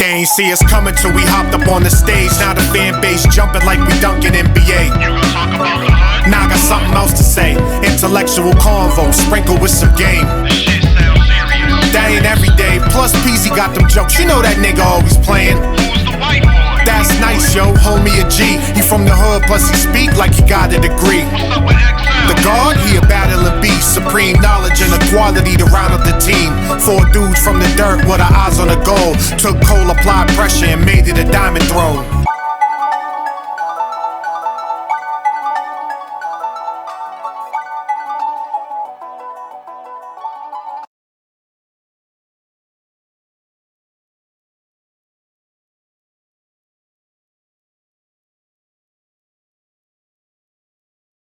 They ain't see us coming till we hopped up on the stage. Now the fan base jumping like we dunking NBA. You gonna talk about the hood? Now I got something else to say. Intellectual convo, sprinkled with some game. This shit sounds serious. That ain't every day. Plus PEAZY got them jokes. You know that nigga always playing. Who's the white boy? That's Nyce, yo. Homie a G. He from the hood, plus he speak like he got a degree. What's up with Xcel? The guard, he a battling beast. Supreme knowledge and equality to round up the team. 4 dudes from the dirt with our eyes on the goal. Took coal, applied pressure, and made it a diamond throne.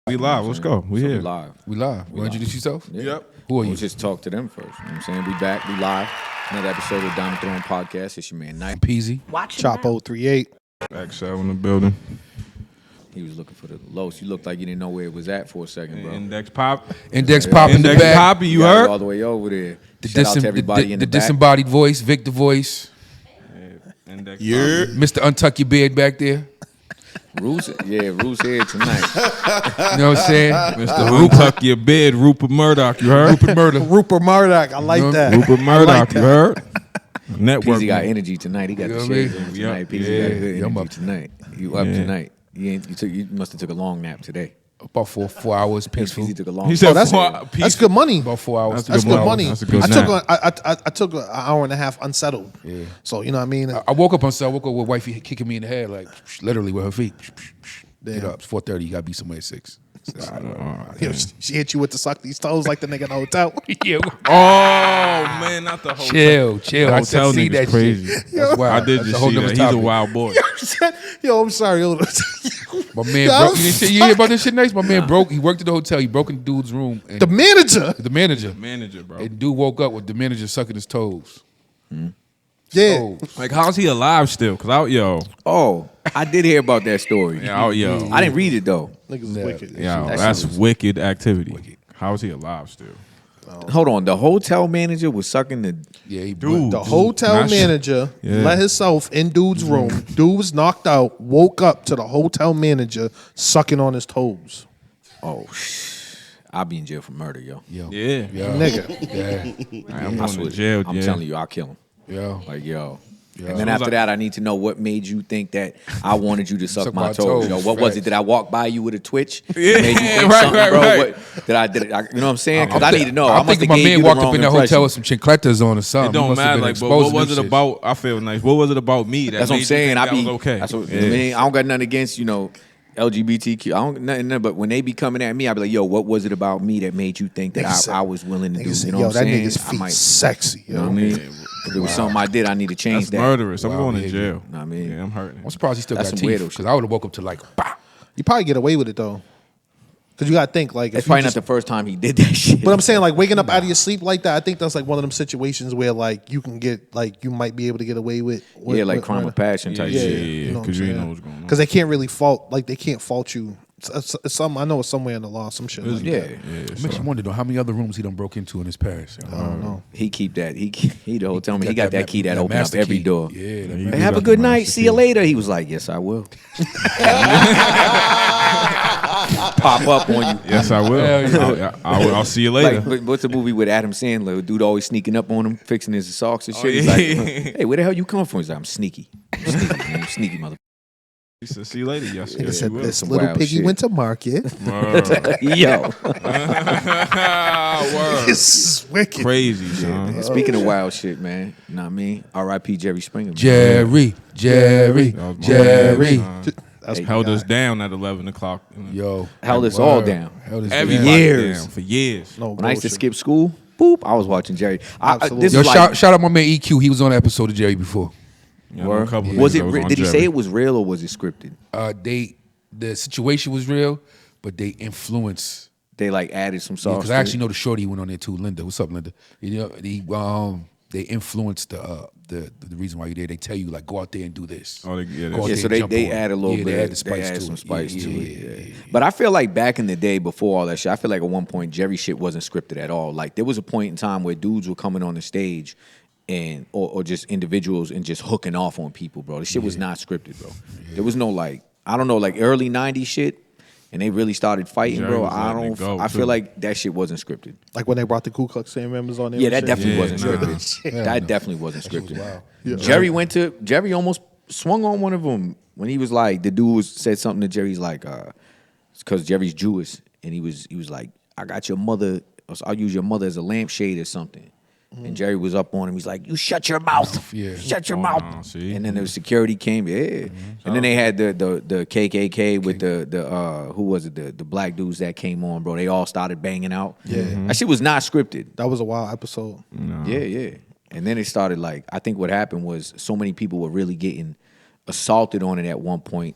We live. Let's go. We here. Live. We live. You want to introduce yourself? Yeah. Yep. Who are you? We'll just talk to them first. You know what I'm saying? We back. We live. Another episode of Diamond Throne Podcast. It's your man, Nyce. PEAZY. Chopper038. Xcel in the building. He was looking for the Los. You looked like you didn't know where it was at for a second, bro. Index pop. Index pop in the Index back. poppy, you Got it heard? all the way over there. The Shout out to everybody in the back. disembodied voice, Victor voice. Index Yeah. Mr. Untuck Your Beard back there. Roos here tonight. You know what I'm saying? Mr. Tuck Your Bed, Rupert Murdoch, you heard? Rupert Murder. Rupert Murdoch. I like that. Rupert Murdoch, you heard? Network. PEAZY got energy tonight. He got You the know what I shades mean? on tonight. Yep. PEAZY got good Yeah, I'm energy up. tonight. You up tonight. You must have took a long nap today. About 4 hours peaceful. PEAZY took a long He said nap. That's good money. About 4 hours. That's good money. That's a good I nap. took an hour and a half unsettled. Yeah. So you know what I mean. I woke up with wifey kicking me in the head, like literally with her feet. Get Damn. up. It's 4:30. You gotta be somewhere at 6. You know, she hit you with the suck these toes like the nigga in the hotel. Yeah. Oh, man, not the whole Chill. The I hotel see nigga's that crazy. shit. That's wild. I did That's just a whole see different that. He's a topic. wild boy. Yo, I'm sorry. Yo. My man broke. You hear about this shit, Nice? My man broke. He worked at the hotel. He broke in the dude's room. And The manager. the manager. Manager, bro. And dude woke up with the manager sucking his toes. Yeah. Toes. Like, how's he alive still? Because Oh, I did hear about that story. I didn't read it though. Niggas is wicked. that's wicked activity. How is he alive still? Hold on, the hotel manager was sucking the. Yeah, he Dude. The hotel Not- manager Yeah. let himself in dude's room. Dude was knocked out, woke up to the hotel manager sucking on his toes. Oh, I'll be in jail for murder, yo. Yo. Yeah. Nigga. Yeah. I'm I going swear, to jail. I'm telling you, I'll kill him. Yo. Like, yo. Yeah. And then after that, I need to know what made you think that I wanted you to suck Suck my my toes. toes, Yo, what was facts. it? Did I walk by you with a twitch? Yeah, Made you think right, something, right, bro? right. What, you know what I'm saying? Because I need to know. I I'm must thinking have my gave man you walked the up wrong in that impression. hotel with some chancletas on or something. It don't He must have matter. been Like, but exposing what was them it shits. about? I feel nice. What was it about me That's what I'm made you saying. think I that be was okay. That's what, Yeah. I mean, I don't got nothing against LGBTQ. I don't nothing. But when they be coming at me, I be like, yo, what was it about me that made you think that Nigga said- I was willing to do? Nigga said, You know yo, what that I'm saying? nigga's I feet might. sexy. You know what I Yo. mean? If it was something I did, I need to change That's that. murderous. I'm Wow, going to yeah, jail. Know what I mean? Yeah, I'm hurting. I'm surprised he still That's got some teeth. weirdo Because shit. I would have woke up to like, bah. You probably get away with it though. Because you got to think like. It's if you probably just- not the first time he did that shit. But I'm saying like waking up out of your sleep like that, I think that's like one of them situations where like you can get like you might be able to get away with yeah, like crime of passion type Yeah, shit. you know what I'm because you saying? know what's going on. Because they can't really fault they can't fault you. It's some I know it's somewhere in the law, some shit. Like Yeah, that. It makes you wonder though how many other rooms he done broke into in his past. I don't know. he keep that. He the whole time. He got that key that open up master every key. door. Yeah. He That do Hey, have got a good the night. master See you key. later. He was like, yes, I will. Pop up on you. Yes, I will. Hell yeah. I'll see you later. Like, what's the movie with Adam Sandler? Dude always sneaking up on him, fixing his socks and shit. He's yeah. like, hey, where the hell you come from? He's like, I'm sneaky. I'm sneaky, mother. He said, see you later. Yes, Nigga yes, said you will. this Some little wild piggy shit. went to market. Word. Yo. Word. This is wicked. Crazy, son. Speaking of wild shit, man. You know what I mean? R.I.P. Jerry Springer. Man. Jerry. That was my Jerry. man. That's Held us down at 11 o'clock. Yo. Held us all down. Held us Everybody down. years. down for years. no When I used to bullshit. skip school, boop, I was watching Jerry. Absolutely. This Yo, is like, shout out my man EQ. He was on an episode of Jerry before. Yeah, I know a couple was it? niggas that on Did he say Jerry. it was real or was it scripted? The situation was real, but they influenced. They like added some sauce. Because I actually know the shorty who went on there too, Linda. What's up, Linda? You know, they influenced the reason why you're there. They tell you like go out there and do this. Oh, yeah, Go out Yeah, there so and they jump on. add a little Yeah, bit. They add the spice to some it. spice Yeah, to yeah, it. yeah. But I feel like back in the day, before all that shit, I feel like at one point Jerry shit wasn't scripted at all. Like there was a point in time where dudes were coming on the stage, and or just individuals and just hooking off on people, bro. This shit was not scripted, bro. There was no like, I don't know, like early 90s shit, and they really started fighting, Jerry bro. was letting it go, I too. feel like that shit wasn't scripted. Like when they brought the Ku Klux Klan members on there. Yeah, and that shit. definitely Yeah, wasn't nah. scripted. That definitely wasn't scripted. wild. Jerry almost swung on one of them when he was like, the dude said something to Jerry's like, because Jerry's Jewish, and he was like, I got your mother, I'll use your mother as a lampshade or something. And Jerry was up on him. He's like, "You shut your mouth, Yeah. shut your Oh, mouth." nah, see? And then the security came, and then they had the KKK with the who was it, the black dudes that came on, bro. They all started banging out. Yeah. That shit was not scripted. That was a wild episode. Yeah. And then it started like, I think what happened was so many people were really getting assaulted on it at one point.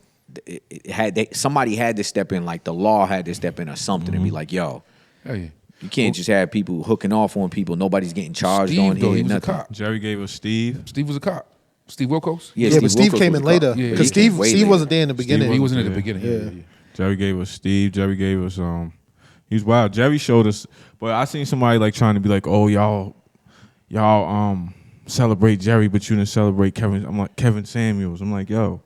Somebody had to step in, like the law had to step in or something and be like, "Yo, Hell yeah. you can't just have people hooking off on people. Nobody's getting charged Steve, on though, here. he was a Nothing." cop. Jerry gave us Steve. Steve was a cop. Steve Wilkos? Yeah, but Steve Wilkos came was in a cop. later Yeah, because he came way Steve later. wasn't there in the beginning. He wasn't in the Yeah. beginning. Yeah. Jerry gave us Steve. Jerry gave us he's wild. Jerry showed us, but I seen somebody like trying to be like, "Oh, y'all celebrate Jerry, but you didn't celebrate Kevin." I'm like, Kevin Samuels. I'm like, yo.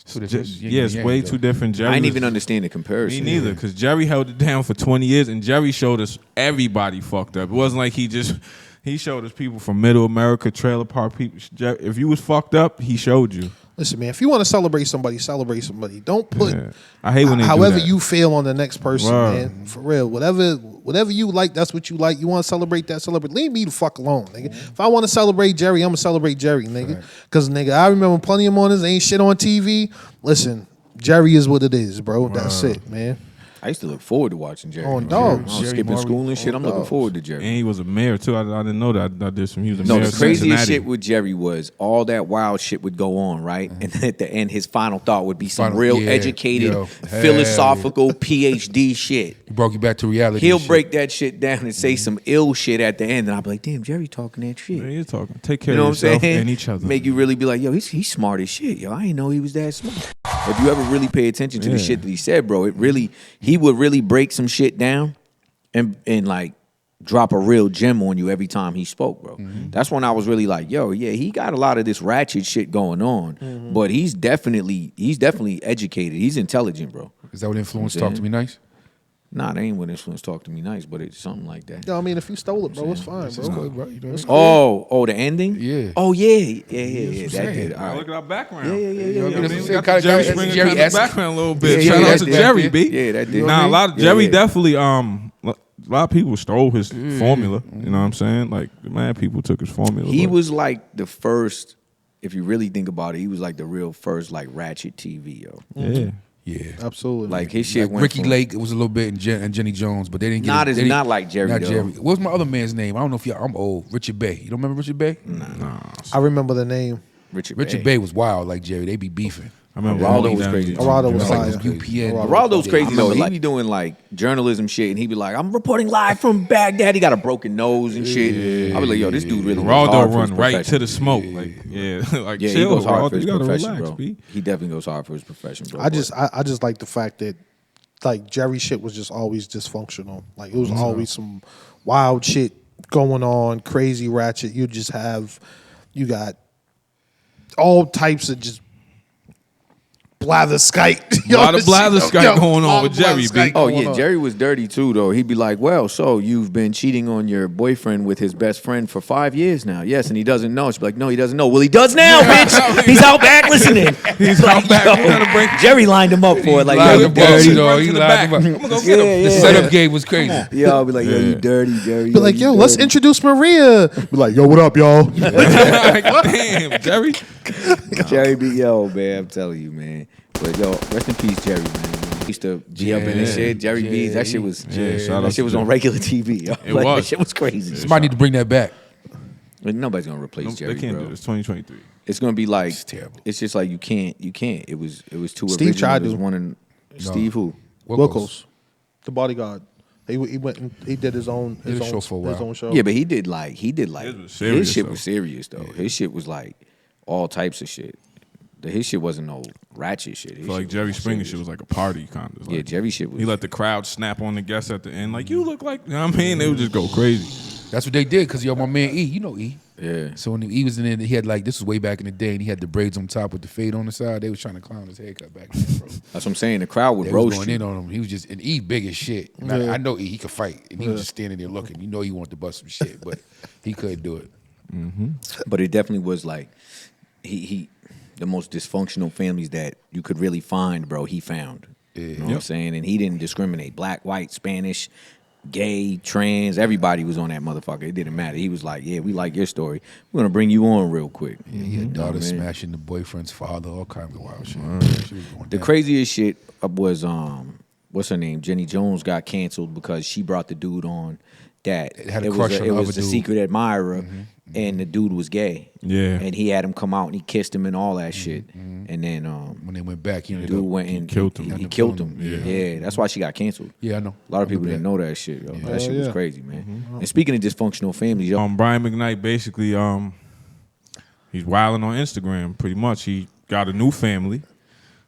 Two different- Yeah, it's way too different. Jerry I didn't was- even understand the Me comparison. neither, because Jerry held it down for 20 years, and Jerry showed us everybody fucked up. It wasn't like he showed us people from Middle America, trailer park people. If you was fucked up, he showed you. Listen, man, if you want to celebrate somebody, celebrate somebody. Don't put Yeah. I hate when they do however that. you feel on the next person, Word. man. For real. Whatever you like, that's what you like. You want to celebrate that, celebrate. Leave me the fuck alone, nigga. If I want to celebrate Jerry, I'm going to celebrate Jerry, nigga. Because, nigga, I remember plenty of mornings, ain't shit on TV. Listen, Jerry is what it is, bro. That's it, man. I used to look forward to watching Jerry. On man. dogs. I was Jerry skipping Morgan. school and shit. I'm looking dogs. forward to And Jerry. he was a mayor, too. I didn't know that. I did some. He was a No, mayor the of craziest Cincinnati. shit with Jerry was all that wild shit would go on, right? And at the end, his final thought would be some Final- real yeah, educated, yo, philosophical PhD shit. He brought you back to reality. He'll and shit. break that shit down and say some ill shit at the end, and I'll be like, "Damn, Jerry talking that shit." Man, you're talking. Take care You know of what I'm yourself saying? and each other. Make you really be like, "Yo, he's smart as shit, yo. I didn't know he was that smart." If you ever really pay attention to the Yeah. shit that he said, bro, he would really break some shit down and like drop a real gem on you every time he spoke, bro. That's when I was really like, "Yo, yeah, he got a lot of this ratchet shit going on, but he's definitely educated. He's intelligent, bro." Is that what influenced I'm Talk saying. to Me Nice? Nah, that ain't what influence Talk to Me Nice, but it's something like that. Yo, I mean, if you stole it, bro, it's fine, It's bro. good, bro. You know, it's Oh, the ending? Yeah. Oh, yeah. That I'm saying. did. All right. Look at our background. Yeah. You know what I mean? I That's mean, what we I'm got saying. the Jerry Kinda Springer Jerry kind of esque. background a little bit. Yeah, Shout yeah, out to that Jerry, did. B. Yeah, that did. Nah, a lot of Jerry Yeah. definitely a lot of people stole his formula. You know what I'm saying? Like, mad people took his formula. He but- was like the first, if you really think about it, he was like the real first like ratchet TV, yo. Yeah. Yeah. Absolutely. Like his shit Like went Ricky from, Lake, it was a little bit, and Jenny Jones, but they didn't get Not it- as- they didn't- not like Jerry, Not though. Jerry. What was my other man's name? I don't know if y'all. I'm old. Richard Bay. You don't remember Richard Bay? I remember the name. Richard Richard Bay was wild like Jerry. They be beefing. I remember Geraldo Only was them crazy. dudes. Geraldo was It's like fire. this UPN. Geraldo's crazy though. remember, He like- be doing like journalism shit, and he be like, "I'm reporting live from Baghdad." He got a broken nose and shit. I be like, "Yo, this dude really goes hard Geraldo for his run right profession." to the smoke. Like, yeah. Like, Yeah, he chill, goes hard Geraldo. for his You gotta profession, relax, bro. B. He definitely goes hard for his profession, bro. I just like the fact that like Jerry shit was just always dysfunctional. Like it was always some wild shit going on, crazy ratchet. You got all types of just blatherskite. A lot of blatherskite going on with Jerry, B. Oh yeah, Jerry was dirty too, though. He'd be like, "Well, so you've been cheating on your boyfriend with his best friend for 5 years now?" Yes, and he doesn't know. She'd be like, "No, he doesn't know." Well, he does now, bitch. He's out back listening. He's out back. We're gonna break. Jerry lined him up for it. Like, Lined yo, him you up, dirty. you know, Run he to the lined back. him up. I'm gonna go get him. The setup game was crazy. Yo, I'll be like, "Yo, you dirty, Jerry." Be like, yo, let's introduce Maria. Be like, yo, what up, y'all? Like, damn, Jerry. Jerry be yo, man. I'm telling you, man. But yo, rest in peace, Jerry, man. He used to be up in this shit. Jerry B's, that shit was shout out that shit to was on Jerry. regular TV. Yo. It Like, was. That shit was crazy. Somebody need to bring that back. Like, nobody's gonna replace Jerry, They can't bro. do this. 2023. It's gonna be like It's terrible. It's just like you can't. It was too Steve original. tried There's to. one in Steve who. Wilkos, the bodyguard. He went and he did his own Did a show for a while. his own show. Yeah, but he did like His was his serious, shit though. was serious though. His shit was like all types of shit. His shit wasn't no ratchet shit. I feel like Jerry Springer shit was like a party kind of. Like, Yeah, Jerry shit was. He let the crowd snap on the guests at the end. Like, you look like, you know what I mean? They would just go crazy. That's what they did because yo, my man E, you know E. Yeah. So when he was in there, he had like, this was way back in the day, and he had the braids on top with the fade on the side. They was trying to clown his haircut back then, bro. That's what I'm saying. The crowd would They was roast going you. in on him. He was just, and he big as shit. And I know he could fight, and he was just standing there looking. You know he wanted to bust some shit, but he couldn't do it. But it definitely was like he the most dysfunctional families that you could really find, bro. He found. You know what I'm saying? And he didn't discriminate. Black, white, Spanish, gay, trans, everybody was on that motherfucker. It didn't matter. He was like, yeah, we like your story. We're gonna bring you on real quick. Yeah, he had daughters man. smashing the boyfriend's father, all kinds of wild shit. She was going The down. craziest shit was what's her name? Jenny Jones got canceled because she brought the dude on that It had a it crush was on it the was other the dude. secret admirer, and the dude was gay. Yeah. And he had him come out and he kissed him and all that shit. And then When they went back, he ended dude up. went and killed him. He killed him. Yeah, that's why she got canceled. Yeah, I know. A lot of people I didn't know that shit. Yo. That shit was yeah. crazy, man. And speaking of dysfunctional families, yo, Brian McKnight basically he's wilding on Instagram pretty much. He got a new family.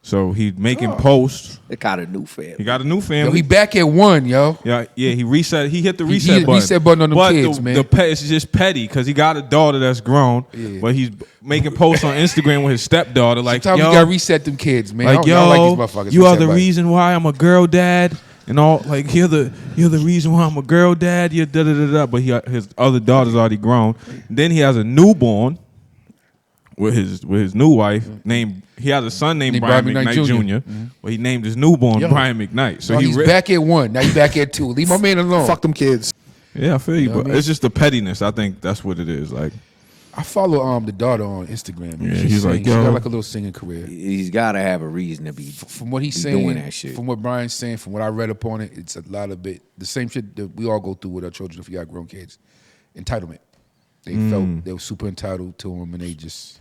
So he's making posts. they got a new family. He got a new Yo, family. he back at one, yo. Yeah, he reset. He hit the He reset hit the button. reset button on them but kids, man. It's just petty because he got a daughter that's grown, but he's making posts on Instagram with his stepdaughter. Like, Sometimes yo, you gotta reset them kids, man. like, I yo, don't like these motherfuckers. you are Reset the button. reason why I'm a girl dad, and all. Like, you're the reason why I'm a girl dad. You're da da da da. But his other daughter's already grown. Then he has a newborn with his new wife named. He has a son named Brian McKnight Jr. But he named his newborn Yo. Brian McKnight. So No, he's he back at one. Now he's back at two. Leave my man alone. Fuck them kids. Yeah, I feel you, know but what I mean? it's just the pettiness. I think that's what it is. Like, I follow the daughter on Instagram. Yeah, She's he's like, singing. She yo. got like a little singing career. He's got to have a reason to be. From what he's be saying, doing that shit. from what Brian's saying, from what I read upon it, it's a lot of it. The same shit that we all go through with our children if you got grown kids. Entitlement. They felt they were super entitled to him, and they just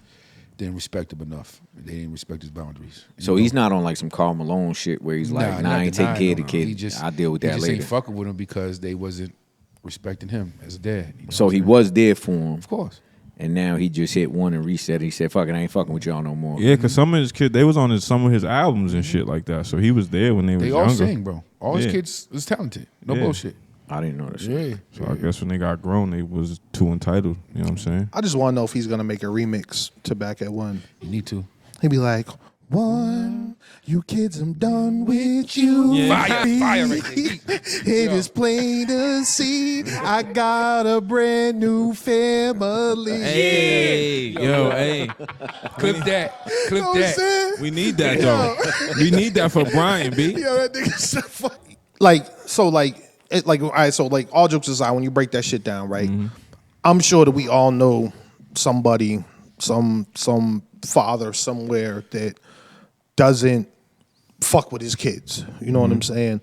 didn't respect him enough. They didn't respect his boundaries. So he's not on like some Karl Malone shit where he's like, nah, I ain't taking care of the kid. He just, I'll deal with he that just later. ain't fucking with him because they wasn't respecting him as a dad. You know So what he I'm saying? was there for him, Of course. and now he just hit one and reset. He said, "Fuck it, I ain't fucking with y'all no more." yeah, because some of his kids, they was on some of his albums and shit like that. So he was there when they was They all younger. sing, bro. All his Yeah. kids was talented. No Yeah. bullshit. I didn't know that shit. Yeah. So I guess when they got grown, they was too entitled. You know what I'm saying? I just want to know if he's gonna make a remix to Back at One. You need to. He'd be like, "One, you kids, I'm done with you. Fire right there. It is plain to see I got a brand new family." Hey, hey, Clip that. Clip You know what I'm that. saying? we need that though. We need that for Brian, B. Yo, that nigga's so funny. Like, so like, all right, so like, all jokes aside, when you break that shit down, right? I'm sure that we all know somebody, some father somewhere that doesn't fuck with his kids. You know what I'm saying?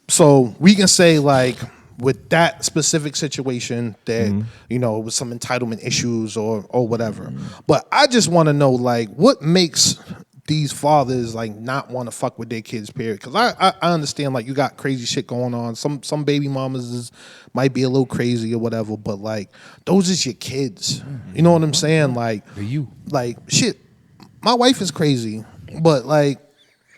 So we can say like, with that specific situation that, you know, with some entitlement issues or whatever. But I just want to know, like, what makes these fathers like not want to fuck with their kids, period? Because I understand, like, you got crazy shit going on. Some baby mamas might be a little crazy or whatever, but like, those is your kids. You know what I'm saying? Like, They're you. like, shit, my wife is crazy, but like,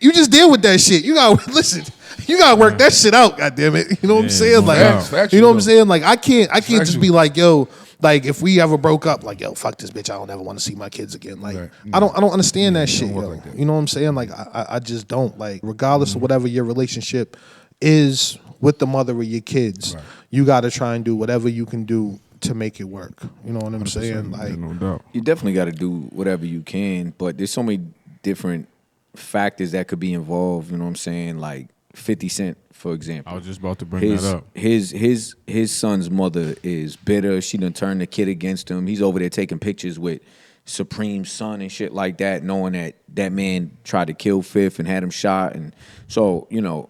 you just deal with that shit. You gotta listen. You gotta work that shit out. Goddamn it. You know what I'm saying? no Like, doubt. Facts, you know what I'm though. saying? Like, I can't just Factual. be like, yo, like, if we ever broke up, like, yo, fuck this bitch. I don't ever want to see my kids again. Like, Right. I don't understand that shit. work Yo. like that. You know what I'm saying? Like, I just don't. Like, regardless of whatever your relationship is with the mother of your kids, Right. you gotta try and do whatever you can do to make it work. You know what I'm saying? Like, Yeah, no doubt. You definitely got to do whatever you can, but there's so many different factors that could be involved. You know what I'm saying? Like 50 Cent, for example. I was just about to bring that up. His son's mother is bitter. She done turned the kid against him. He's over there taking pictures with Supreme's son and shit like that, knowing that that man tried to kill Fifth and had him shot. And so, you know,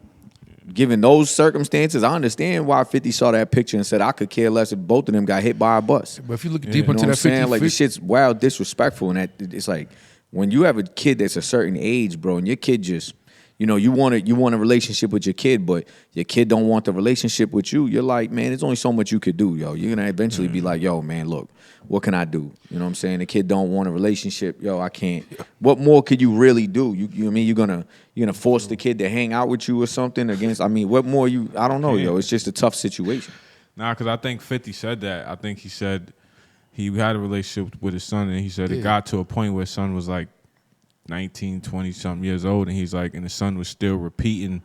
given those circumstances, I understand why 50 saw that picture and said, I could care less if both of them got hit by a bus. But if you look deep You know into what I'm that 50, saying? Like, this shit's wild disrespectful. And that it's like, when you have a kid that's a certain age, bro, and your kid just, you know, you want a relationship with your kid, but your kid don't want the relationship with you, you're like, man, there's only so much you could do, yo. You're going to eventually be like, yo, man, look, what can I do? You know what I'm saying? The kid don't want a relationship, yo, I can't. What more could you really do? You know what I mean? You're gonna force the kid to hang out with you or something against, I mean, what more I don't know, yo. It's just a tough situation. Nah, because I think 50 said that. I think he said he had a relationship with his son, and he said it got to a point where his son was like 19, 20 something years old, and he's like, and the son was still repeating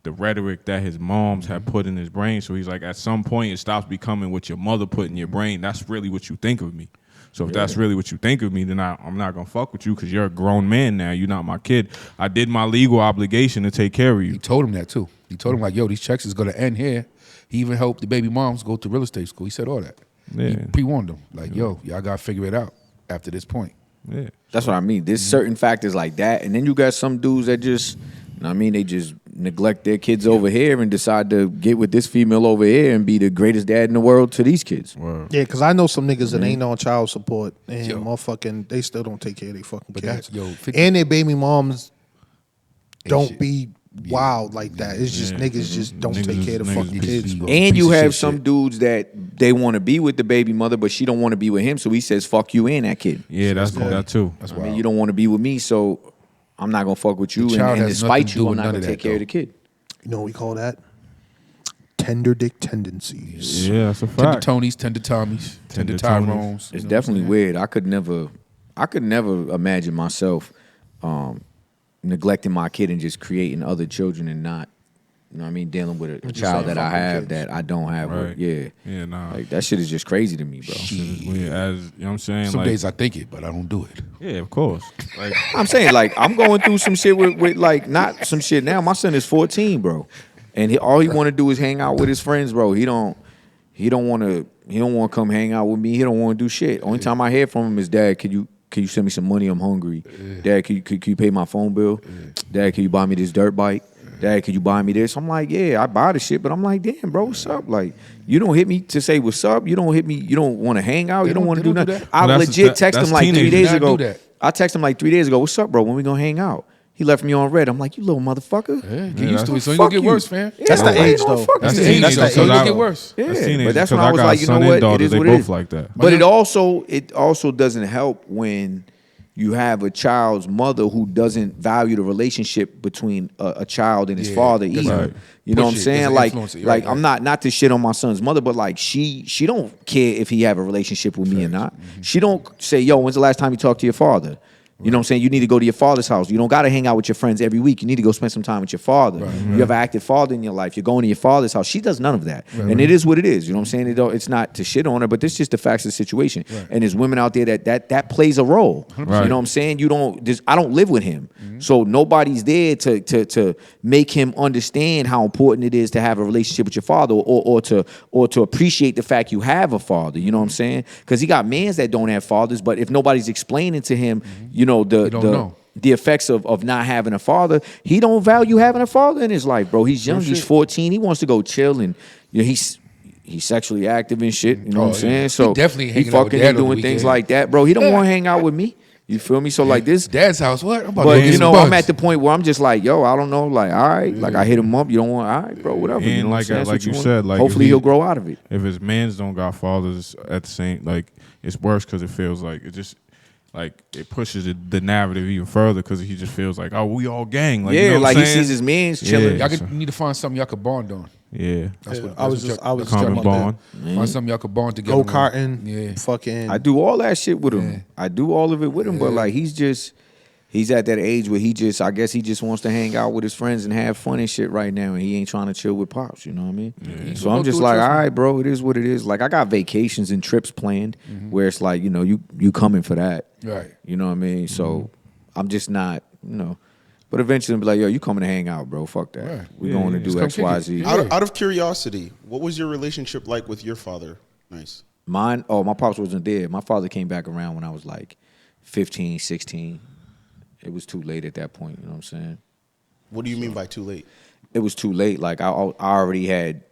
the rhetoric that his moms had put in his brain. So he's like, at some point, it stops becoming what your mother put in your brain. That's really what you think of me. So if that's really what you think of me, then I'm not gonna fuck with you because you're a grown man now. You're not my kid. I did my legal obligation to take care of you. He told him that too. He told him like, yo, these checks is gonna end here. He even helped the baby moms go to real estate school. He said all that. Yeah. He pre-warned them like, yo, y'all gotta figure it out after this point. Yeah. That's what I mean. There's certain factors like that, and then you got some dudes that just, you know what I mean, they just neglect their kids over here and decide to get with this female over here and be the greatest dad in the world to these kids. Word. Yeah, because I know some niggas that ain't on child support and motherfucking, they still don't take care of their fucking kids. And their baby moms don't be wild like that. It's just niggas just don't take care of the fucking kids, bro. And you have some dudes that they want to be with the baby mother, but she don't want to be with him, so he says, fuck you and that kid. Yeah, that's that too. That's I mean, you don't want to be with me, so I'm not gonna fuck with you, and despite you, I'm not gonna take care of the kid. You know what we call that? Tender dick tendencies. Yeah, that's a Tender fact. Tonys, tender Tommies, tender Tonys. Tyrones. It's definitely weird. I could never imagine myself neglecting my kid and just creating other children and not, you know what I mean, dealing with a child that I have that I don't have. Right. Yeah, nah. like that shit is just crazy to me, bro. Shit is weird. As you know what I'm saying? Some like, days I think it, but I don't do it. yeah, of course. Like, I'm saying, like, I'm going through some shit with like, not some shit now. My son is 14, bro, and all he want to do is hang out with his friends, bro. He don't want to come hang out with me. He don't want to do shit. Only time I hear from him is, Dad, can you send me some money? I'm hungry. Dad, can you pay my phone bill? Dad, can you buy me this dirt bike? Dad, could you buy me this? I'm like, yeah, I buy the shit, but I'm like, damn, bro, what's up? Like, you don't hit me to say what's up. You don't hit me. You don't want to hang out. You don't want to do nothing. I legit text him like 3 days ago. I text him like 3 days ago. What's up, bro? When we gonna hang out? He left me on red. I'm like, you little motherfucker. Yeah, get used to it. So you gonna get worse, fam. That's the age, though. That's the age. That's the age. So you get worse. Yeah, That's teenagers, but that's when 'cause I was got like, you know son and what? daughter, It is they what it both is. like that. But it also doesn't help when you have a child's mother who doesn't value the relationship between a child and his father either. Right. You know what I'm Push it, saying? doesn't Like, influence it. like Right, I'm not to shit on my son's mother, but like she don't care if he have a relationship with me or not. She don't say, yo, when's the last time you talked to your father? You know what I'm saying? You need to go to your father's house. You don't got to hang out with your friends every week. You need to go spend some time with your father. You have an active father in your life. You're going to your father's house. She does none of that. And it is what it is. You know what I'm saying? It's not to shit on her, but this is just the facts of the situation. And there's women out there that plays a role. You know what I'm saying? I don't live with him. So nobody's there to make him understand how important it is to have a relationship with your father or to appreciate the fact you have a father. You know what I'm saying? Because he got mans that don't have fathers, but if nobody's explaining to him, you know, the effects of not having a father, he don't value having a father in his life, bro. He's young, he's 14, he wants to go chill, and you know, he's sexually active and shit. You know what I'm saying? So he definitely he hanging out with fucking Dad and on the doing things weekend. like that, bro. He don't want to hang out with me. You feel me? So like this, Dad's house. What? I'm about to but go get you some know, buns. I'm at the point where I'm just like, yo, I don't know, like, all right, like I hit him up. You don't want, all right, bro, whatever. And you know like what I'm saying? like That's you what said, want. like hopefully if he'll grow out of it. If his mans don't got fathers at the same, like it's worse because it feels like it just. Like it pushes the narrative even further because he just feels like, oh, we all gang. Like, Yeah, you know what like I'm he saying? sees his mans chilling. Yeah. You need to find something y'all could bond on. Yeah, That's what I was just common talking about bond. Find something y'all could bond together. go on. karting. Yeah. Fucking. I do all that shit with him. Yeah. I do all of it with him, but like he's at that age where I guess he just wants to hang out with his friends and have fun and shit right now, and he ain't trying to chill with pops. You know what I mean? Yeah. So I'm just like, all right, bro, it is what it is. Like I got vacations and trips planned where it's like, you know, you coming for that. Right. You know what I mean? So I'm just not, you know. But eventually I'll be like, yo, you coming to hang out, bro. Fuck that. Right. We're going to do Just come X, kick Y, it. Z. Yeah. Out of curiosity, what was your relationship like with your father? Nice. Mine, my pops wasn't there. My father came back around when I was like 15, 16. It was too late at that point, you know what I'm saying? What do you mean by too late? It was too late. Like I already had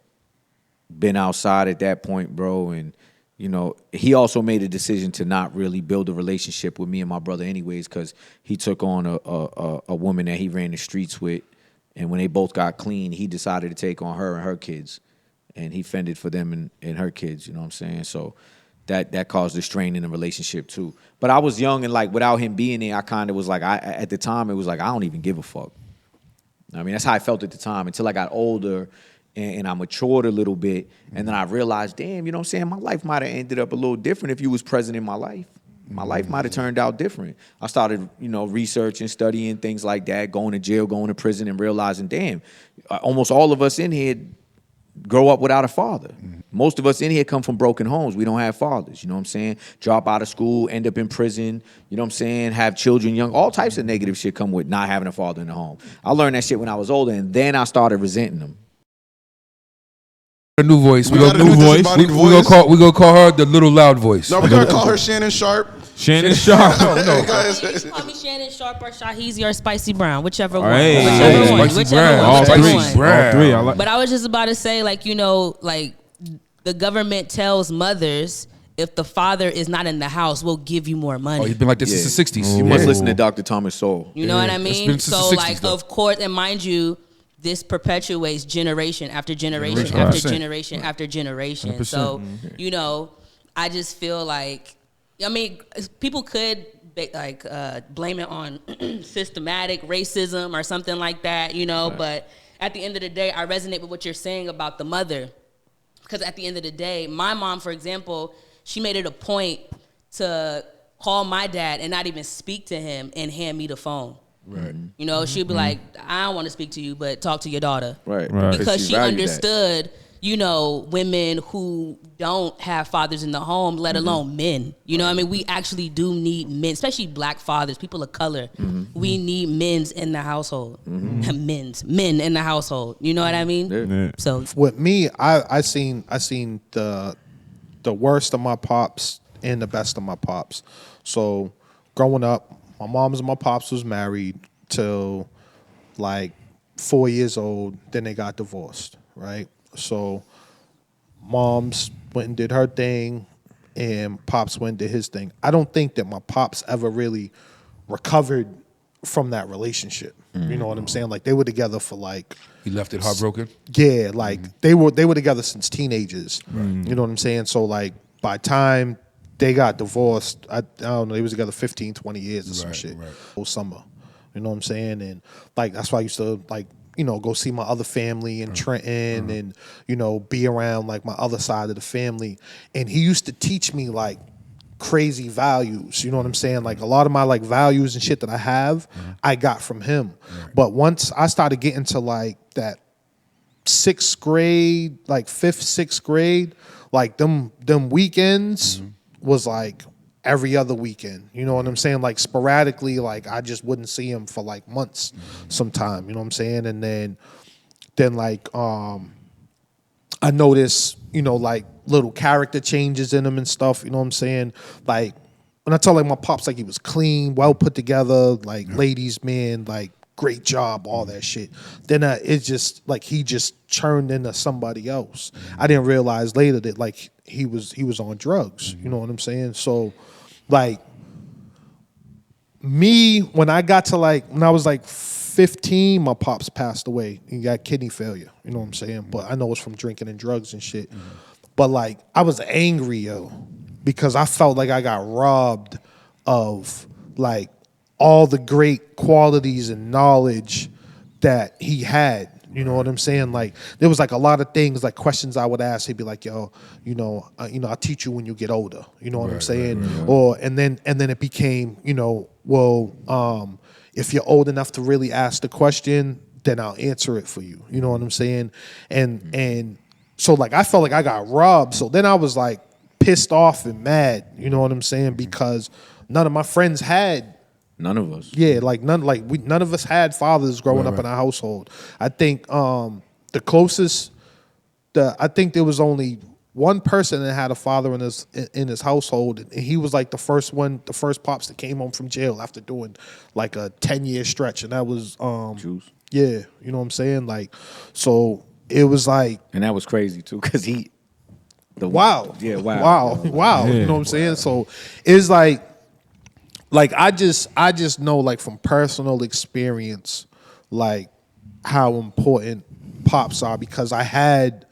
been outside at that point, bro, and you know, he also made a decision to not really build a relationship with me and my brother anyways, because he took on a woman that he ran the streets with, and when they both got clean, he decided to take on her and her kids, and he fended for them and her kids, you know what I'm saying? So that caused a strain in the relationship too. But I was young, and like without him being there, I kind of was like, at the time, it was like, I don't even give a fuck. I mean, that's how I felt at the time until I got older and I matured a little bit, and then I realized, damn, you know what I'm saying? My life might have ended up a little different if you was present in my life. My life might have turned out different. I started, researching, studying, things like that, going to jail, going to prison, and realizing, damn, almost all of us in here grow up without a father. Most of us in here come from broken homes. We don't have fathers, you know what I'm saying? Drop out of school, end up in prison, you know what I'm saying? Have children young. All types of negative shit come with not having a father in the home. I learned that shit when I was older, and then I started resenting them. A new voice. We got a new voice. disembodied We voice. gonna call her the little loud voice. No, we're gonna call her Shannon Sharp. Shannon Sharp. No. You can call me Shannon Sharp or Shaheezy or Spicy Brown, whichever one. Hey. Whichever one. Spicy Whichever Brown. one. All Whichever three. one. All three. I like. But I was just about to say, the government tells mothers if the father is not in the house, we'll give you more money. Oh, he's been like this since the 60s. You must listen to Dr. Thomas Sowell. You know what I It's mean? been since So, the 60s, though. of course, and mind you, this perpetuates generation after generation Generation. after 100%. generation after generation. 100%. So, I just feel like, people could blame it on systematic racism or something like that, but at the end of the day, I resonate with what you're saying about the mother. Because at the end of the day, my mom, for example, she made it a point to call my dad and not even speak to him and hand me the phone. Right. She'd be like, I don't want to speak to you, but talk to your daughter. Right. Because she valued that. understood, women who don't have fathers in the home, let alone men. We actually do need men, especially black fathers, people of color. We need men in the household. Men in the household. You know what I mean? Yeah. So With me, I seen the worst of my pops and the best of my pops. So growing up, my mom's and my pops was married till 4 years old. Then they got divorced, right? So mom's went and did her thing, and pops went and did his thing. I don't think that my pops ever really recovered from that relationship. You know what I'm saying? They were together for He left it heartbroken. yeah, they were together since teenagers. You know what I'm saying? So by time they got divorced, I don't know, they was together 15, 20 years or some shit. Whole summer. You know what I'm saying? And that's why I used to go see my other family in Trenton and, be around my other side of the family. And he used to teach me crazy values. You know what I'm saying? A lot of my values and shit that I have, I got from him. But once I started getting to that 6th grade, 5th, 6th grade, them weekends was every other weekend. You know what I'm saying? Sporadically, I just wouldn't see him for months sometime. You know what I'm saying? And then I noticed, little character changes in him and stuff. You know what I'm saying? When I tell my pops he was clean, well put together, ladies man, great job, all that shit. Then it's just he just churned into somebody else. I didn't realize later that he was on drugs. You know what I'm saying? So me, when I got to when I was 15, my pops passed away. He got kidney failure. You know what I'm saying? But I know it's from drinking and drugs and shit. But I was angry, yo, because I felt I got robbed of all the great qualities and knowledge that he had. You know what I'm saying? There was a lot of things, questions I would ask. He'd be like, "Yo, I'll teach you when you get older." You know what I'm saying? Or and then it became, if you're old enough to really ask the question, then I'll answer it for you. You know what I'm saying? And so I felt I got robbed. So then I was pissed off and mad. You know what I'm saying? Because none of my friends had. None of us. Yeah, none of us had fathers growing up in our household. I think the closest, I think there was only one person that had a father in his household, and he was the first pops that came home from jail after doing a 10-year stretch, and that was Juice. Yeah, you know what I'm saying? So it was And that was crazy too, because wow. Yeah, wow. Wow. Yeah. You know what I'm saying? So it's I just know from personal experience how important pops are, because I had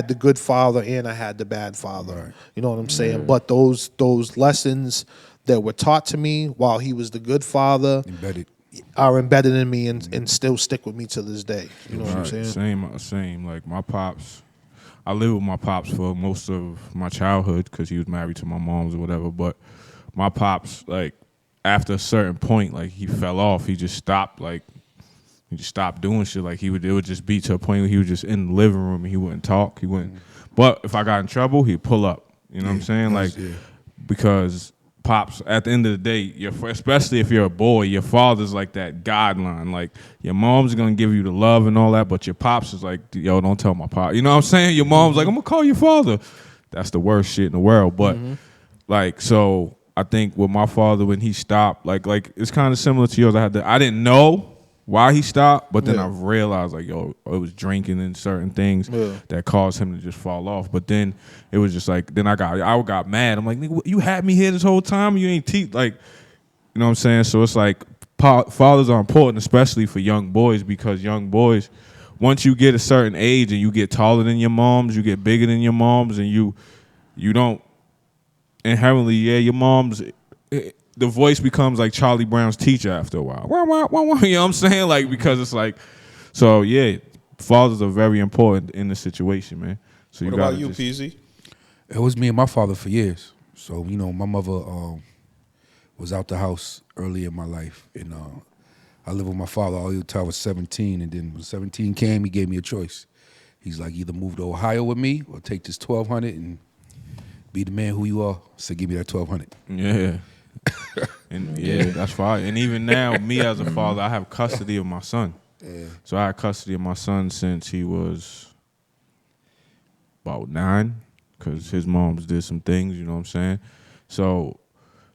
the good father and I had the bad father. Right. You know what I'm saying? But those lessons that were taught to me while he was the good father, Embedded. are embedded in me and still stick with me to this day. You know what I'm saying? Same. Like my pops, I lived with my pops for most of my childhood because he was married to my mom's or whatever. But my pops, like after a certain point, like he fell off. He just stopped. Like he just stopped doing shit. Like it would just be to a point where he was just in the living room and he wouldn't talk. He wouldn't. But if I got in trouble, he'd pull up. You know what I'm saying? Like because pops, at the end of the day, especially if you're a boy, your father's like that guideline. Like your mom's gonna give you the love and all that, but your pops is like, yo, don't tell my pop. You know what I'm saying? Your mom's like, I'm gonna call your father. That's the worst shit in the world. But like, so I think with my father when he stopped, like it's kind of similar to yours. I didn't know why he stopped, but then I realized like, yo, it was drinking and certain things that caused him to just fall off. But then it was just like, then I got mad. I'm like, nigga, you had me here this whole time. You ain't like, you know what I'm saying? So it's like fathers are important, especially for young boys, because young boys, once you get a certain age and you get taller than your moms, you get bigger than your moms, and you don't inherently, your moms. The voice becomes like Charlie Brown's teacher after a while. You know what I'm saying? Like, because it's like, so yeah, fathers are very important in the situation, man. So what about you, PZ? It was me and my father for years. So, you know, my mother was out the house early in my life. And I lived with my father all the time I was 17. And then when 17 came, he gave me a choice. He's like, either move to Ohio with me or take this 1,200 and be the man who you are. So give me that 1,200. Yeah. And that's fine. And even now, me as a father, I have custody of my son. Yeah. So I had custody of my son since he was about 9, because his moms did some things, you know what I'm saying? So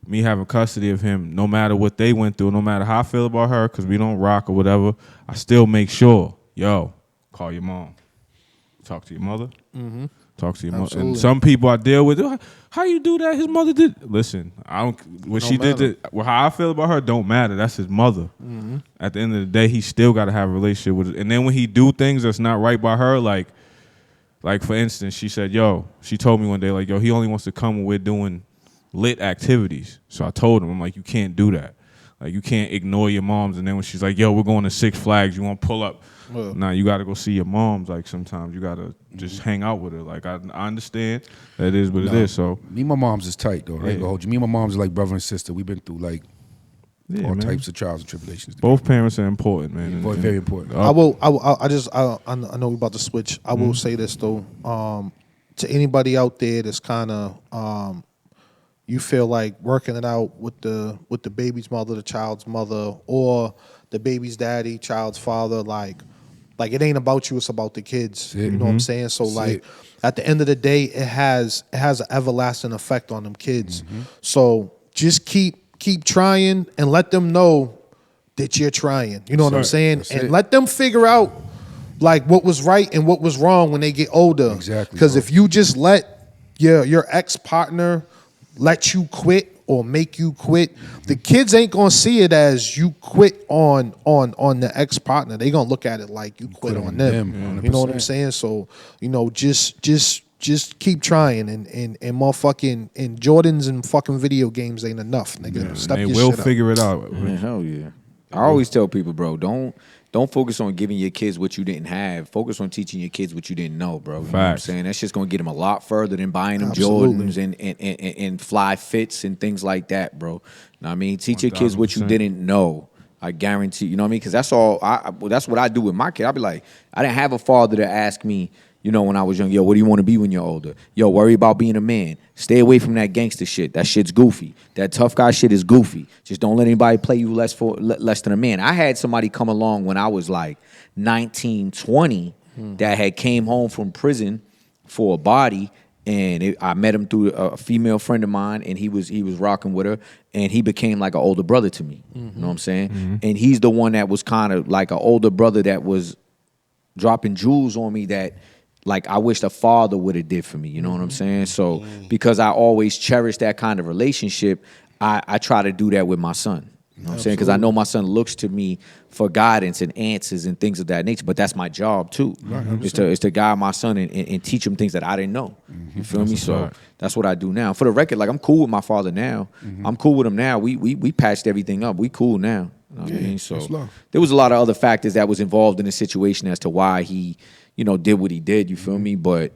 me having custody of him, no matter what they went through, no matter how I feel about her, because we don't rock or whatever, I still make sure, yo, call your mom. Talk to your mother. Mm-hmm. Talk to your mother. And some people I deal with, how you do that? His mother did. Listen, I don't. What she did, how I feel about her don't matter. That's his mother. Mm-hmm. At the end of the day, he still got to have a relationship with her. And then when he do things that's not right by her, like for instance, she said, yo, she told me one day, like, yo, he only wants to come when we're doing lit activities. So I told him, I'm like, you can't do that. Like, you can't ignore your moms. And then when she's like, yo, we're going to Six Flags, you want to pull up? Nah, you got to go see your moms. Like, sometimes you got to just hang out with her. Like, I understand that it is what it is. So me and my mom's is tight, though. I ain't gonna hold you. Me and my mom's are like brother and sister. We've been through, like, all types of trials and tribulations. Both parents are important, man. Very important. I know we're about to switch. I will say this, though. To anybody out there that's kind of, you feel like working it out with the baby's mother, the child's mother, or the baby's daddy, child's father, like it ain't about you, it's about the kids. You know what I'm saying? So at the end of the day, it has an everlasting effect on them kids. So just keep trying and let them know that you're trying. You know what I'm saying? And let them figure out like what was right and what was wrong when they get older. Exactly. Because if you just let your ex-partner let you quit or make you quit, the kids ain't gonna see it as you quit on the ex-partner. They gonna look at it like you quit on them. You know what I'm saying? So, you know, just keep trying and motherfucking and Jordans and fucking video games ain't enough, nigga. Yeah, Step they your will shit up. figure it out. Man, hell yeah. I always tell people, bro, don't focus on giving your kids what you didn't have. Focus on teaching your kids what you didn't know, bro. You know what I'm saying? That's just going to get them a lot further than buying them Jordans and fly fits and things like that, bro. You know what I mean? Teach your kids what you didn't know. I guarantee, you know what I mean? Because that's that's what I do with my kid. I'll be like, I didn't have a father to ask me, you know, when I was young, yo, what do you want to be when you're older? Yo, worry about being a man. Stay away from that gangster shit. That shit's goofy. That tough guy shit is goofy. Just don't let anybody play you less than a man. I had somebody come along when I was like 19, 20 that had came home from prison for a body, and I met him through a female friend of mine, and he was rocking with her, and he became like an older brother to me. You know what I'm saying? And he's the one that was kind of like an older brother that was dropping jewels on me that, like, I wish the father would have did for me. You know what I'm saying? So because I always cherish that kind of relationship, I try to do that with my son. You know what I'm saying? Because I know my son looks to me for guidance and answers and things of that nature. But that's my job too. Is to guide my son and teach him things that I didn't know. You feel me? So that's what I do now. For the record, like, I'm cool with my father now. I'm cool with him now. We patched everything up. We cool now. You know what I mean? So that's love. there was a lot of other factors that was involved in the situation as to why he, did what he did. You feel me? But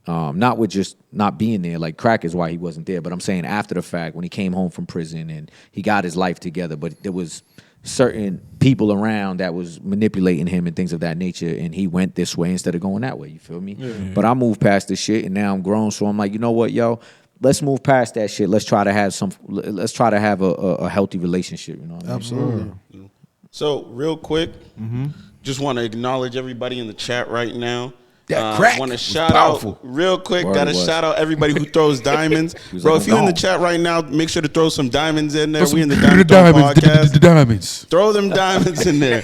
not with just not being there. Like crack is why he wasn't there. But I'm saying after the fact, when he came home from prison and he got his life together, but there was certain people around that was manipulating him and things of that nature, and he went this way instead of going that way. You feel me? Yeah. But I moved past this shit, and now I'm grown, so I'm like, you know what, yo, let's move past that shit. Let's try to have a healthy relationship. You know what I mean? Absolutely. So real quick, just want to acknowledge everybody in the chat right now. That crack want to was shout powerful. out real quick. Word Got to was. shout out everybody who throws diamonds, bro. like, If you're in the "No." chat right now, make sure to throw some diamonds in there. Throw We in the some Diamond Dome diamonds, podcast. the diamonds. Throw them diamonds in there.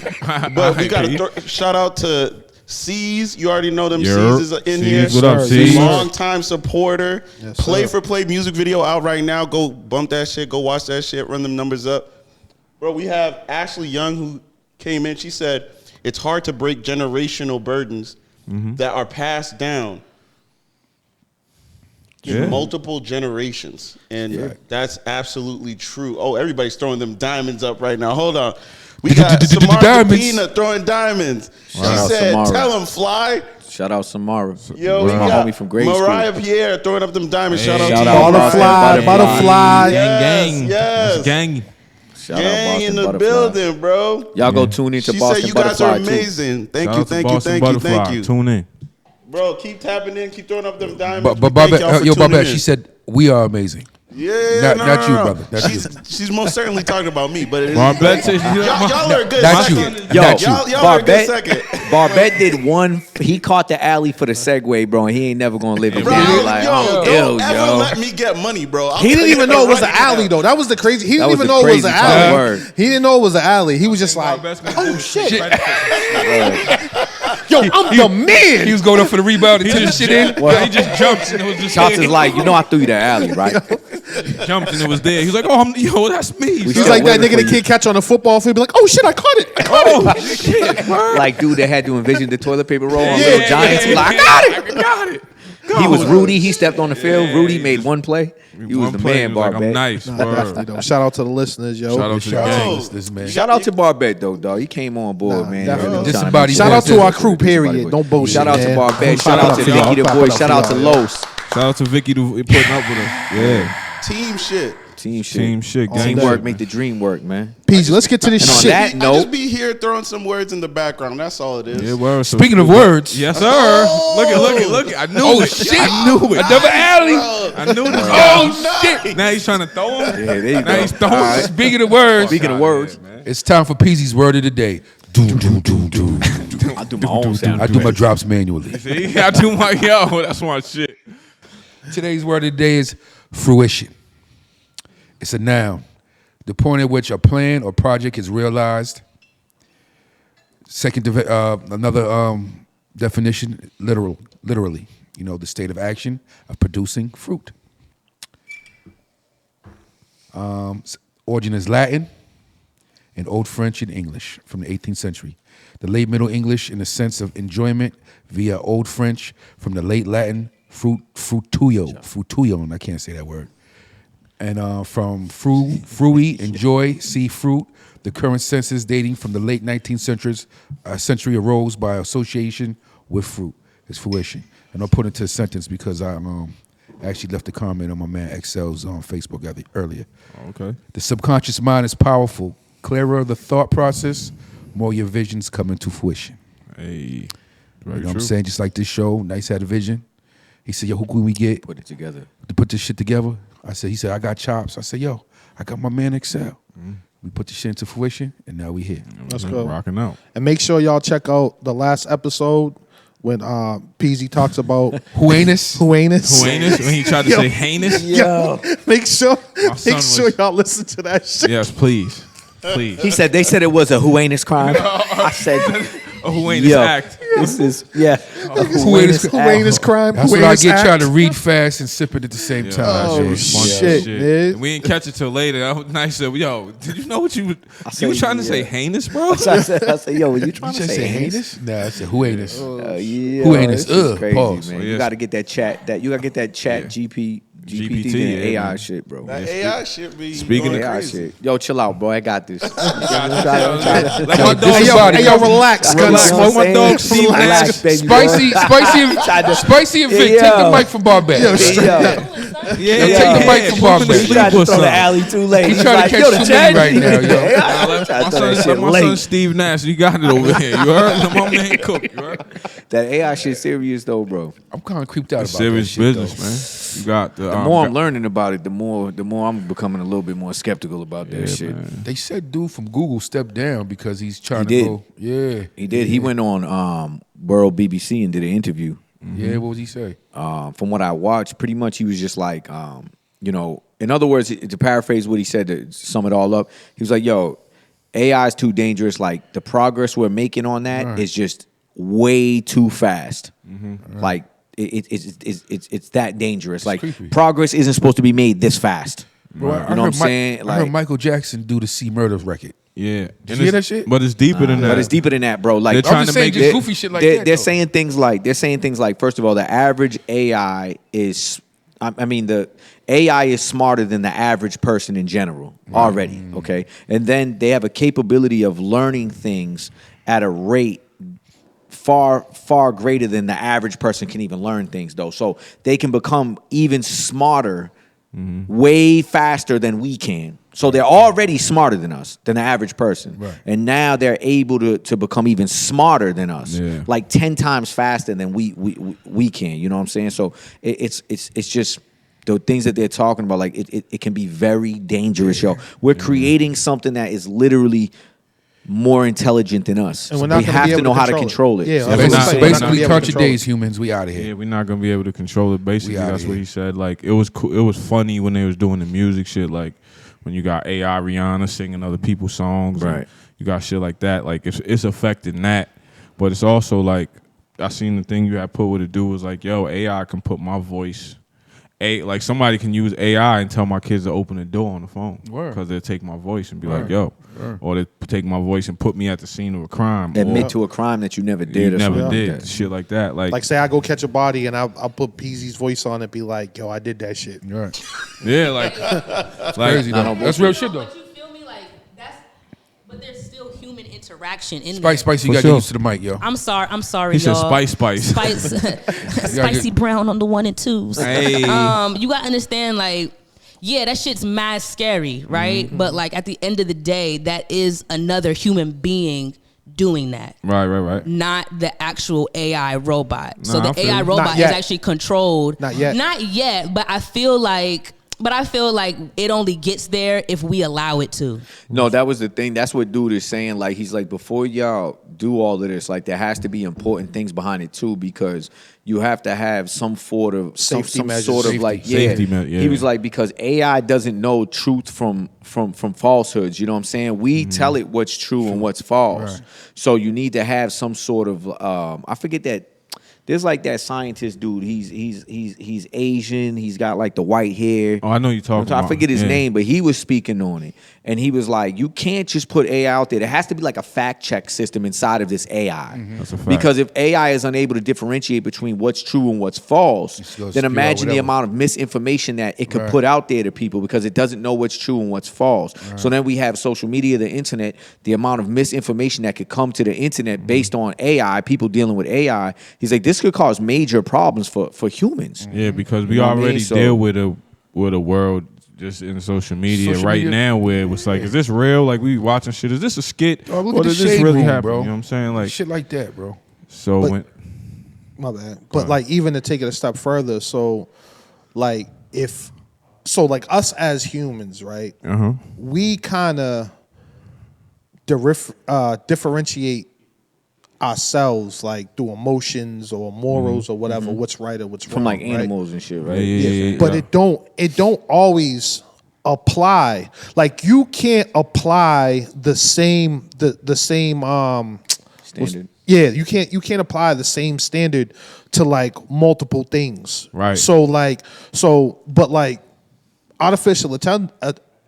But we got to shout out to C's. You already know them. Yerp. C's is in C's, here. what up, Sir, C's? Long time supporter. Yes, Play sir. for Play music video out right now. Go bump that shit. Go watch that shit. Run them numbers up. Bro, we have Ashley Young who came in. She said, it's hard to break generational burdens that are passed down in multiple generations. And that's absolutely true. Oh, everybody's throwing them diamonds up right now. Hold on. We got Samara Diamonds. Pina throwing diamonds. She Shout out said, Samara. tell him, fly. Shout out Samara. Yo, we my got homie from grade Mariah school. Pierre throwing up them diamonds. Shout out Shout to out you. Butterfly, butterfly. Yes, yes. That's gang. Shout out Gang Boston in the Butterfly. building, bro. Y'all go tune into She Boston said you guys Butterfly are too. amazing. Thank Shout you, out to thank you, Boston thank you, Butterfly. thank you. Tune in. Bro, keep tapping in, keep throwing up them diamonds. But We thank Barbette, y'all for yo, tuning Barbette, in. she said we are amazing. Yeah, Not you, brother. Not she's most certainly talking about me, but it is. Barbette said she- y'all are a good Not you. second. Yo, Not you. Y'all are a good second. Barbette did one. He caught the alley for the segue, bro, and he ain't never gonna live Bro, again. Like, yo, don't ew, ever yo. let me get money, bro. I'll He tell didn't you even that know it was right an alley now. though. That was the crazy. He That didn't was even the know it was crazy an part. alley. Word. He didn't know it was an alley. He was just like, oh shit. yo, I'm the man. He was going up for the rebound and took the shit in. Yeah, he just jumped and it was just Shots there. is like, I threw you that alley, right? Jumped and it was there. He was like, oh, that's me. We He's still like that waiting nigga for that you. can't catch on a football field. Be like, oh shit, I caught it. I caught it. shit. Word. Like dude that had to envision the toilet paper roll on Yeah, Little Giants. He like, I got it. I got it. He was Rudy. He stepped on the field. Rudy made one play. He was One the play, man, he was like, Barbette. I'm nice. Definitely, though. Shout out to the listeners, yo. Shout out to the Shout out gang. to this man. Shout out to Barbette though, dog. He came on board, man. definitely. Really This trying to somebody- make Shout sure- out to our crew, period. Don't bullshit. Shout out to man. Barbette. Shout out to y'all. Vicky the Clap it voice. up Shout for out to y'all, Los. Shout out to Vicky for putting up with us. Yeah. Team shit. Team shit. Team shit. Gang Teamwork shit, make the dream work, man. Peasy, let's get to this And on shit. that I note, just be here throwing some words in the background. That's all it is. Yeah, word. So- Speaking of words, Yes, sir. Look it. I knew Oh, it. shit. I knew it. another alley. I knew this. Oh shit! Now he's trying to throw him. yeah, there you Now go. he's throwing. All right. Speaking of words, Speaking of words, it's time for Peazy's word of the day. Doom, doom, doom, doom. I do my own sound. I do my drops manually. See, I do my That's my shit. Today's word of the day is fruition. It's a noun. The point at which a plan or project is realized. Second, another definition, literally, the state of action of producing fruit. Origin is Latin and Old French and English from the 18th century. The late Middle English in the sense of enjoyment via Old French from the late Latin frutuio, and I can't say that word. And from frui, enjoy, see fruit. The current senses dating from the late 19th century arose by association with fruit. It's fruition. And I'll put it into a sentence because I actually left a comment on my man Xcel's on Facebook earlier. Okay. The subconscious mind is powerful. Clearer the thought process, more your visions come into fruition. Hey. You Very know what I'm true. saying? Just like this show, Nyce had a vision. He said, yo, who can we get Put it together. to put this shit together? He said, I got chops. I said, yo, I got my man Xcel. We put the shit into fruition, and now we here. Let's go. Rocking out. And make sure y'all check out the last episode when Peasy talks about Who-anus? Who-anus. Heinous when he tried to Yo. say heinous. Yo, make sure son was- y'all listen to that shit. Yes, please. Please. He said they said it was a who-anus crime. I said, A heinous yo, act. this is Who-anus? Who-anus crime. That's what I Who-anus get act. trying to read fast and sip it at the same time. Oh, Bunch of shit, man. We didn't catch it till later. Nyce said, yo, did you know what you said, were trying to say yeah. heinous, bro? I said, yo, were you trying Did to you say say heinous? heinous? Nah, I said who-anus. Yeah, Who-anus? this is Ugh, crazy, pause. man. Oh, You yes. got to get that chat. You got to get that chat GP. GPT, yeah, AI man. shit, bro. That AI shit be Speaking going of AI crazy. shit. Yo, chill out, bro. I got this. Let my dog Hey, yo, relax, Relax. Gunsmoke. My dog Steve Relax, Nash. baby. Spicy and Vic, take the mic from Barbette. Yo, Yeah, take the mic from Bob Put him to Back. He tried sleep to or throw the something. alley too late. He He's trying to like, catch yo, the too chat many right now, yo. My son Steve Nash, you got it over here. You heard? My man Cook. You heard? That AI shit serious though, bro. I'm kind of creeped out about Serious that shit, business, though. man. You got the The more I'm learning about it, the more I'm becoming a little bit more skeptical about that shit. They said dude from Google stepped down because he's trying He to did. go. Yeah, He did. He went on World BBC and did an interview. Yeah, what was he say? From what I watched, pretty much he was just like, in other words, to paraphrase what he said to sum it all up, he was like, yo, AI is too dangerous. Like the progress we're making on that is just way too fast. Like it's that dangerous. Like creepy. progress isn't supposed to be made this fast. Bro, You know what I'm saying? I heard Michael Jackson do the C Murder record. Yeah. Did you hear that shit? But it's deeper than that. But it's deeper than that, bro. Like They're trying I'm just to saying, make just it. goofy shit like they're, that. they're though. saying things like first of all, the average AI is the AI is smarter than the average person in general already, okay? And then they have a capability of learning things at a rate far, far greater than the average person can even learn things, though. So they can become even smarter way faster than we can. So they're already smarter than us, than the average person. Right. And now they're able to become even smarter than us. Yeah. Like 10 times faster than we can. You know what I'm saying? So it's just the things that they're talking about, like it can be very dangerous, yo. We're creating something that is literally more intelligent than us. And So we're not we gonna have be to able know to how to control control it. it. Yeah, So I was we're gonna not- say, we're we're not not gonna Basically, be able to count your control it. days, humans. We out of here. Yeah, we're not gonna be able to control it. Basically, We outta that's what here. he said. Like it was cool. It was funny when they was doing the music shit. Like when you got AI Rihanna singing other people's songs. and Right. You got shit like that. Like it's affecting that, but it's also like I seen the thing you had put with a dude was like, yo, AI can put my voice. Like somebody can use AI and tell my kids to open the door on the phone Word. because they'll take my voice and be Word. like, yo, Word. or they take my voice and put me at the scene of a crime. Admit or to a crime that you never you did or never something did like that. shit like that. Like say I go catch a body and I'll put Peazy's voice on it, be like, yo, I did that shit. You're right. yeah, like Crazy though. That's real shit though. But you feel me? Like but there's still human interaction in Spice, there. you For got to sure. get used to the mic, yo. I'm sorry, He said y'all. Spice. Spicy brown on the 1 and 2s. Hey. You gotta understand, like, yeah, that shit's mad scary, right? But like at the end of the day, that is another human being doing that. Right. Not the actual AI robot. So Nah, I the feel AI you. robot Not is yet. actually controlled. Not yet. But I feel like it only gets there if we allow it to. No, that was the thing. That's what dude is saying. Like he's like, before y'all do all of this, like there has to be important things behind it too, because you have to have some sort of Safety some measures. sort of Safety. like Safety yeah. yeah. He was like, because AI doesn't know truth from falsehoods. You know what I'm saying? We tell it what's true and what's false. Right. So you need to have some sort of I forget that. There's like that scientist dude. He's Asian. He's got like the white hair. Oh, I know you're talking about. I forget his Yeah. name, but he was speaking on it. And he was like, you can't just put AI out there. There has to be like a fact check system inside of this AI. That's a fact. Because if AI is unable to differentiate between what's true and what's false, gonna then spew out imagine the whatever. amount of misinformation that it could Right. put out there to people because it doesn't know what's true and what's false. So then we have social media, the internet, the amount of misinformation that could come to the internet based on AI, people dealing with AI. He's like, this could cause major problems for humans. Yeah, because we You know what I mean? already So- deal with a world just in social media Social right media- now where it's like, is this real? Like we watching shit. Is this a skit? Oh, look or at the does this shade really room, happen? bro. You know what I'm saying? Like shit like that, bro. so But- when My bad. But like even to take it a step further, so like like us as humans, right? We kind of differentiate ourselves like through emotions or morals or whatever, what's right or what's wrong. From like right? animals and shit, right? Yeah. But it don't always apply. Like you can't apply the same Standard. yeah, you can't apply the same standard to like multiple things. Right. But like artificial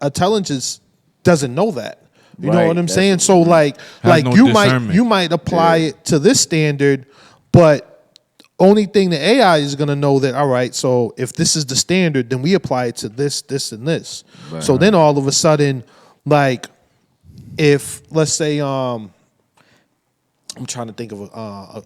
intelligence doesn't know that. You know Right, what I'm that's saying? what- So like no you discernment. might apply it to this standard, but Only thing the AI is gonna know that, all right, so if this is the standard, then we apply it to this, this, and this. Right. So then all of a sudden, like, if let's say, I'm trying to think of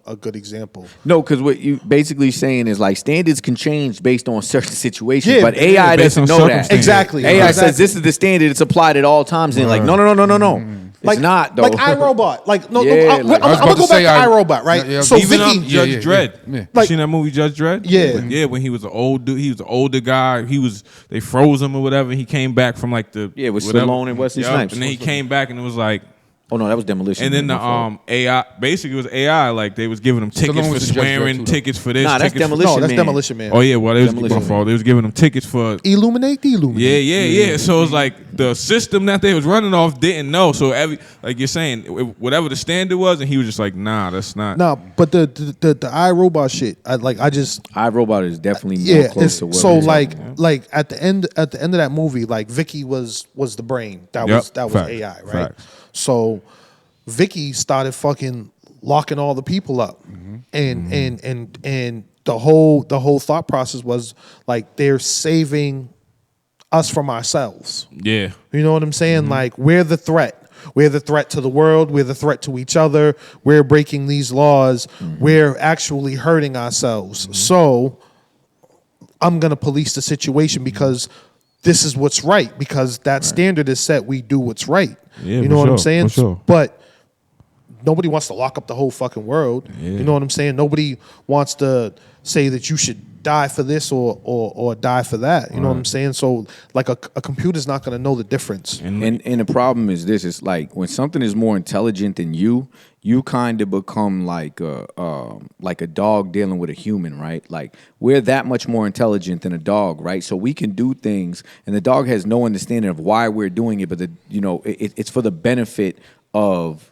a good example. No, because what you basically saying is like standards can change based on certain situations, Yeah, but yeah, AI based doesn't on know that. circumstances. Exactly. AI Exactly. says this is the standard; it's applied at all times. And like, no. It's Like, not though. Like iRobot. Like, no, Yeah, I'm like- I was gonna about go to back say to iRobot, right? Yeah, yeah, So Even Vicky, Judge yeah, Dredd. yeah. You Like- seen that movie Judge Dredd? Yeah. Yeah, when he was an old dude, he was an older guy. They froze him or whatever. He came back from like the with whatever. Stallone and Wesley Yup, Snipes. and then he came back and it was like, Oh no, that was Demolition. and then Man, the my fault. AI basically it was AI, like they was giving him tickets Stallone for was the Judge Dredd swearing, too, though. tickets for this. Nah, that's tickets for- Demolition no, that's Man. Demolition Man. Oh yeah, well they was Demolition my fault. Man. They was giving him tickets for. Illuminate. Yeah. So it's like the system that they was running off didn't know. So like you're saying, whatever the standard was, and he was just like, nah, that's not. Nah, but the iRobot shit, I just iRobot is definitely more yeah. close to what So it is. like at the end of that movie, like Vicky was the brain. That Yep, was facts, AI, right? facts. So Vicky started fucking locking all the people up, and the whole thought process was like they're saving us from ourselves. Yeah. You know what I'm saying? Like we're the threat. We're the threat to the world. We're the threat to each other. We're breaking these laws. We're actually hurting ourselves. So I'm going to police the situation because this is what's right. Because that standard is set. We do what's right. Yeah, you know for what I'm sure, saying? for sure. But nobody wants to lock up the whole fucking world. Yeah. You know what I'm saying? Nobody wants to say that you should die for this or die for that. You know what I'm saying? So like a computer's not going to know the difference. And the problem is this: it's like when something is more intelligent than you kind of become like a dog dealing with a human, right? Like we're that much more intelligent than a dog, right? So we can do things, and the dog has no understanding of why we're doing it, but it's for the benefit of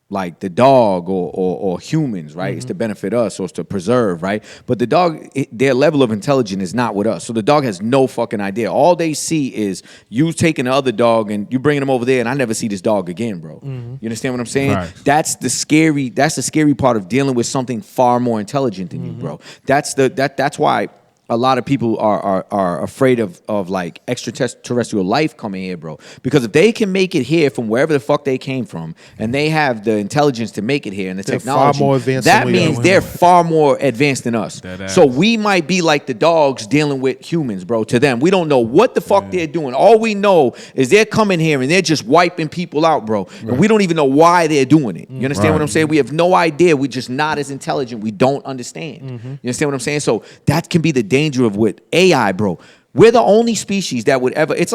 like the dog or humans, right? It's to benefit us, so it's to preserve, right? But the dog, their level of intelligence is not with us. So the dog has no fucking idea. All they see is you taking the other dog and you bringing him over there, and I never see this dog again, bro. You understand what I'm saying? Right. That's the scary part of dealing with something far more intelligent than you, bro. That's why a lot of people are afraid of like extraterrestrial life coming here, bro. Because if they can make it here from wherever the fuck they came from, and they have the intelligence to make it here and the They're technology, far more advanced that than we means are. they're far more advanced than us. That ass. So we might be like the dogs dealing with humans, bro. To them, we don't know what the fuck they're doing. All we know is they're coming here and they're just wiping people out, bro. And we don't even know why they're doing it. You understand what I'm saying? We have no idea. We're just not as intelligent. We don't understand. You understand what I'm saying? So that can be the danger of what AI, bro. We're the only species that would ever. We're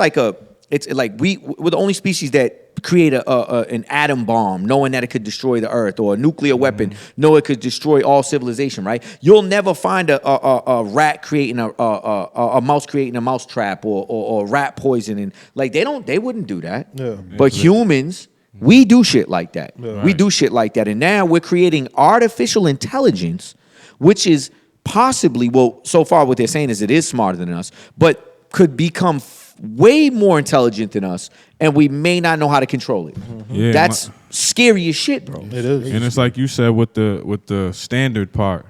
the only species that create an atom bomb, knowing that it could destroy the earth, or a nuclear weapon, know it could destroy all civilization. Right? You'll never find a rat creating a mouse creating a mouse trap or rat poisoning. Like they wouldn't do that. Yeah. But humans, we do shit like that. We do shit like that, and now we're creating artificial intelligence, which is possibly, well, so far what they're saying is it is smarter than us, but could become way more intelligent than us, and we may not know how to control it. Yeah, That's scary as shit, bro. It is. And it's like you said with the standard part,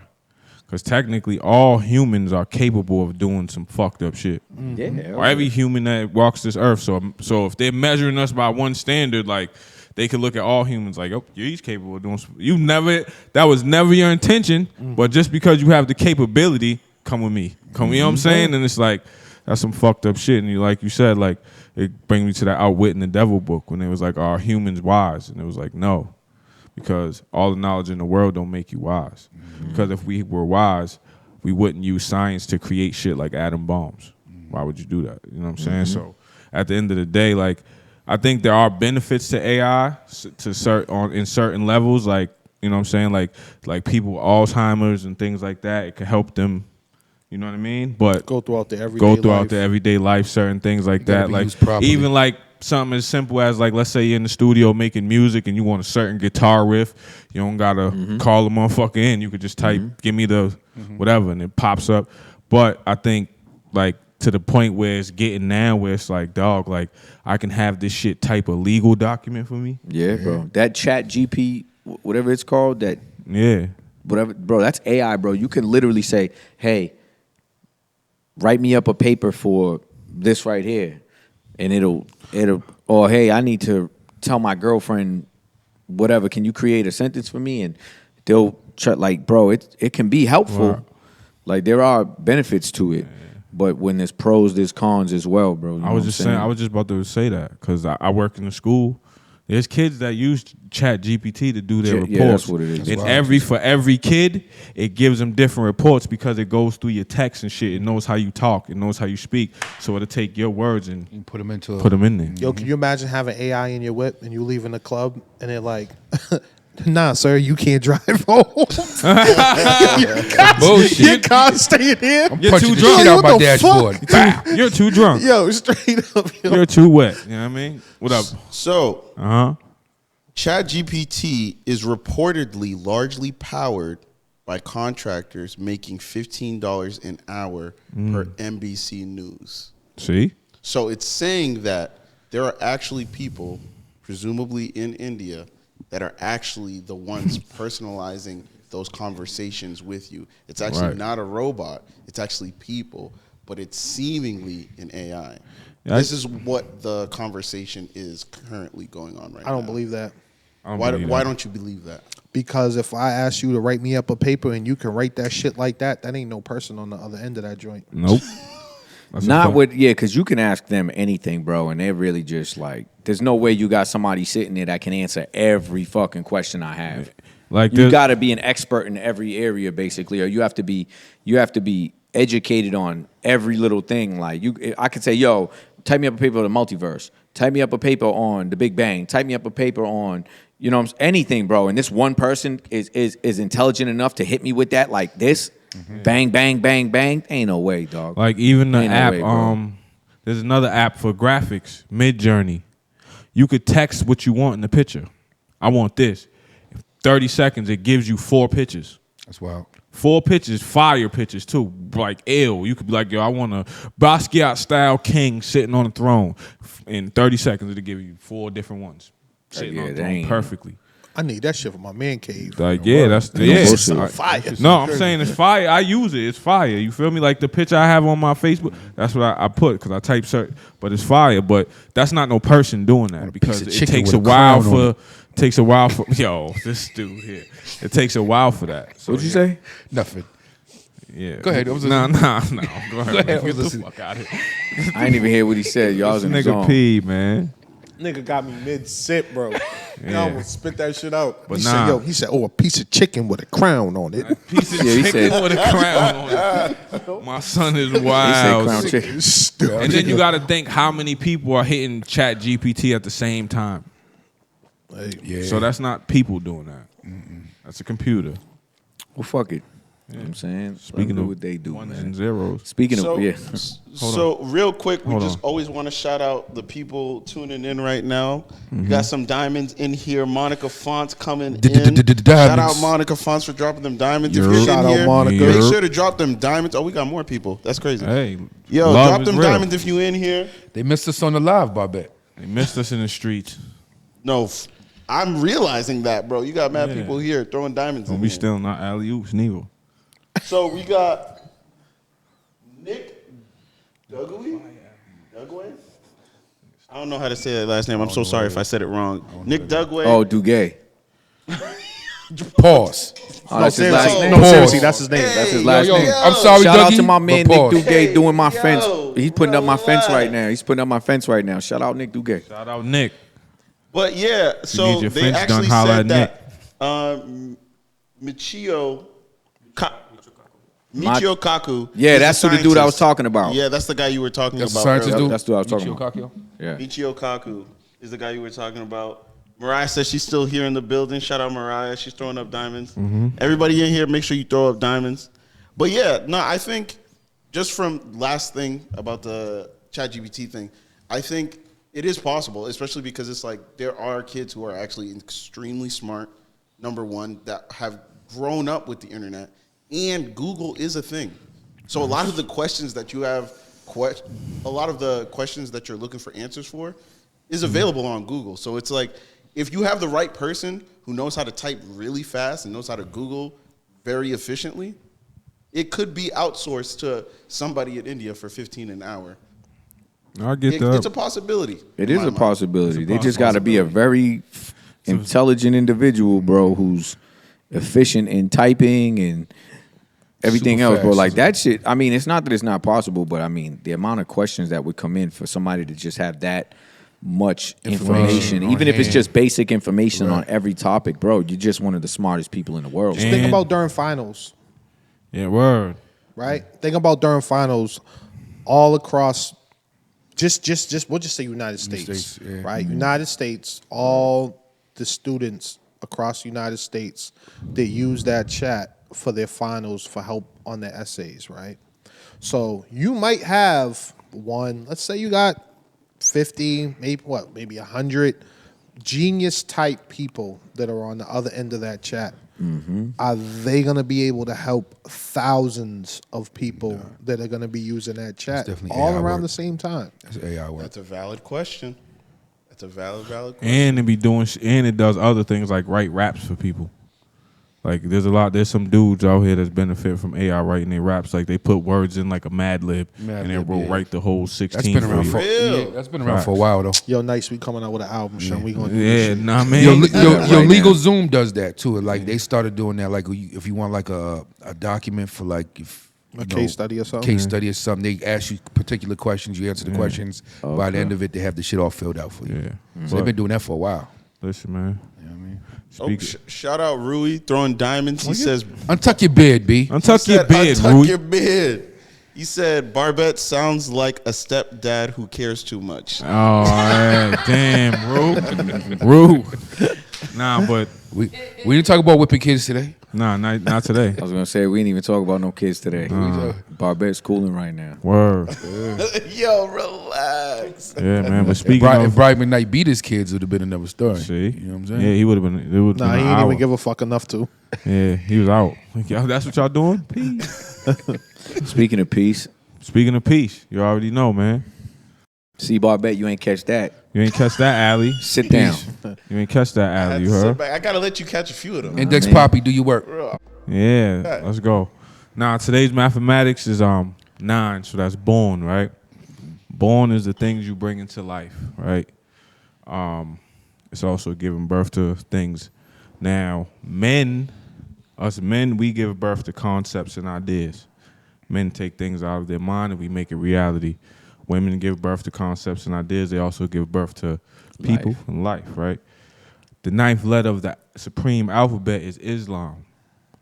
because technically all humans are capable of doing some fucked up shit. Yeah. Or every human that walks this earth. So if they're measuring us by one standard, like they could look at all humans like, oh, he's capable of doing. That was never your intention, but just because you have the capability, come with me. You know what I'm saying? And it's like that's some fucked up shit. And like you said, like it brings me to that Outwitting the Devil book when it was like, are humans wise? And it was like, no, because all the knowledge in the world don't make you wise. Because if we were wise, we wouldn't use science to create shit like atom bombs. Why would you do that? You know what I'm saying? So at the end of the day, like, I think there are benefits to AI in certain levels, like, you know what I'm saying, like people with Alzheimer's and things like that. It can help them, you know what I mean. But Go throughout the everyday life. certain things like Gotta that, be like used properly. even like something as simple as like, let's say you're in the studio making music and you want a certain guitar riff, you don't gotta call the motherfucker in. You could just type, give me the whatever, and it pops up. But I think like to the point where it's getting now where it's like, dog, like I can have this shit type a legal document for me. Yeah, bro. That chat GP, whatever it's called, that Yeah. whatever, bro. That's AI, bro. You can literally say, "Hey, write me up a paper for this right here," and it'll. Or hey, I need to tell my girlfriend whatever. Can you create a sentence for me? And they'll try, like, bro. It can be helpful. Right. Like there are benefits to it, but when there's pros, there's cons as well, bro. You know I was what just I'm saying. I was just about to say that because I work in the school. There's kids that use Chat GPT to do their reports. Yeah, that's what it is. And for every kid, it gives them different reports because it goes through your text and shit. It knows how you talk. It knows how you speak. So it'll take your words and You put them into put them in there. Yo, can you imagine having AI in your whip and you leaving the club and they're like, nah, sir, you can't drive home. bullshit. Your car's staying here. I'm You're punching too the drunk. shit out What my the dashboard. fuck? You're too drunk. Yo, straight up. Yo. You're too wet. You know what I mean? What up? So, Uh-huh. ChatGPT is reportedly largely powered by contractors making $15 an hour per NBC News. See? So it's saying that there are actually people, presumably in India, that are actually the ones personalizing those conversations with you. It's actually Right. not a robot. It's actually people, but it's seemingly an AI. Yeah, This is what the conversation is currently going on right now. I don't believe that. I don't Why believe why that. don't you believe that? Because if I ask you to write me up a paper and you can write that shit like that, that ain't no person on the other end of that joint. Nope. That's a Not fact. with because you can ask them anything, bro, and they're really just like, there's no way you got somebody sitting there that can answer every fucking question I have. Like You there's- got to be an expert in every area, basically, or you have to be educated on every little thing. Like I could say, yo, type me up a paper on the multiverse. Type me up a paper on the Big Bang. Type me up a paper on, you know, anything, bro. And this one person is intelligent enough to hit me with that like this. Bang, bang, bang, bang. Ain't no way, dog. Like even the Ain't no app, way, bro. there's another app for graphics, Midjourney. You could text what you want in the picture. I want this. 30 seconds, it gives you 4 pictures. That's wild. 4 pictures, fire pictures too. Like ill. You could be like, yo, I want a Basquiat style king sitting on a throne. In 30 seconds, it'll give you 4 different ones. Sitting yeah, on the that throne ain't- perfectly. I need that shit for my man cave. Like, yeah, that's yeah. bullshit. I- Fire. No, I'm saying it's fire. I use it. It's fire. You feel me? Like the picture I have on my Facebook, that's what I put because I type search. But it's fire. But that's not no person doing that because of it chicken takes with a a while crown on for yo, this dude here. It takes a while for that. So, What'd you yeah. say? Nothing. Yeah. Go ahead, I was Nah. listening. Go ahead. Go ahead, I Get was the listening. fuck out of here. I didn't even hear what he said. Y'all was This in the nigga zone. P, man. Nigga got me mid sip, bro. Yeah. I almost spit that shit out. But he nah. said, yo, he said, oh, a piece of chicken with a crown on it. Piece of Yeah, he chicken said- with a crown on it. My son is He said wild. crown chicken. And then you got to think how many people are hitting Chat GPT at the same time. Yeah. So that's not people doing that. That's a computer. Well, fuck it. You know what I'm saying? Speaking do of what they do, ones man. and zeros. Speaking So, of, yeah. so real quick, we Hold just on. always want to shout out the people tuning in right now. We got some diamonds in here. Monica Fonts coming in. Diamonds. Shout out Monica Fonts for dropping them diamonds. If Yerp. you're Shout in out here, Monica. make Yerp. sure to drop them diamonds. Oh, we got more people. That's crazy. Hey, Yo, love drop is them real. diamonds if you in here. They missed us on the live, Bobette. They missed us in the streets. No, I'm realizing that, bro. You got mad Yeah. people here throwing diamonds in We here. still not alley oops neither. So we got Nick Dugway? Dugway? I don't know how to say that last name. I'm so sorry if I said it wrong. Nick Dugway. Oh, Dugay. Pause. Oh, that's his last name. No, Pause. seriously, that's his name. That's his Hey, last yo, name. I'm sorry, Shout out Dougie, to my man but Nick pause. Dugay doing my Yo, fence. He's putting up my fence relax. right now. He's putting up my fence right now. Shout out Nick Dugay. Shout out Nick. But yeah, so need your they fence actually done, holla said at that Michio Kaku. Yeah, is that's a who the dude I was scientist. talking about. Yeah, that's the guy you were talking That's the about. scientist earlier. dude? That's the dude I was talking Michio about. Kaku? Yeah. Michio Kaku is the guy you were talking about. Mariah says she's still here in the building. Shout out Mariah. She's throwing up diamonds. Everybody in here, make sure you throw up diamonds. But yeah, no, I think just from last thing about the ChatGPT thing, I think it is possible, especially because it's like there are kids who are actually extremely smart, number one, that have grown up with the internet, and Google is a thing. So a lot of the questions that you have, a lot of the questions that you're looking for answers for is available on Google. So it's like, if you have the right person who knows how to type really fast and knows how to Google very efficiently, it could be outsourced to somebody in India for $15 an hour. I get that. It's a possibility. It in is my a mind. possibility. They just got to be a very intelligent individual, bro, who's efficient in typing and everything Super else, bro. fast. Like that shit. I mean, it's not that it's not possible, but I mean, the amount of questions that would come in for somebody to just have that much information, on even if it's hand. just basic information Right. on every topic, bro, you're just one of the smartest people in the world. Just think And- about during finals, Yeah, word. right? Think about during finals, all across. Just we'll just say United States, States, yeah. right? United States, all the students across the United States that use that chat for their finals for help on their essays, right? So you might have one. Let's say you got 50, maybe 100 genius type people that are on the other end of that chat. Are they going to be able to help thousands of people that are going to be using that chat definitely all AI around work. the same time? That's AI work. That's a valid question. That's a valid question. And it be doing, and it does other things like write raps for people. Like there's some dudes out here that's benefit from AI writing their raps. Like they put words in like a Mad Lib, Mad and they Lib, will yeah. write the whole That's 16 been for around you. for Real. yeah, that's been around for a while though. Yo, Nyce, we coming out with an album, Sean. We gonna do Yeah, this shit. nah, man. Yo, right Legal now. Zoom does that too. Like they started doing that. Like if you want like a document for like if A case study or something? Case study or something. They ask you particular questions. You answer the questions. By the end of it, they have the shit all filled out for you. Yeah. So they've been doing that for a while. Listen, man. You know what I mean? Shout out Rui throwing diamonds. He says, Untuck your beard, B. Untuck your said, beard, "Untuck Rui. your beard." He said, Barbette sounds like a stepdad who cares too much. Oh, man. Damn, Rue. Nah, but We didn't talk about whipping kids today. nah, not today. I was gonna say we didn't even talk about no kids today. Barbette's cooling right now. Word. Yo, relax. Yeah, man. But speaking If of, Brian McKnight beat his kids, it would have been another story. see, You know what I'm saying? yeah, he would have been. It would Nah, he ain't even give a fuck enough to. Yeah, he was out. Like, yo, that's what y'all doing? Peace. Speaking of peace, Speaking of peace, you already know, man. see Barbette, you ain't catch that. You ain't catch that alley. Sit down. You ain't catch that I had alley. to You sit heard? back. I gotta let you catch a few of them. Index man. Poppy, do your work. Yeah, let's go. Now today's mathematics is 9, so that's born, right? Born is the things you bring into life, right? It's also giving birth to things. Now, us men, we give birth to concepts and ideas. Men take things out of their mind and we make it reality. Women give birth to concepts and ideas. They also give birth to people and life, right? The 9th letter of the supreme alphabet is Islam.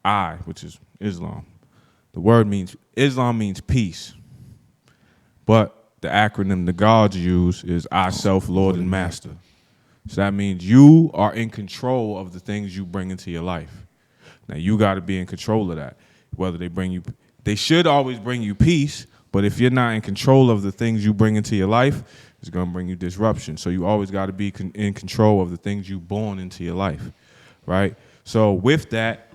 I, which is Islam. The word means, Islam means peace. But the acronym the gods use is I, self, Lord, and Master. So that means you are in control of the things you bring into your life. Now you got to be in control of that. Whether they should always bring you peace, but if you're not in control of the things you bring into your life, it's going to bring you disruption. So you always got to be in control of the things you born into your life, right? So with that,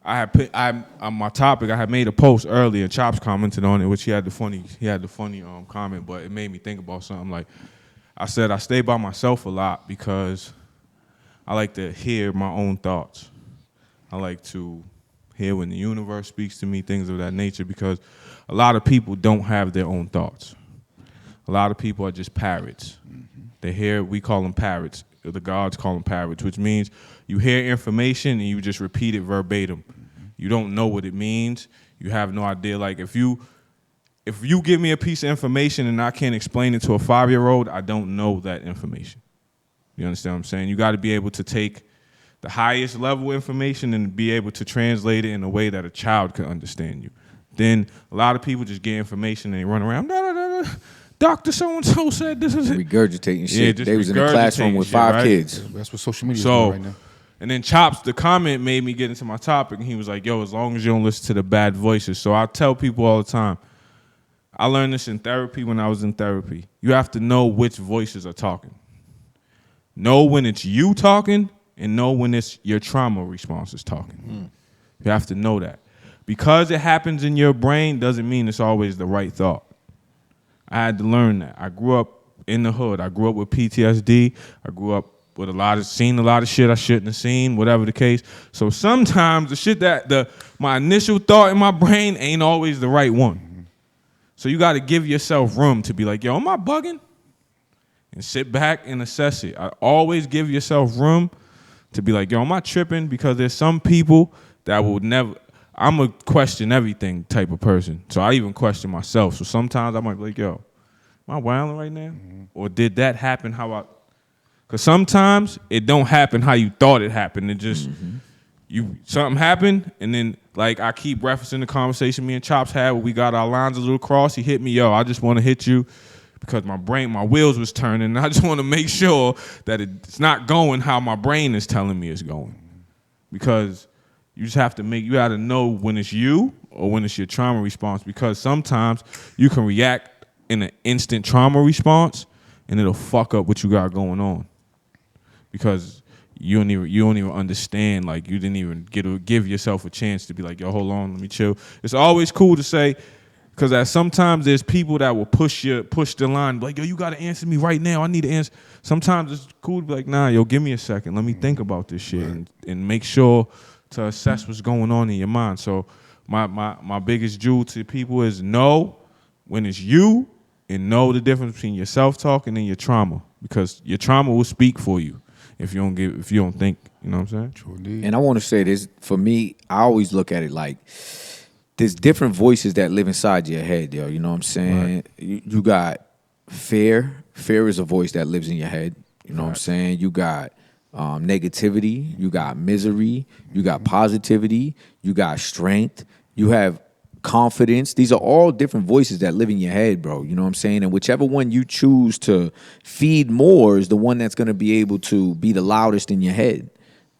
on my topic, I had made a post earlier, and Chops commented on it, which he had the funny comment, but it made me think about something. Like I said, I stay by myself a lot because I like to hear my own thoughts. I like to hear when the universe speaks to me, things of that nature, because a lot of people don't have their own thoughts. A lot of people are just parrots. They hear, we call them parrots. The gods call them parrots, which means you hear information and you just repeat it verbatim. You don't know what it means. You have no idea. Like if you give me a piece of information and I can't explain it to a 5-year-old, I don't know that information. You understand what I'm saying? You got to be able to take the highest level information and be able to translate it in a way that a child can understand you. Then a lot of people just get information and they run around, Dr. So-and-so said this is it. Regurgitating shit. Yeah, just They was in the classroom regurgitating with shit, 5 right? kids. That's what social media is So, doing right now. and then Chops, the comment made me get into my topic, and he was like, yo, as long as you don't listen to the bad voices. So I tell people all the time, I learned this in therapy when I was in therapy. You have to know which voices are talking. Know when it's you talking, and know when it's your trauma response is talking. You have to know that. Because it happens in your brain doesn't mean it's always the right thought. I had to learn that. I grew up in the hood. I grew up with PTSD. I grew up with seen a lot of shit I shouldn't have seen, whatever the case. So sometimes the shit that my initial thought in my brain ain't always the right one. So you got to give yourself room to be like, yo, am I bugging? And sit back and assess it. I always give yourself room to be like, yo, am I tripping? Because there's some people that will never. I'm a question everything type of person. So I even question myself. So sometimes I might be like, yo, am I wilding right now? Or did that happen how I... Because sometimes it don't happen how you thought it happened. It just, something happened, and then like I keep referencing the conversation me and Chops had where we got our lines a little crossed. He hit me, yo, I just want to hit you because my wheels was turning, and I just want to make sure that it's not going how my brain is telling me it's going. Because you just have to you got to know when it's you or when it's your trauma response, because sometimes you can react in an instant trauma response and it'll fuck up what you got going on. Because you don't even understand, like you didn't even give yourself a chance to be like, yo, hold on, let me chill. It's always cool to say, because sometimes there's people that will push the line, like, yo, you got to answer me right now. I need to answer. Sometimes it's cool to be like, nah, yo, give me a second. Let me think about this shit and make sure to assess what's going on in your mind. So my biggest jewel to people is know when it's you and know the difference between your self-talk and then your trauma, because your trauma will speak for you if you don't think, you know what I'm saying? True indeed. And I want to say this, for me, I always look at it like there's different voices that live inside your head, yo. You know what I'm saying? Right. You got fear. Fear is a voice that lives in your head. You know what I'm saying? You got negativity. You got misery. You got positivity. You got strength. You have confidence. These are all different voices that live in your head, bro. You know what I'm saying? And whichever one you choose to feed more is the one that's going to be able to be the loudest in your head. You know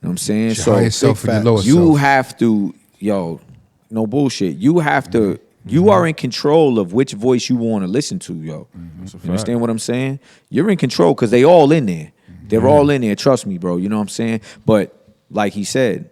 what I'm saying? Your so highest self and your lowest you self. have to, yo, no bullshit. You have to, you are in control of which voice you want to listen to, yo. You understand what I'm saying? You're in control because they all in there. They're all in there. Trust me, bro. You know what I'm saying? But like he said,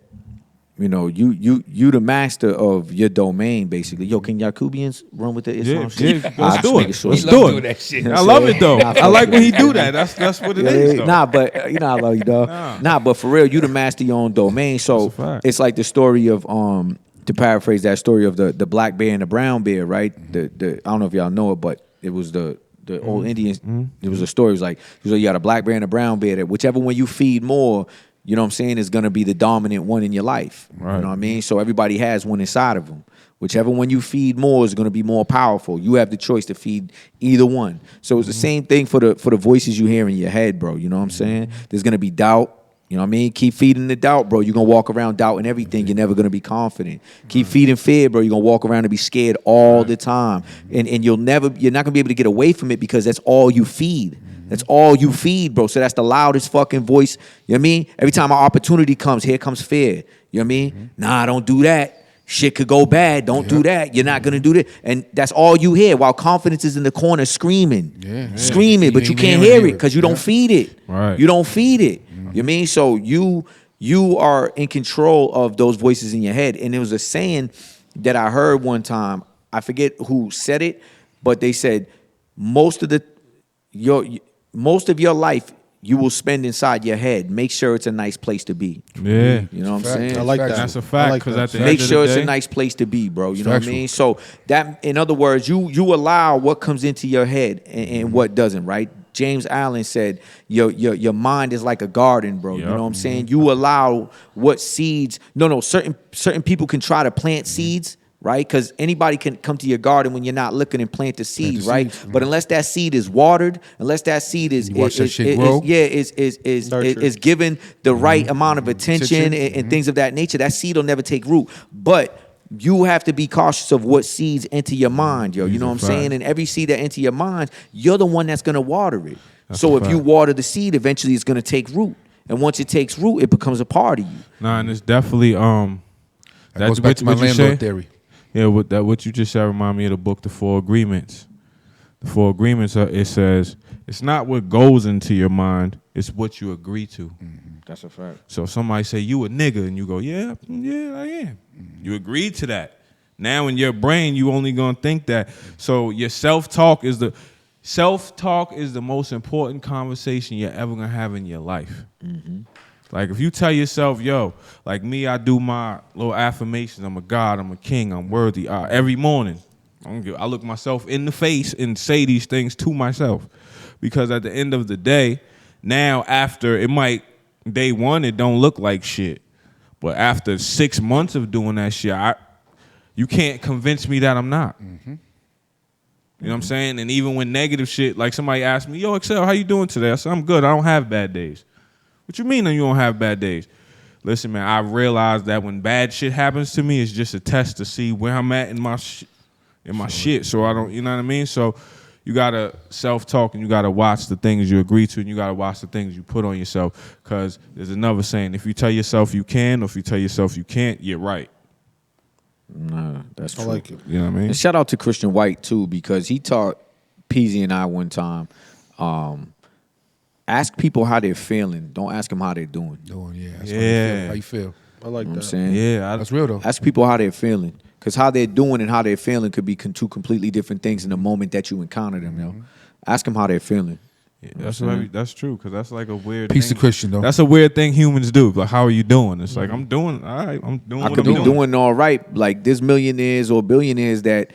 you know, you the master of your domain, basically. Yo, can Yakubians run with the Islam shit? Let's do it. Sure. Let's do it. That shit. I love it though. I like when he do that. That's what it is. Though. Nah, but you know I love you, dog. Nah, but for real, you the master of your own domain. So it's like the story of to paraphrase that story of the black bear and the brown bear, right? The I don't know if y'all know it, but it was the old Indians. It was a story. It was like you got a black bear and a brown bear. That whichever one you feed more, you know what I'm saying, is going to be the dominant one in your life. Right. You know what I mean? So everybody has one inside of them. Whichever one you feed more is going to be more powerful. You have the choice to feed either one. So it's the same thing for the voices you hear in your head, bro. You know what I'm saying? There's going to be doubt. You know what I mean? Keep feeding the doubt, bro. You're going to walk around doubting everything. You're never going to be confident. Keep feeding fear, bro. You're going to walk around and be scared all the time. And you're not going to be able to get away from it because that's all you feed. That's all you feed, bro. So that's the loudest fucking voice. You know what I mean? Every time an opportunity comes, here comes fear. You know what I mean? Nah, don't do that. Shit could go bad. Don't do that. You're not going to do that. And that's all you hear while confidence is in the corner screaming. Screaming, but you can't hear it because you don't feed it. Right. You don't feed it. You know what I mean? So you are in control of those voices in your head. And there was a saying that I heard one time. I forget who said it, but they said most of your life you will spend inside your head. Make sure it's a nice place to be. Yeah. You know what I'm saying? I like that. That's a fact. Because at the end Make of sure the it's day, a nice place to be, bro. You know what I mean? So that, in other words, you allow what comes into your head and what doesn't, right? James Allen said, your mind is like a garden, bro. You know what I'm saying? You allow what seeds. Certain people can try to plant seeds, right? Because anybody can come to your garden when you're not looking and plant the seeds, right? But unless that seed is watered, unless that seed is given the right amount of attention and things of that nature, that seed will never take root. But you have to be cautious of what seeds enter your mind, yo. You know what I'm saying? And every seed that enter your mind, you're the one that's going to water it. So if you water the seed, eventually it's going to take root. And once it takes root, it becomes a part of you. Nah, and it's definitely that goes back to my landlord theory. Yeah, what you just said remind me of the book, The Four Agreements. The Four Agreements, it says, it's not what goes into your mind, it's what you agree to. That's a fact. So if somebody say, you a nigga, and you go, yeah, I am. You agreed to that. Now in your brain, you only going to think that. So your self-talk is self-talk is the most important conversation you're ever gonna have in your life. Like if you tell yourself, yo, like me, I do my little affirmations. I'm a God, I'm a king, I'm worthy. Every morning, I look myself in the face and say these things to myself. Because at the end of the day, now after day one, it don't look like shit. But after 6 months of doing that shit, you can't convince me that I'm not. You know what I'm saying? And even when negative shit, like somebody asked me, yo, Xcel, how you doing today? I said, I'm good. I don't have bad days. What you mean that you don't have bad days? Listen, man, I realized that when bad shit happens to me, it's just a test to see where I'm at in my shit. So I don't, you know what I mean? So you gotta self-talk and you gotta watch the things you agree to and you gotta watch the things you put on yourself. Because there's another saying: if you tell yourself you can, or if you tell yourself you can't, you're right. Nah, that's true. I like it. You know what I mean? And shout out to Christian White too, because he taught Peasy and I one time. Ask people how they're feeling. Don't ask them how they're doing. That's Yeah. how you feel. I like You know what I'm that. saying? Yeah, That's real though. Ask people how they're feeling. Because how they're doing and how they're feeling could be two completely different things in the moment that you encounter them, yo. Ask them how they're feeling. that's true. Because that's like a weird Peace thing. to Christian though. That's a weird thing humans do. Like, how are you doing? It's like, I'm doing all right. I'm doing I what could I'm be doing. doing all right. Like there's millionaires or billionaires that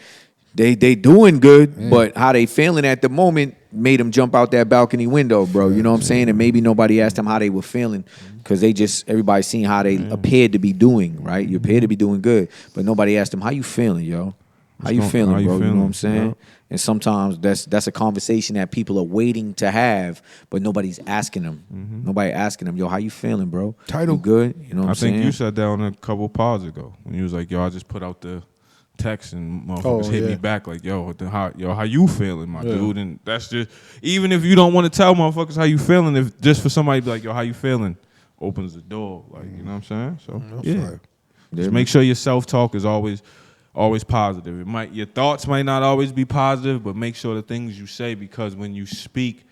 they doing good, but how they feeling at the moment made them jump out that balcony window, bro. You know what I'm saying? And maybe nobody asked them how they were feeling because everybody seen how they appeared to be doing, right? You appear to be doing good, but nobody asked them, how you feeling, yo? How you feeling, bro? You know what I'm saying? Yeah. And sometimes that's a conversation that people are waiting to have, but nobody's asking them. Nobody asking them, yo, how you feeling, bro? Title. You good? You know what I I'm saying? think you said that on a couple pods ago when you was like, yo, I just put out the text and motherfuckers hit me back like, yo, how you feeling, my dude? And that's just, even if you don't want to tell motherfuckers how you feeling, if just for somebody to be like, yo, how you feeling, opens the door. Like, you know what I'm saying? So just make sure your self-talk is always positive. Your thoughts might not always be positive, but make sure the things you say, because when you speak,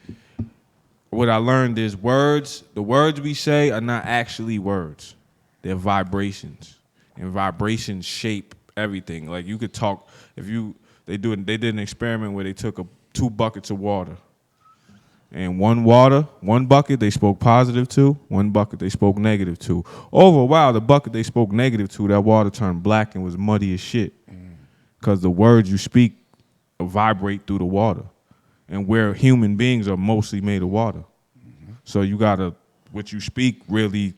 what I learned is the words we say are not actually words. They're vibrations. And vibrations shape everything. Like you could talk, they did an experiment where they took 2 buckets of water. And one bucket they spoke positive to, one bucket they spoke negative to. Over a while, the bucket they spoke negative to, that water turned black and was muddy as shit. Because the words you speak vibrate through the water. And where human beings are mostly made of water. So what you speak really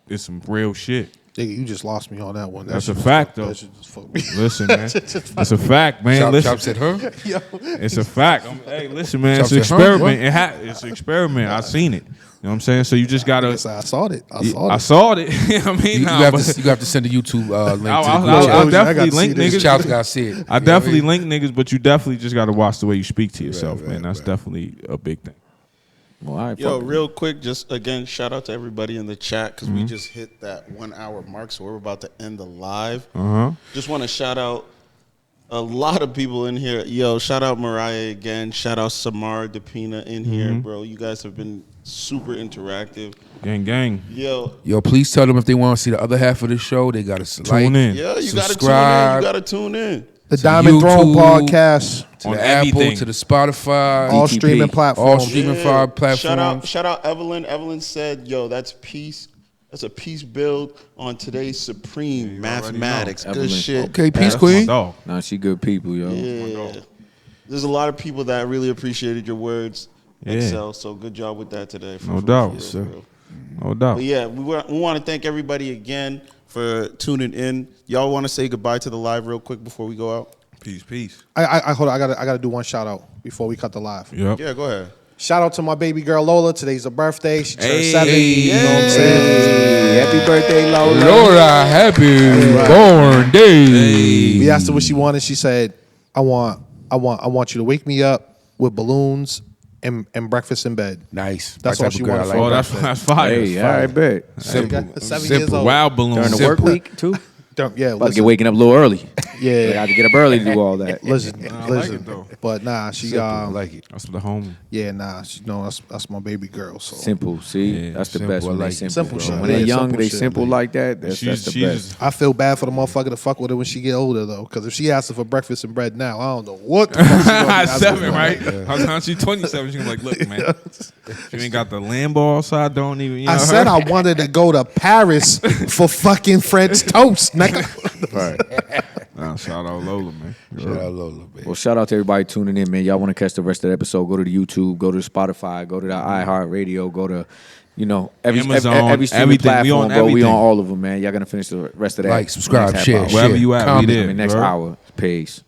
is some real shit. Nigga, you just lost me on that one. That's a fact, though. That shit just fucked me. Listen, man. It's a fact, man. Chop said her. It's a fact. Hey, listen, man. Chop It's an said, huh? experiment. It's an experiment. I seen it. You know what I'm saying? So you just gotta. Yes, I saw it. I saw it. I mean, You have to send a YouTube link to the I'll group chat. definitely link niggas. Chop's gotta see it. I definitely link niggas, but you definitely just gotta watch the way you speak to yourself, man. That's definitely a big thing. Well, all right, Yo, real quick, just again, shout out to everybody in the chat because we just hit that 1 hour mark, so we're about to end the live. Just want to shout out a lot of people in here. Yo, shout out Mariah again. Shout out Samara Depina in here, bro. You guys have been super interactive. Gang. Yo, please tell them if they want to see the other half of the show, they gotta Tune in. Yeah, you got to tune in. subscribe. You got to tune in. The To Diamond Throne YouTube, podcast, To On the Apple, everything. to the Spotify, all DTP. streaming all platforms. streaming platforms. Shout out Evelyn. Evelyn said, yo, that's peace. That's a peace build on today's supreme mathematics. Evelyn. Good shit. Okay, peace That's queen. my dog. Nah, she good people, yo. Yeah. There's a lot of people that really appreciated your words, Yeah. Xcel. So good job with that today. No doubt. For real. No doubt. But yeah, we want to thank everybody again for tuning in. Y'all want to say goodbye to the live real quick before we go out? Peace. I hold on. I gotta do one shout out before we cut the live. Yep. Yeah, go ahead. Shout out to my baby girl Lola. Today's her birthday. She turned Hey. 7. You know what I'm saying? Happy birthday, Lola. Laura, happy born day. We asked her what she wanted. She said, I want you to wake me up with balloons and breakfast in bed. Nice. That's My all type she of girl. wanted I for Oh, like that's fire. Hey, all right, bet. Simple. 7 years old. Wild balloons. During the work week, too? Yeah, About to listen. get waking up a little early. Yeah. They had to get up early to do all that. Listen, I like listen. it, though. But nah, she Simple, I like it. That's the homie. yeah, nah, she that's my baby girl. So Simple. See, Yeah, that's the simple, best. When I they like it. simple, Simple bro. shit. When they're Yeah, young, simple they shit, simple man. like that. That's the best. I feel bad for the motherfucker to fuck with her when she get older though, because if she asks her for breakfast and bread now, I don't know what the fuck she gonna be asking 7, for. right? By the time she's 27, she's like, look, man, if you ain't got the Lambo outside, don't even. You know I said I wanted to go to Paris for fucking French toast, nigga. Right. Nah, shout out Lola, man. Shout out Lola, man. Well, shout out to everybody tuning in, man. Y'all want to catch the rest of the episode? Go to the YouTube, go to the Spotify, go to the iHeartRadio, go to, every Amazon, every streaming everything. We platform, on bro. We everything. on all of them, man. Y'all gonna finish the rest of that. Like, subscribe, next half share, hour. Wherever you at, we comment. there. Next bro. hour, peace.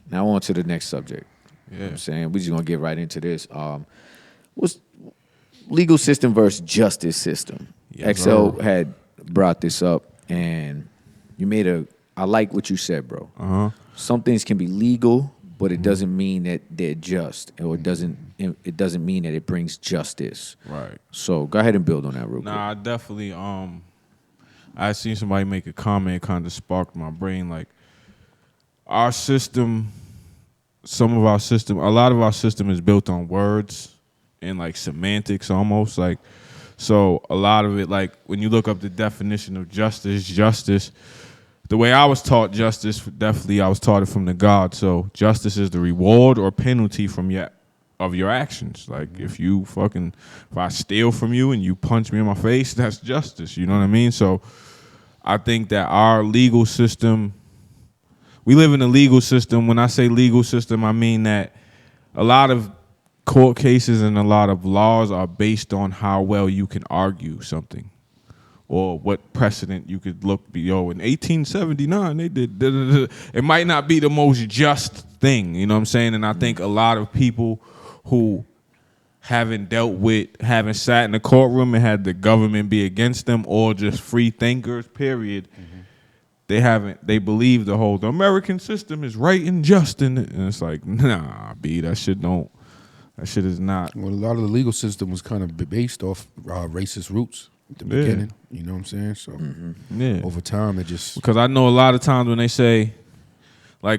Now on to the next subject. You know Yeah. what I'm saying? We just gonna get right into this. What's legal system versus justice system? Yes, Xcel sir. had brought this up, and you made I like what you said, bro. Some things can be legal, but it doesn't mean that they're just, or it doesn't mean that it brings justice. Right. So go ahead and build on that real quick. Nah, I definitely. I seen somebody make a comment, kind of sparked my brain. Like our system, a lot of our system is built on words and like semantics, almost like. So a lot of it, like when you look up the definition of justice. The way I was taught justice, definitely I was taught it from the God. So justice is the reward or penalty of your actions. Like if I steal from you and you punch me in my face, that's justice. You know what I mean? So I think that our legal system, we live in a legal system. When I say legal system, I mean that a lot of court cases and a lot of laws are based on how well you can argue something. Or what precedent you could look, in 1879 they did. It might not be the most just thing, you know what I'm saying? And I think a lot of people who haven't sat in the courtroom and had the government be against them, or just free thinkers, period. They believe the American system is right and just, and it's like, nah, that shit is not. Well, a lot of the legal system was kind of based off racist roots at the beginning. You know what I'm saying? So Yeah. over time, it just Because I know a lot of times when they say, I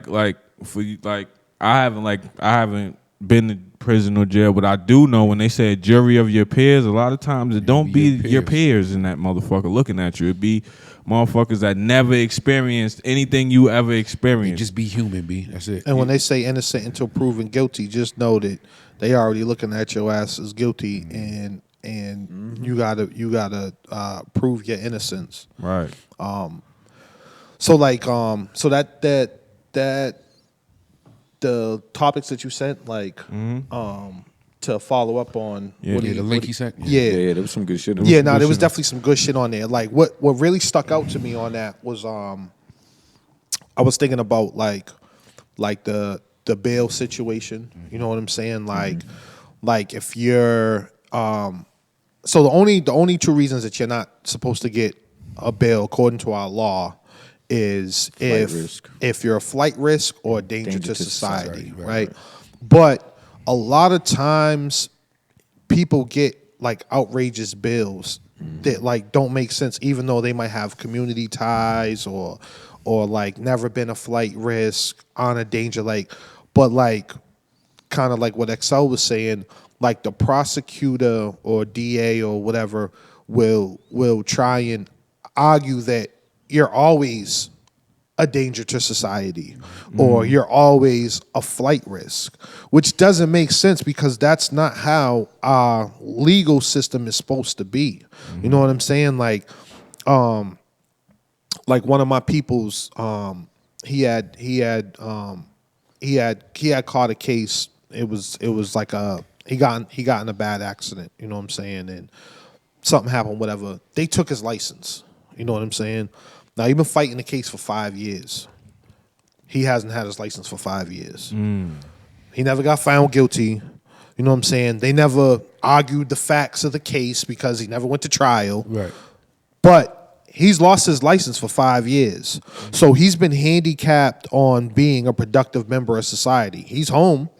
haven't been to prison or jail, but I do know when they say a jury of your peers, a lot of times it don't be your peers in that motherfucker looking at you. It be motherfuckers that never experienced anything you ever experienced. just be human, B. That's it. And when they say innocent until proven guilty, just know that they already looking at your ass as guilty, and you gotta prove your innocence. Right. So that the topics that you sent, to follow up on. Yeah, the link he sent. Yeah, there was some good shit. Yeah, there was definitely some good shit on there. Like what really stuck out to me on that was I was thinking about like the bail situation. You know what I'm saying? Like if you're so the only two reasons that you're not supposed to get a bail according to our law is if you're a flight risk or a danger to society, right? But a lot of times people get like outrageous bills that like don't make sense, even though they might have community ties or like never been a flight risk on a danger, but kind of like what Xcel was saying, like the prosecutor or DA or whatever will try and argue that you're always a danger to society or you're always a flight risk, which doesn't make sense because that's not how our legal system is supposed to be. You know what I'm saying? Like one of my people's, he had caught a case. It was like he got in a bad accident. You know what I'm saying? And something happened, whatever. They took his license. You know what I'm saying? Now, he's been fighting the case for 5 years. He hasn't had his license for 5 years. He never got found guilty. You know what I'm saying? They never argued the facts of the case because he never went to trial. Right. But he's lost his license for 5 years. So he's been handicapped on being a productive member of society. He's home,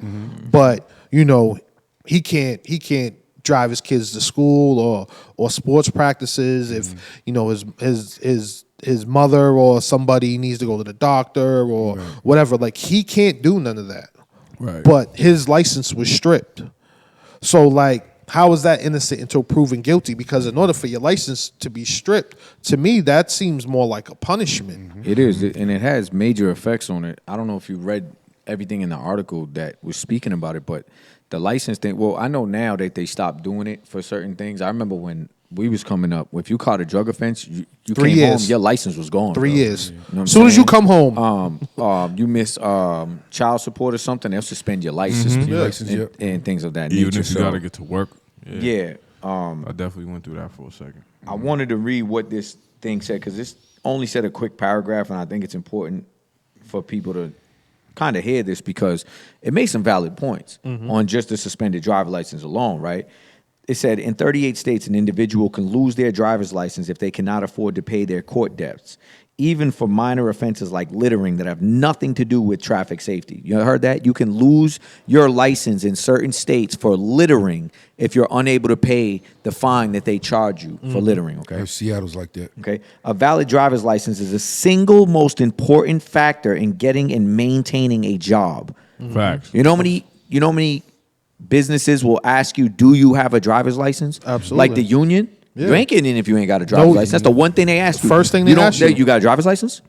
but, he can't drive his kids to school or sports practices if his his mother or somebody needs to go to the doctor or whatever. Like he can't do none of that. Right. But his license was stripped. So like, how is that innocent until proven guilty? Because in order for your license to be stripped, to me, that seems more like a punishment. It is, and it has major effects on it. I don't know if you read everything in the article that was speaking about it, but the license thing, well, I know now that they stopped doing it for certain things. I remember when we was coming up, if you caught a drug offense, you 3 came years. home, your license was gone. 3 bro. years. You know what I'm As soon as saying? you come home. You miss child support or something, they'll suspend your license, Your license, and things of that Even nature. if you So, got to get to work. yeah. I definitely went through that for a second. I wanted to read what this thing said because this only said a quick paragraph, and I think it's important for people to kind of hear this because it makes some valid points on just the suspended driver license alone, right? It said in 38 states, an individual can lose their driver's license if they cannot afford to pay their court debts, even for minor offenses like littering that have nothing to do with traffic safety. You heard that? You can lose your license in certain states for littering if you're unable to pay the fine that they charge you for littering, okay? Seattle's like that. Okay. A valid driver's license is the single most important factor in getting and maintaining a job. Facts. You know how many businesses will ask you, do you have a driver's license? Absolutely. Like the union? Yeah. You ain't getting in if you ain't got a driver's No, license. That's the one thing they ask you. First thing you they don't- ask you. You got a driver's license?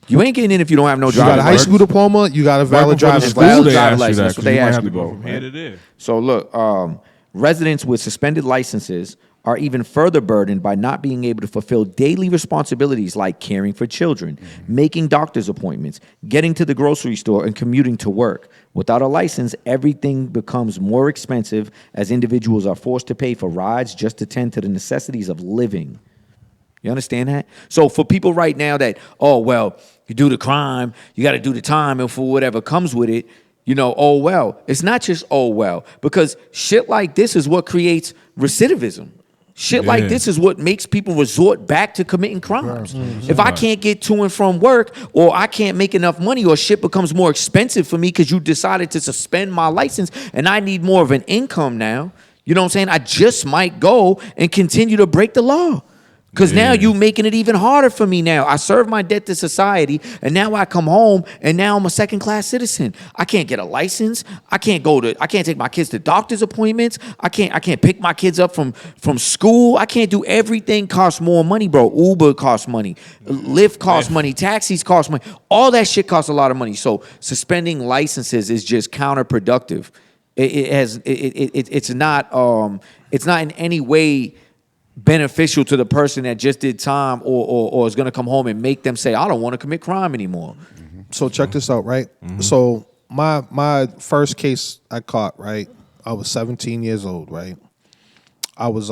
You ain't getting in if you don't have no You got driver's a high license. school diploma, you got a valid Working for the driver's school, Valid license. they driver's ask you license. that, That's what 'cause they you might ask have you, to go bro. from here to there. So look, residents with suspended licenses are even further burdened by not being able to fulfill daily responsibilities like caring for children, making doctor's appointments, getting to the grocery store, and commuting to work. Without a license, everything becomes more expensive as individuals are forced to pay for rides just to tend to the necessities of living. You understand that? So for people right now that, oh, well, you do the crime, you got to do the time, and for whatever comes with it, you know, oh, well. It's not just, oh, well, because shit like this is what creates recidivism. Shit like this is what makes people resort back to committing crimes. If I can't get to and from work, or I can't make enough money, or shit becomes more expensive for me because you decided to suspend my license and I need more of an income now, you know what I'm saying? I just might go and continue to break the law. Because now you making it even harder for me now. I serve my debt to society, and now I come home, and now I'm a second-class citizen. I can't get a license. I can't take my kids to doctor's appointments. I can't pick my kids up from school. I can't do everything. Costs more money, bro. Uber costs money. Lyft costs money. Taxis cost money. All that shit costs a lot of money. So suspending licenses is just counterproductive. It's not in any way beneficial to the person that just did time or is going to come home and make them say, I don't want to commit crime anymore. So check this out, right? So my first case I caught, right? I was 17 years old, right? I was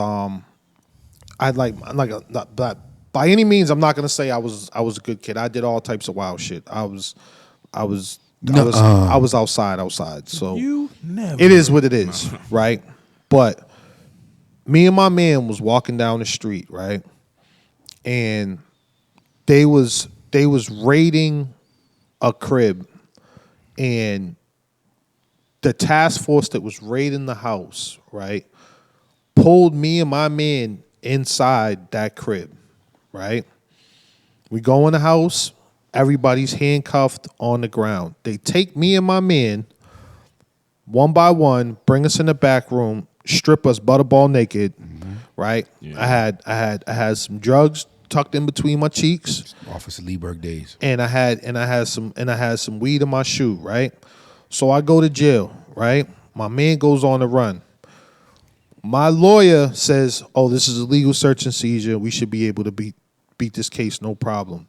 by any means, I'm not gonna say I was a good kid. I did all types of wild shit. I was outside. So You never. it is what it is, right? But me and my man was walking down the street, right? And they was raiding a crib, and the task force that was raiding the house, right, pulled me and my man inside that crib, right? We go in the house, everybody's handcuffed on the ground. They take me and my man one by one, bring us in the back room, strip us butterball naked, right? Yeah. I had some drugs tucked in between my cheeks. Officer Lieberg days. And I had some weed in my shoe, right? So I go to jail, right? My man goes on the run. My lawyer says, "Oh, this is a legal search and seizure. We should be able to beat this case, no problem."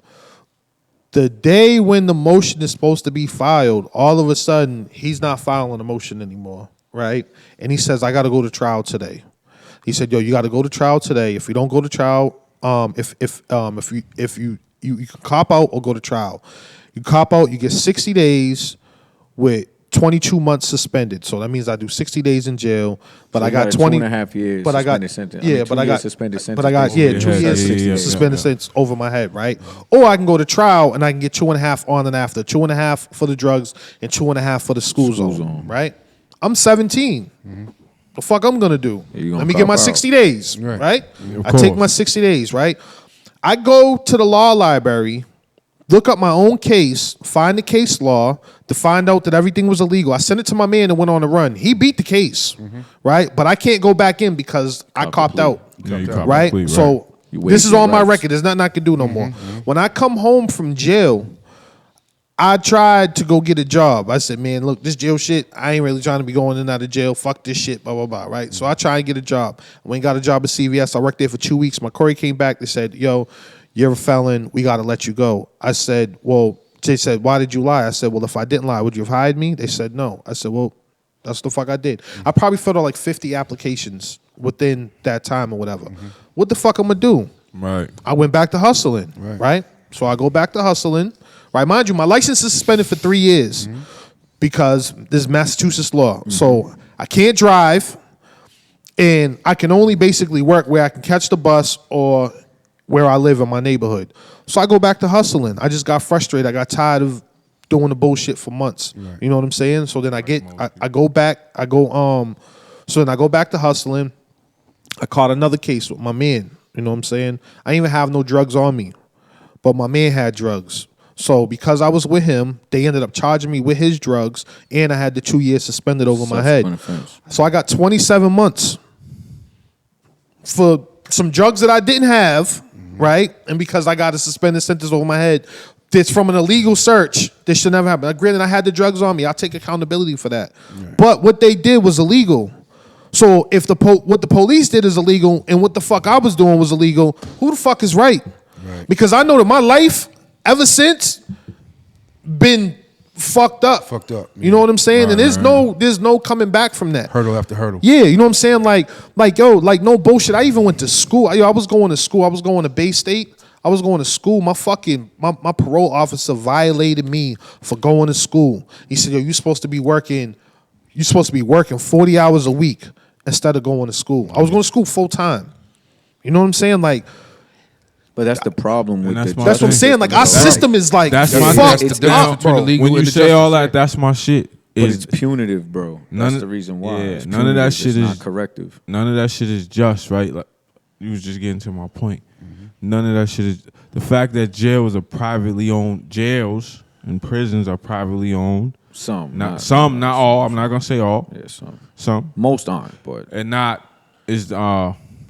The day when the motion is supposed to be filed, all of a sudden he's not filing a motion anymore, right? And he says, "I got to go to trial today." He said, "Yo, you got to go to trial today. If you don't go to trial, if you can cop out or go to trial. You cop out, you get 60 days with 22 months suspended. So that means I do 60 days in jail, but So I you got got a 20 2.5 years but I got suspended sentence. Yeah, I mean, but 2 I years got suspended sentence. But I got basically. 2 years suspended sentence over my head, right? Or I can go to trial and I can get 2.5 on and after, 2.5 for the drugs and 2.5 for the school zone, right? I'm 17. The fuck I'm gonna do? Yeah, you gonna Let me get cop my out. 60 days, right? I take my 60 days, right? I go to the law library, look up my own case, find the case law to find out that everything was illegal. I sent it to my man and went on a run. He beat the case, right? But I can't go back in because I copped out, Yeah, you cop right? a plea, So You this is wasted on my rights. record. There's nothing I can do no more. When I come home from jail, I tried to go get a job. I said, man, look, this jail shit, I ain't really trying to be going in and out of jail. Fuck this shit, blah, blah, blah, right? So I try and get a job. I went and got a job at CVS. I worked there for 2 weeks. My Corey came back. They said, yo, you're a felon. We got to let you go. I said, well, they said, why did you lie? I said, well, if I didn't lie, would you have hired me? They said, no. I said, well, that's the fuck I did. I probably filled out like 50 applications within that time or whatever. What the fuck I'm going to do? Right. I went back to hustling, right? So I go back to hustling, right? Mind you, my license is suspended for 3 years because this is Massachusetts law. So I can't drive, and I can only basically work where I can catch the bus or where I live in my neighborhood. So I go back to hustling. I just got frustrated. I got tired of doing the bullshit for months. You know what I'm saying? So then I go back to hustling. I caught another case with my man. You know what I'm saying? I didn't even have no drugs on me, but my man had drugs. So because I was with him, they ended up charging me with his drugs, and I had the 2 years suspended over my head. Offense. So I got 27 months for some drugs that I didn't have, right? And because I got a suspended sentence over my head, that's from an illegal search. This should never happen. Granted, I had the drugs on me. I'll take accountability for that. But what they did was illegal. So if what the police did is illegal and what the fuck I was doing was illegal, who the fuck is right? Because I know that my life ever since been fucked up. You know what I'm saying? And there's no coming back from that. Hurdle after hurdle. Yeah, you know what I'm saying? Like no bullshit. I even went to school. I was going to school. I was going to Bay State. I was going to school. My parole officer violated me for going to school. He said, yo, you're supposed to be working 40 hours a week instead of going to school. I was going to school full time. You know what I'm saying? Like, But that's the problem with that's the my that's what I'm saying. Like, our system is like That's my fucked it's up, bro. When you say all that, that's my shit. But it's punitive, bro. That's the reason why. Yeah, It's none of that punitive. shit It's is not corrective. None of that shit is just, right? Like you was just getting to my point. None of that shit is the fact that jails are privately owned. Jails and prisons are privately owned. Some, Not all. I'm not gonna say all. Yeah, some. Some. Most aren't, but And not is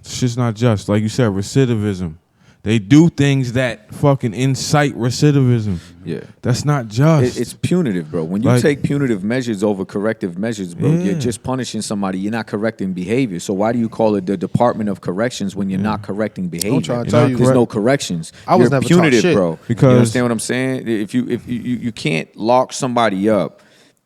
shit's not just. Like you said, recidivism. They do things that fucking incite recidivism. yeah. That's not just. It's punitive, bro. When you Like- take punitive measures over corrective measures, bro, you're just punishing somebody. You're not correcting behavior. So why do you call it the Department of Corrections when you're not correcting behavior? try to tell you, There's bro. no corrections. I was You're never taught punitive, shit. bro. Because- you understand what I'm saying? If you can't lock somebody up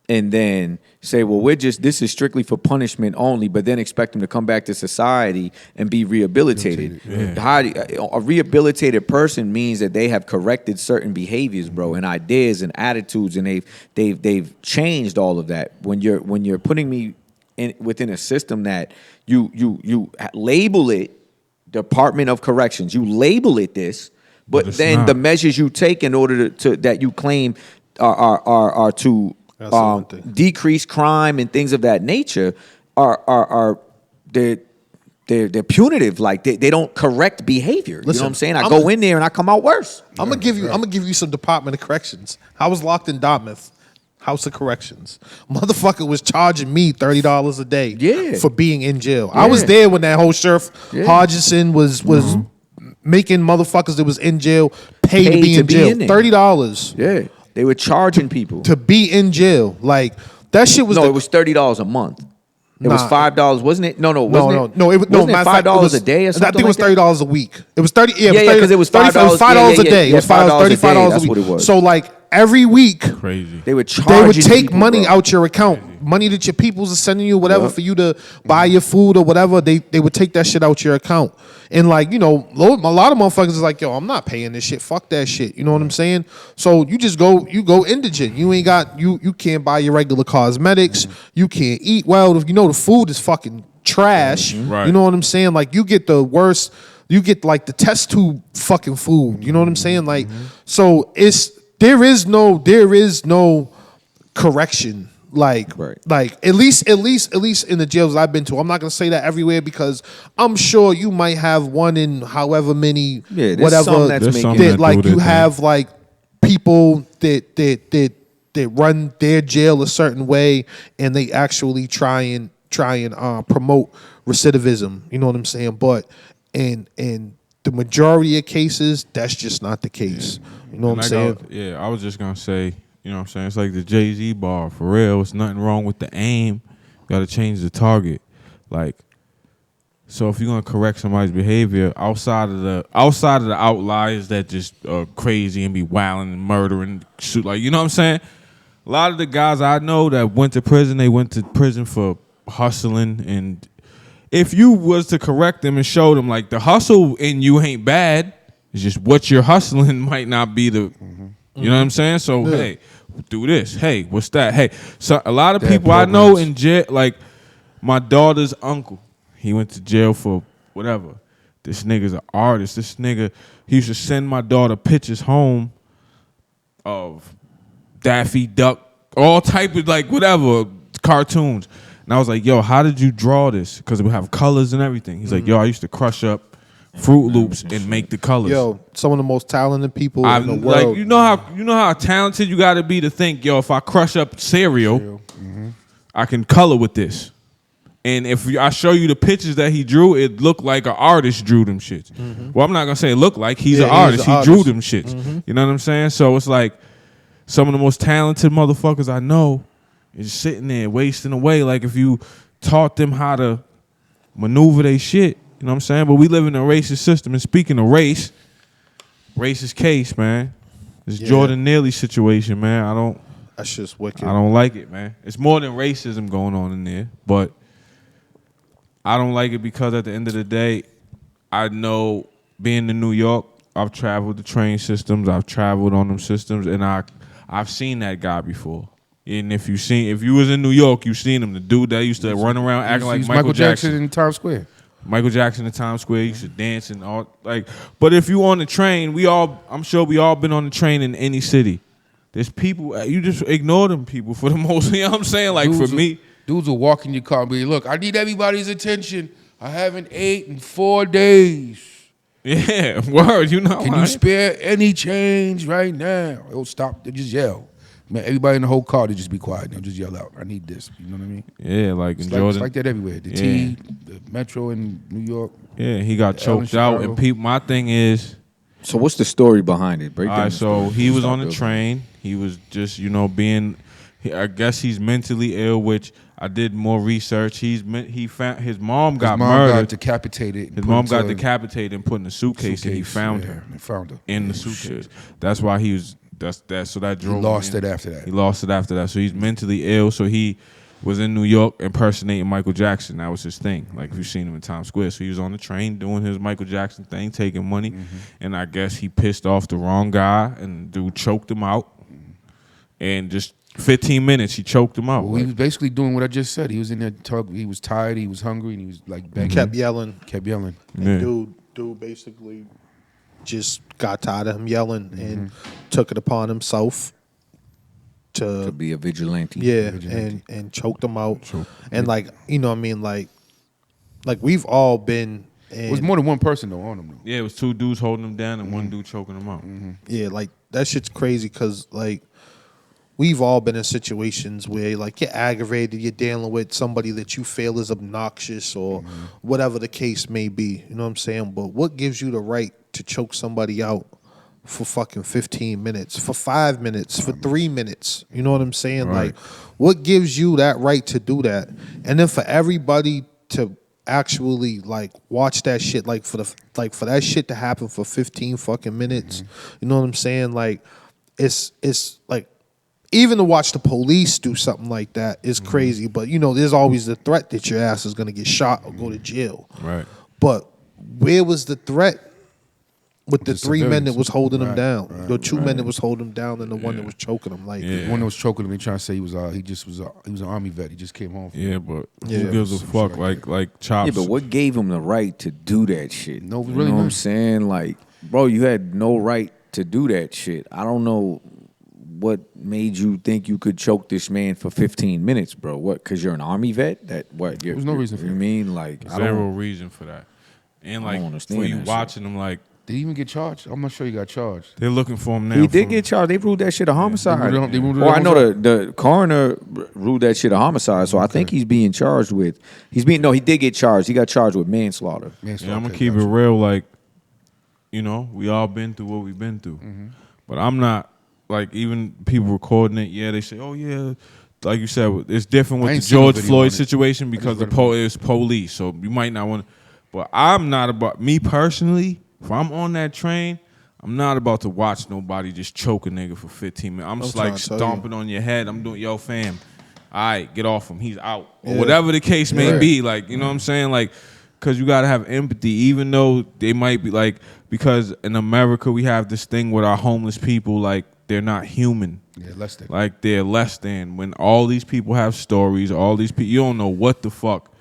and then say, well, this is strictly for punishment only, but then expect them to come back to society and be rehabilitated. A rehabilitated person means that they have corrected certain behaviors, bro, and ideas and attitudes, and they've changed all of that. When you're putting me within a system that you label it Department of Corrections, you label it this, but it's then not. the measures you take in order to that you claim are to That's the one thing. decrease crime and things of that nature are they're punitive. Like they don't correct behavior. You know Listen, what I'm saying? I I'm go a- in there and I come out worse. I'm gonna give you some Department of Corrections. I was locked in Dartmouth, House of Corrections. Motherfucker was charging me $30 a day Yeah. for being in jail. I was there when that whole Sheriff Hodgson was making motherfuckers that was in jail pay to be in jail. there. $30 Yeah, they were charging people. to be in jail. Like that shit was It was $30 a month. It was Nah. $5, wasn't it? No, No, wasn't no, it? no. It was no. Wasn't it Matter of fact, $5 a day or something? I think it was like that? $30 a week. It was 30. Yeah, Yeah, 'cause it was $5. It was $5 a Yeah, day. yeah, It was $5, $5 a day. $35 a That's week. what it was. So like every week, crazy. They would they charge. would take people, money bro. out your account, money that your peoples are sending you, whatever, Yeah. for you to buy your food or whatever. They would take that shit out your account, and like a lot of motherfuckers is like, yo, I'm not paying this shit. Fuck that shit. You know what I'm saying? So you go indigent. You ain't got you can't buy your regular cosmetics. You can't eat well. If you know the food is fucking trash. Right. You know what I'm saying? Like you get the worst. You get like the test tube fucking food. You know what I'm saying? Like so there is no correction. Like at least in the jails I've been to. I'm not gonna say that everywhere because I'm sure you might have one in however many whatever that like you have like people that run their jail a certain way and they actually try and promote recidivism. You know what I'm saying? But in the majority of cases, that's just not the case. You know what I'm saying? I was just gonna say. You know what I'm saying? It's like the Jay-Z bar. For real, it's nothing wrong with the aim. You got to change the target. Like, so if you're going to correct somebody's behavior outside of the outliers that just are crazy and be wilding and murdering, shoot, like, you know what I'm saying? A lot of the guys I know that went to prison, they went to prison for hustling. And if you was to correct them and show them, like, the hustle in you ain't bad, it's just what you're hustling might not be the... You know what I'm saying? So, hey, do this. Hey, what's that? Hey, so a lot of people I know in jail, like my daughter's uncle, he went to jail for whatever. This nigga's an artist. This nigga, he used to send my daughter pictures home of Daffy Duck, all type of like whatever, cartoons. And I was like, yo, how did you draw this? Because it would have colors and everything. He's like, yo, I used to crush up Fruit Loops and make the colors. Yo, some of the most talented people in the world. Like you know how talented you got to be to think, yo, if I crush up cereal, I can color with this. And if I show you the pictures that he drew, it looked like an artist drew them shits. Well, I'm not gonna say it looked like he's an artist. He drew them shits. You know what I'm saying? So it's like some of the most talented motherfuckers I know is sitting there wasting away. Like if you taught them how to maneuver their shit. You know what I'm saying? But we live in a racist system. And speaking of race, racist case, man. This Jordan Neely situation, man. That's just wicked. I don't like it, man. It's more than racism going on in there. But I don't like it because at the end of the day, I know being in New York, I've traveled the train systems. I've traveled on them systems. And I've seen that guy before. And if you was in New York, you seen him. The dude that used to run around acting like Michael Jackson in Times Square. Michael Jackson in Times Square used to dance and all like. But if you on the train, I'm sure we all been on the train in any city. There's people you just ignore them people for the most. You know what I'm saying? Like dudes for me, dudes will walk in your car and be, look, I need everybody's attention. I haven't ate in 4 days. Yeah, word. You know, can you spare any change right now? They'll stop. They just yell. Man, everybody in the whole car, they just be quiet. They'll just yell out, I need this. You know what I mean? Yeah, like in Jordan. It's like that everywhere. The T, the Metro in New York. Yeah, he got choked out. And people, my thing is... So what's the story behind it? Break down. All right, so he was on the train. He was just, being... I guess he's mentally ill, which I did more research. He found his mom got murdered. Got decapitated. His mom got decapitated and put in a suitcase, and he found her. They found her in the suitcase. That's why he was... So that drove. He lost it after that. He lost it after that. So he's mentally ill. So he was in New York impersonating Michael Jackson. That was his thing. Like if you've seen him in Times Square. So he was on the train doing his Michael Jackson thing, taking money. And I guess he pissed off the wrong guy, and the dude choked him out. And just 15 minutes, he choked him out. Well, he was basically doing what I just said. He was in there he was tired, he was hungry, and he was like begging. Kept yelling. Yeah. Dude basically just got tired of him yelling and took it upon himself to be a vigilante. Yeah, and choked him out. And like, you know what I mean, like we've all been it was more than one person though on him though. Yeah, it was 2 dudes holding him down and one dude choking him out. Yeah, like that shit's crazy because like we've all been in situations where like you're aggravated, you're dealing with somebody that you feel is obnoxious or whatever the case may be. You know what I'm saying? But what gives you the right to choke somebody out for fucking 15 minutes, for 5 minutes, for 3 minutes? You know what I'm saying? Right. Like, what gives you that right to do that? And then for everybody to actually like watch that shit, like for that shit to happen for 15 fucking minutes. You know what I'm saying? Like, it's like, even to watch the police do something like that is crazy. But there's always the threat that your ass is gonna get shot or go to jail. Right. But where was the threat with the 3 men that was holding him down? The 2 men that was holding him down and the one that was choking him. Like the one that was choking him, he trying to say he was an army vet. He just came home from but who gives a fuck? Like Chops. Yeah, but what gave him the right to do that shit? No, you really know what I'm saying? Like, bro, you had no right to do that shit. I don't know what made you think you could choke this man for 15 minutes, bro? What? Because you're an Army vet? That what? There was no reason for you that. mean like I Zero don't reason for that. And I don't like understand for you that watching them, like Did he even get charged? I'm not sure he got charged. they're looking for him now. He did for- get charged. They ruled that shit a homicide. They ruled it Well, I know homicide? the coroner ruled that shit a homicide, so I think he's being charged with. He did get charged. He got charged with manslaughter. Yeah, I'm gonna keep it real. Like, you know, we all been through what we've been through, but I'm not like even people recording it. Yeah, they say, oh yeah, like you said, it's different I with ain't the seen no George video Floyd on it. situation because the it's police, so you might not want to. But I'm not about me personally. If I'm on that train, I'm not about to watch nobody just choke a nigga for 15 minutes. I'm just trying like to tell stomping on your head. I'm doing, yo, fam, all right, get off him. He's out. Or Yeah. whatever the case may Yeah. be. Like, you know what I'm saying? Like, because you got to have empathy, even though they might be like, because in America, we have this thing with our homeless people, like, they're not human. Yeah, less than. Like, they're less than. When all these people have stories, all these people, you don't know what the fuck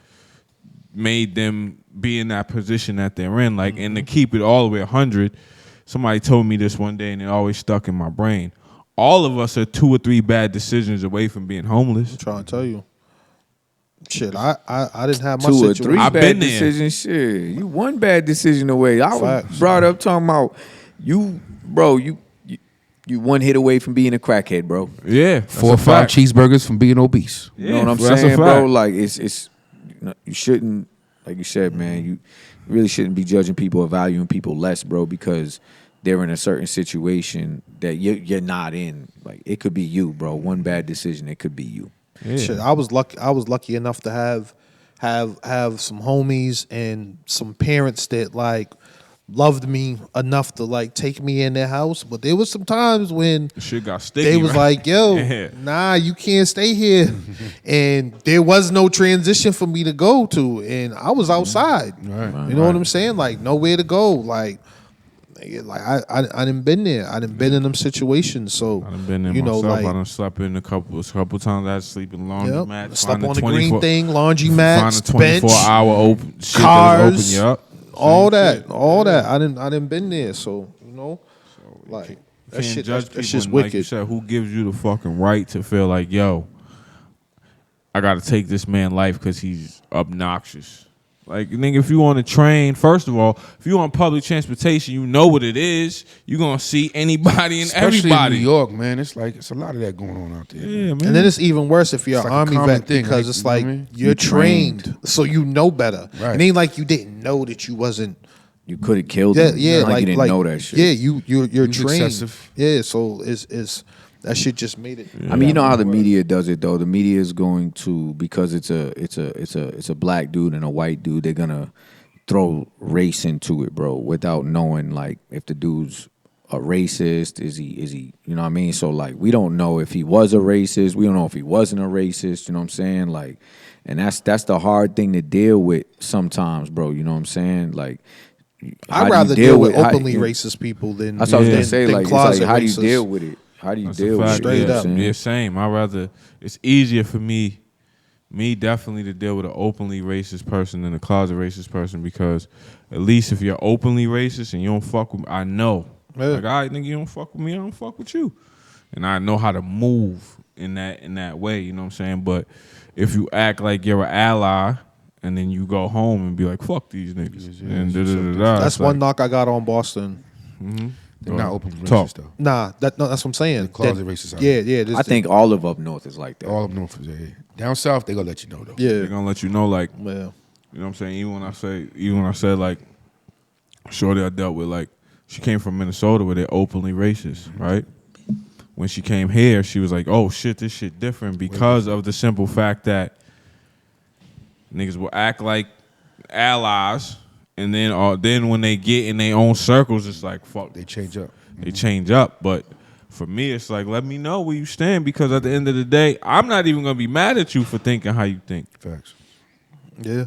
made them be in that position that they're in. Like, and to keep it all the way 100, somebody told me this one day and it always stuck in my brain. All of us are 2 or 3 bad decisions away from being homeless. I'm trying to tell you. Shit, I didn't have my 2 or situation. 3 I've bad been there. decisions. Shit, you one bad decision away. I was Facts. brought up talking about you, bro. You one hit away from being a crackhead, bro. Yeah. 4 or 5 cheeseburgers from being obese. You know what I'm that's a saying, bro? fact. Like it's you shouldn't, like you said, man. You really shouldn't be judging people or valuing people less, bro, because they're in a certain situation that you're not in. Like it could be you, bro. One bad decision, it could be you. Yeah. Shit, I was lucky enough to have some homies and some parents that like loved me enough to like take me in their house. But there was some times when Shit got sticky. they was right? like, yo, Yeah. nah, you can't stay here. And there was no transition for me to go to. And I was outside. Right. You know what I'm saying? Like nowhere to go. Like I done been there. I done been in them situations. So I done been there you know, myself. like I done slept in a couple times. I had to sleep in laundromats. slept find on the 24 green thing, laundry Find mats, a bench, 24-hour open shit cars, that open. Yup. all Same that, shit. all that. I didn't been there. So you know, like You that can't shit. judge That people. shit's And like you wicked. said, who gives you the fucking right to feel like, yo, I got to take this man's life because he's obnoxious? Like, nigga, if you on a train, first of all, if you on public transportation, you know what it is. You gonna see anybody and Especially everybody. in New York, man. It's a lot of that going on out there. Yeah, man. And then it's even worse if you're It's an like a army common vet thing, because like, it's you know like what I mean? you're You trained, so you know better. Right. It ain't like you didn't know that you wasn't. You could have killed Yeah, him. yeah, like you didn't know that shit. Yeah, you're was trained. excessive. Yeah, so it's that shit just made it. I mean, you know how the media does it though. The media is going to, because it's a black dude and a white dude, they're gonna throw race into it, bro, without knowing like if the dude's a racist, is he you know what I mean? So like we don't know if he was a racist, we don't know if he wasn't a racist, you know what I'm saying? Like, and that's the hard thing to deal with sometimes, bro, you know what I'm saying? Like how I'd do you rather deal with how- openly racist people than That's what I was Yeah. gonna say. than Like, it's closet like how do you racist. deal with it? How do you That's deal a with fact. it? Straight You know up. what I'm saying? Yeah, same. I rather it's easier for me definitely to deal with an openly racist person than a closet racist person, because at least if you're openly racist and you don't fuck with me, I know. Yeah. Like, all right, nigga, you don't fuck with me, I don't fuck with you. And I know how to move in that way, you know what I'm saying? But if you act like you're an ally and then you go home and be like, fuck these niggas. And da-da-da-da, That's it's one like, knock I got on Boston. They're not open racist Talk. though. Nah, that's what I'm saying. closet That- racist out Yeah, here. yeah. I think all of up north is like that. All up north is there. Down south, they gonna let you know though. they're Yeah, gonna let you know, like, yeah. you know what I'm saying? Even when I said like, shorty I dealt with, like, she came from Minnesota where they're openly racist, right? When she came here, she was like, oh shit, this shit different because of the simple fact that niggas will act like allies, and then when they get in their own circles, it's like, fuck, They change up. they change up. But for me, it's like, let me know where you stand, because at the end of the day, I'm not even gonna be mad at you for thinking how you think. Facts. Yeah.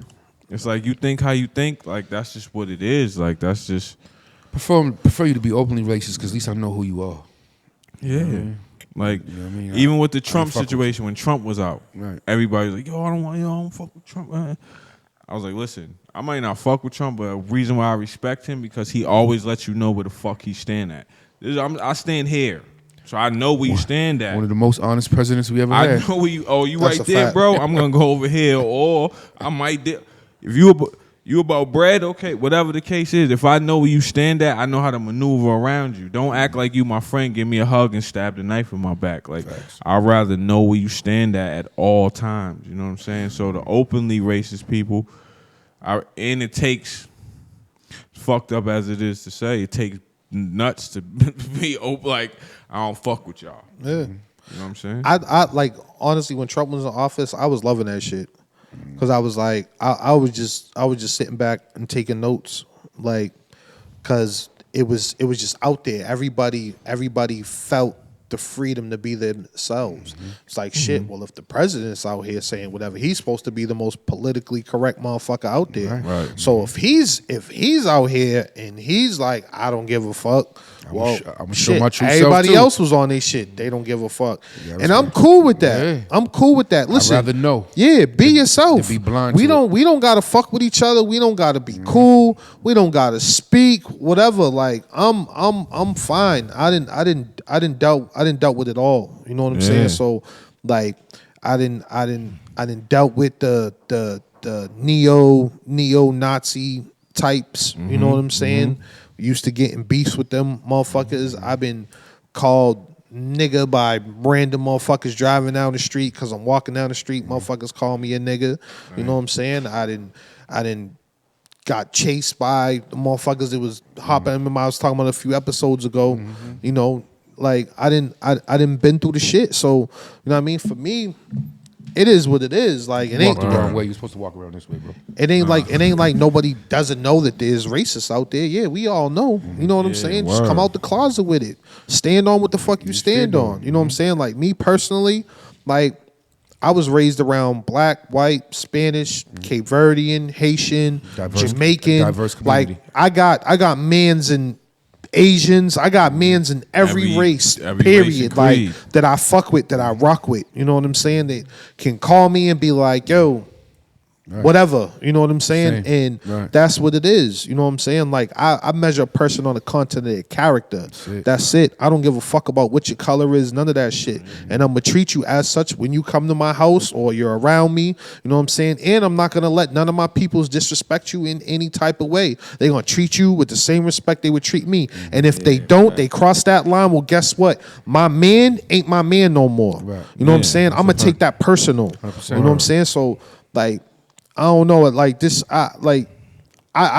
It's like, you think how you think, like that's just what it is. Like that's just Prefer you to be openly racist because at least I know who you are. yeah. Like You know what I mean? even with the I Trump fuck with situation when Trump was out, Right. everybody was like, yo, I don't fuck with Trump. I was like, listen, I might not fuck with Trump, but a reason why I respect him because he always lets you know where the fuck he stand at. I stand here. So I know where you stand at. One of the most honest presidents we ever I had. know where you. Oh, you That's right a there, fact. bro. I'm gonna go over here, or I might. If you about bread, okay. Whatever the case is, if I know where you stand at, I know how to maneuver around you. Don't act like you my friend. Give me a hug and stab the knife in my back. Like I'd rather know where you stand at all times. You know what I'm saying? So the openly racist people, and it takes, fucked up as it is to say, it takes nuts to be open. Like I don't fuck with y'all. Yeah. You know what I'm saying? I like honestly when Trump was in office, I was loving that shit because I was like, I was just sitting back and taking notes, like, because it was just out there. Everybody felt the freedom to be themselves. It's like shit. Well, if the president's out here saying whatever, he's supposed to be the most politically correct motherfucker out there. Right. So if he's out here and he's like, I don't give a fuck. Well, I'ma show shit, my true self, everybody too. else was on their shit. They don't give a fuck, Yeah, and I'm cool with that. Yeah. I'm cool with that. Listen, rather know Yeah, be yourself. than be blind We to we don't gotta fuck with each other. We don't gotta be cool. We don't gotta speak. Whatever. Like I'm fine. I didn't dealt with it all. You know what I'm saying? So like I didn't dealt with the neo-Nazi types. You know what I'm saying? Used to getting beefs with them motherfuckers. I've been called nigga by random motherfuckers driving down the street because I'm walking down the street. Motherfuckers call me a nigga. You know what I'm saying? I didn't got chased by the motherfuckers that was hopping. I remember I was talking about a few episodes ago. You know, like I didn't been through the shit. So you know what I mean? For me, it is what it is. Like it ain't Walk the wrong way. You're supposed to walk around this way, bro. it ain't like nobody doesn't know that there's racists out there. Yeah, we all know. You know what I'm saying? Just come out the closet with it. Stand on what the fuck you stand on. You know what I'm saying? Like me personally, like I was raised around black, white, Spanish, Cape Verdean, Haitian, Jamaican. Diverse community. Like I got mans and Asians. I got mans in every race, every period. race and Like creed. that I fuck with, that I rock with. You know what I'm saying? They can call me and be like, yo, whatever. You know what I'm saying? Same. And that's what it is. You know what I'm saying? Like I measure a person on the content of their character. That's it. I don't give a fuck about what your color is, none of that shit. And I'm gonna treat you as such when you come to my house or you're around me. You know what I'm saying? And I'm not gonna let none of my peoples disrespect you in any type of way. They're gonna treat you with the same respect they would treat me. And if they don't, they cross that line. Well, guess what? My man ain't my man no more. You know what I'm saying? I'm gonna take that personal. You know what I'm saying? So like I don't know. Like this, I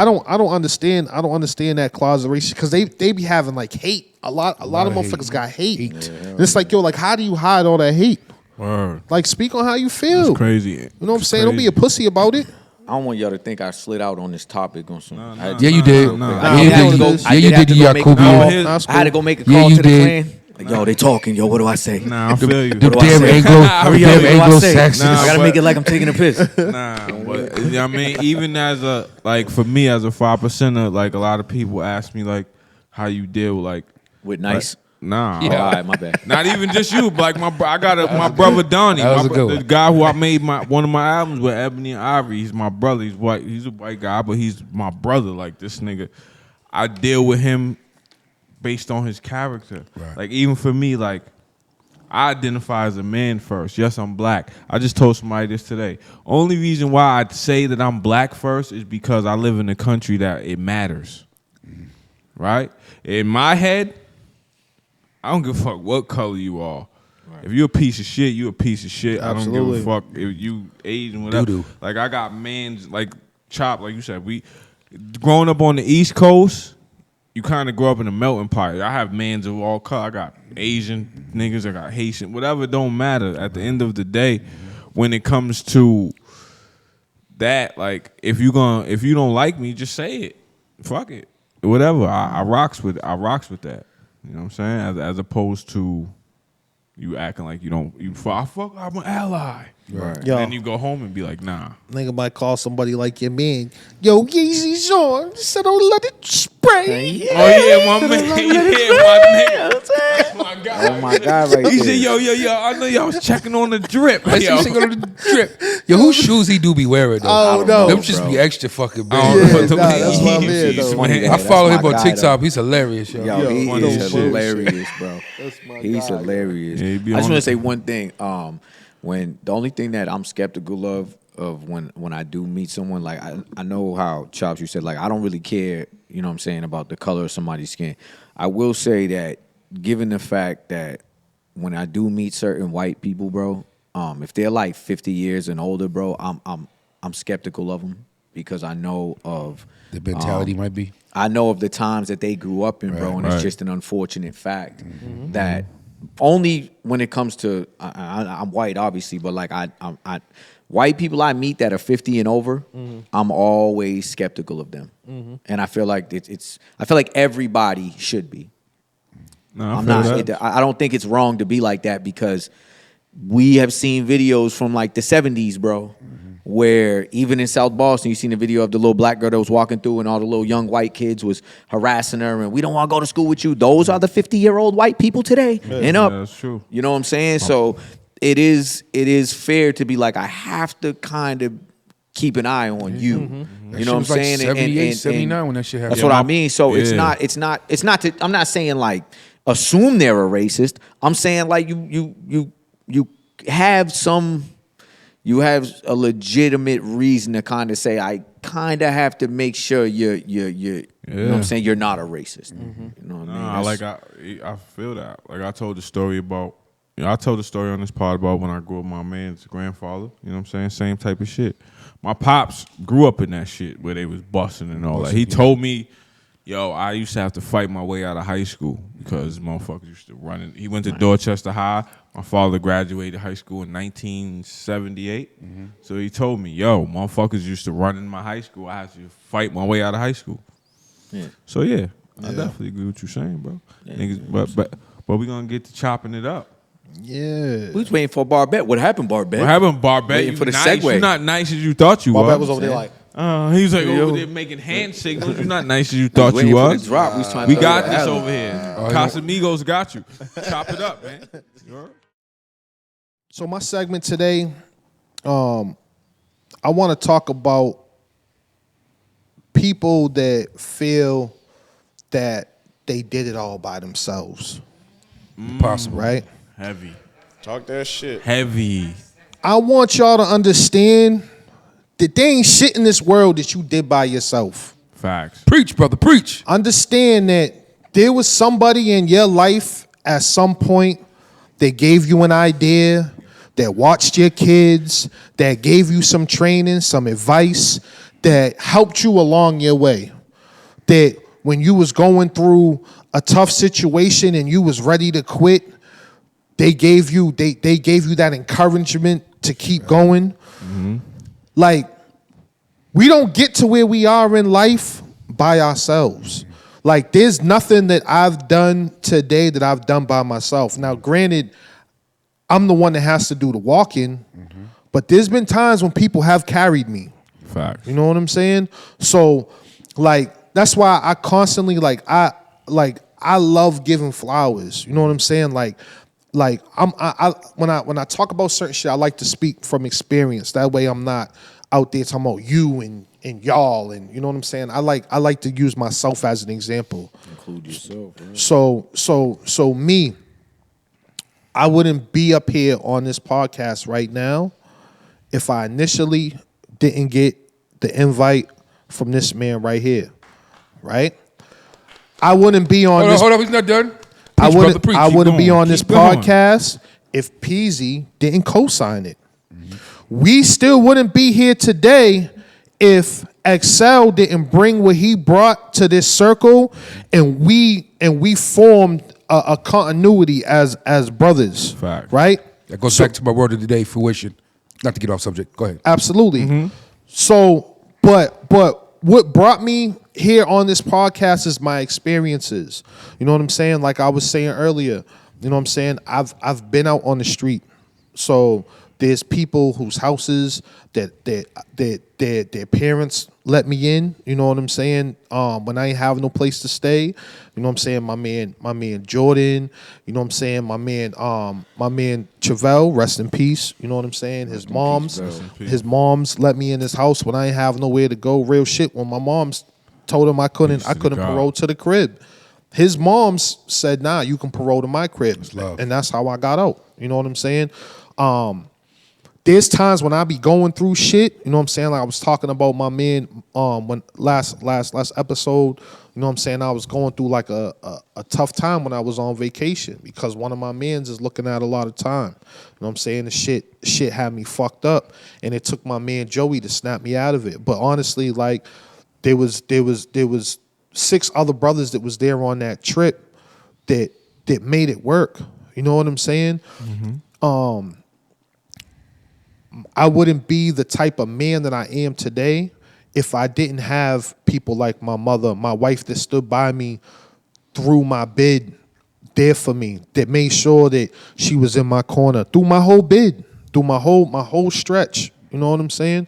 don't understand. I don't understand that closet racism because they be having like hate. A lot of motherfuckers got hate. And it's like, yo, like how do you hide all that hate? Word. Like speak on how you feel. It's crazy. You know what I'm saying? Don't be a pussy about it. I don't want y'all to think I slid out on this topic on some. Yeah, you did. I Yeah, did you have to did. go- Yeah, I you did have to go did. make a call. Yakubu. I had to go make a Yeah, call you to the did. clan. Like, yo, they talking. Yo, what do I say? Nah, I feel you. Them What do I damn say? Anglo, Hurry them up, damn what do I Anglo say? Saxons. Nah, I gotta but- make it like I'm taking a piss. Nah, but you know what I mean, even as a like for me as a 5%er, like a lot of people ask me like how you deal like With Nyce. nah. Oh, all right, my bad. Not even just you, but like my brother Donnie, That was a good the one. guy who I made one of my albums with, Eboni and Ivory. He's my brother. He's white. He's a white guy, but he's my brother. Like this nigga, I deal with him based on his character. Like even for me, like I identify as a man first. Yes, I'm black. I just told somebody this today. Only reason why I say that I'm black first is because I live in a country that it matters. Right? In my head, I don't give a fuck what color you are. If you're a piece of shit, you're a piece of shit. Absolutely. I don't give a fuck if you Asian, whatever. Doo-doo. Like I got mans like Chop, like you said, we growing up on the East Coast, you kind of grow up in a melting pot. I have mans of all color. I got Asian niggas, I got Haitian, whatever. It don't matter. At the end of the day, when it comes to that, like if you don't like me, just say it. Fuck it. Whatever. I rocks with that. You know what I'm saying? As opposed to you acting like you don't. I'm an ally. Right. Yo. And then you go home and be like, nah. Nigga might call somebody like your man. Yo, Yeezy Sean, just said don't let it spray. Oh yeah, my man. Yeah, my nigga. my God. That's my guy right there. He said, yo, I know y'all was checking on the drip. That's Yo. what she go to the drip. Yo, whose shoes he do be wearing though? Oh, no. Them just be extra fucking big. I don't Yeah, know what nah, the- that's my man, He's though. funny, man. man. I follow That's him my on guy, TikTok. though. He's hilarious, yo. Yo, he funny is as shit. hilarious, bro. He's hilarious. Yeah, he I be just on want to it. say one thing. When the only thing that I'm skeptical of when I do meet someone, like I know how Chops, you said, like, I don't really care, you know what I'm saying, about the color of somebody's skin. I will say that given the fact that when I do meet certain white people, bro, if they're like 50 years and older, bro, I'm skeptical of them because I know of The mentality might be. I know of the times that they grew up in, bro, and it's Right. just an unfortunate fact that only when it comes to I'm white, obviously, but like I white people I meet that are 50 and over, I'm always skeptical of them, and I feel like I feel like everybody should be. No, I I'm feel not. that. I don't think it's wrong to be like that because we have seen videos from like the 70s, bro, where even in South Boston, you seen a video of the little black girl that was walking through and all the little young white kids was harassing her and we don't want to go to school with you. Those are the 50-year-old white people today and up. Yeah, that's true. You know what I'm saying? So it is fair to be like, I have to kind of keep an eye on you. That You shit know what I'm was like saying? 78, 79 when that shit happened. That's what I mean. So it's Yeah. not to, I'm not saying like assume they're a racist. I'm saying like you have a legitimate reason to kind of say I kind of have to make sure you know what I'm saying, you're not a racist. You know what I mean? Nah, like I feel that. Like I told the story about, I told the story on this pod about when I grew up with my man's grandfather. You know what I'm saying? Same type of shit. My pops grew up in that shit where they was busting and all that. He told me, yo, I used to have to fight my way out of high school because motherfuckers used to run in. He went to Dorchester High. My father graduated high school in 1978. So he told me, yo, motherfuckers used to run in my high school. I had to fight my way out of high school. Yeah. So yeah, I definitely agree with what you're saying, bro. Niggas, but we gonna get to chopping it up. Yeah. We was waiting for Barbette. What happened, Barbette? What happened, Barbette? Waiting You for the nice. segue. You're not nice as you thought you Barbette was. was over there like, He was like over there making hand signals. You're not nice as you We thought waiting you for the was. drop. We was trying We to got throw this the alley. over here. Casamigos got you. Chop it up, man. You heard? so my segment today, I want to talk about people that feel that they did it all by themselves, Possible. right? Heavy. Talk that shit. Heavy. I want y'all to understand that there ain't shit in this world that you did by yourself. Facts. Preach, brother, preach. Understand that there was somebody in your life at some point that gave you an idea, that watched your kids, that gave you some training, some advice, that helped you along your way. That when you was going through a tough situation and you was ready to quit, they gave you that encouragement to keep going. Like, we don't get to where we are in life by ourselves. Like, there's nothing that I've done today that I've done by myself. Now, granted, I'm the one that has to do the walking, but there's been times when people have carried me. Facts. You know what I'm saying? So, like, that's why I constantly I love giving flowers. You know what I'm saying? Like when I talk about certain shit, I like to speak from experience. That way, I'm not out there talking about you and y'all, and you know what I'm saying. I like to use myself as an example. Include yourself. Right? So me, I wouldn't be up here on this podcast right now if I initially didn't get the invite from this man right here, right? I wouldn't be on this. Hold up, he's not done. Preach, I brother, wouldn't. preach. I Keep wouldn't be going. on this Keep going. podcast if PEAZY didn't co-sign it. We still wouldn't be here today if Xcel didn't bring what he brought to this circle, and we formed a continuity as brothers. Fact. Right? That goes back to my word of the day, fruition. Not to get off subject. Go ahead. Absolutely. So, but what brought me here on this podcast is my experiences. You know what I'm saying? Like I was saying earlier, you know what I'm saying? I've been out on the street. So There's people whose houses that their parents let me in. You know what I'm saying? When I ain't have no place to stay. You know what I'm saying? My man Jordan. You know what I'm saying? My man Chevelle, rest in peace. You know what I'm saying? His moms let me in his house when I ain't have nowhere to go. Real shit. When my mom's told him I couldn't parole to the crib. His moms said, nah, you can parole to my crib. And that's how I got out. You know what I'm saying? There's times when I be going through shit, you know what I'm saying? Like I was talking about my man when last episode, you know what I'm saying? I was going through like a tough time when I was on vacation because one of my mans is looking at a lot of time. You know what I'm saying? The shit had me fucked up, and it took my man Joey to snap me out of it. But honestly, like there was 6 other brothers that was there on that trip that made it work. You know what I'm saying? Mm-hmm. I wouldn't be the type of man that I am today if I didn't have people like my mother, my wife that stood by me through my bid, there for me, that made sure that she was in my corner through my whole bid, through my whole stretch. You know what I'm saying?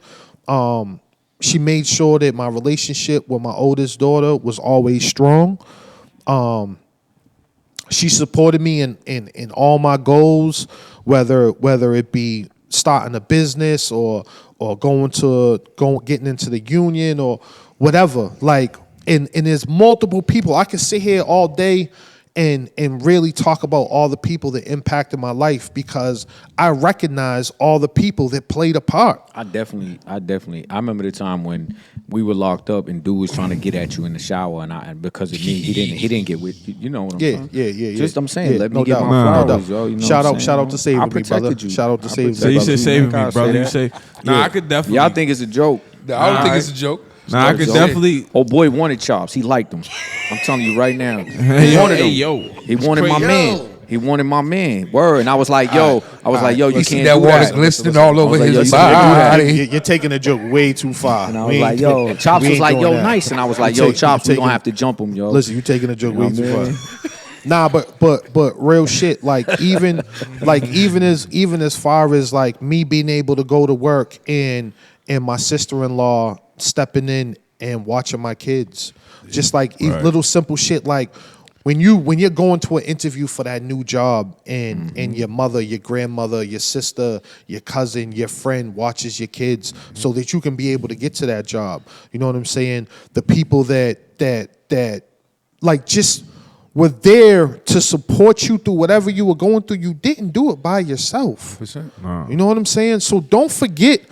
She made sure that my relationship with my oldest daughter was always strong. She supported me in all my goals, whether it be starting a business or getting into the union or whatever. Like, and there's multiple people. I can sit here all day and really talk about all the people that impacted my life because I recognize all the people that played a part. I remember the time when we were locked up and dude was trying to get at you in the shower and because of me he didn't get with you. You know what I'm saying? Yeah. Just I'm saying, let me get my flowers, yo. You know shout out to saving me, brother. You. Shout out to saving me. So you said saving me, brother. You say, I could definitely. Y'all think it's a joke? I don't think it's a joke. Nah, I could definitely. Oh boy wanted chops. He liked them. I'm telling you right now. He wanted them. He wanted my man. He wanted my man. Word. And I was like, yo, you can't see do that water that. glistening all over his body. You're taking the joke way too far. And I was like, yo, Chops was like, yo, Nice. And I was like, yo, Chops, we gonna have to jump him, yo. Listen, you taking the joke way too far. Nah, but real shit. Like even as far as like me being able to go to work and my sister-in-law stepping in and watching my kids, just like little simple shit. Like when you're going to an interview for that new job and your mother, your grandmother, your sister, your cousin, your friend watches your kids so that you can be able to get to that job. You know what I'm saying? The people that like just were there to support you through whatever you were going through. You didn't do it by yourself. No. You know what I'm saying? So don't forget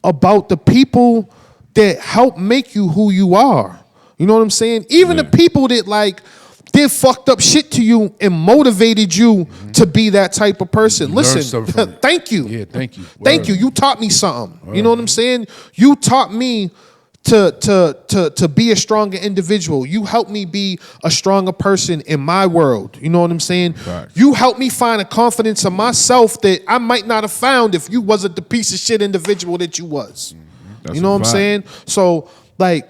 about the people that help make you who you are. You know what I'm saying? Even the people that like did fucked up shit to you and motivated you to be that type of person. Listen, thank you. Yeah, thank you. Thank you. You taught me something. You know what I'm saying? You taught me to be a stronger individual. You helped me be a stronger person in my world. You know what I'm saying? Right. You helped me find a confidence in myself that I might not have found if you wasn't the piece of shit individual that you was. You know what I'm saying? So, like,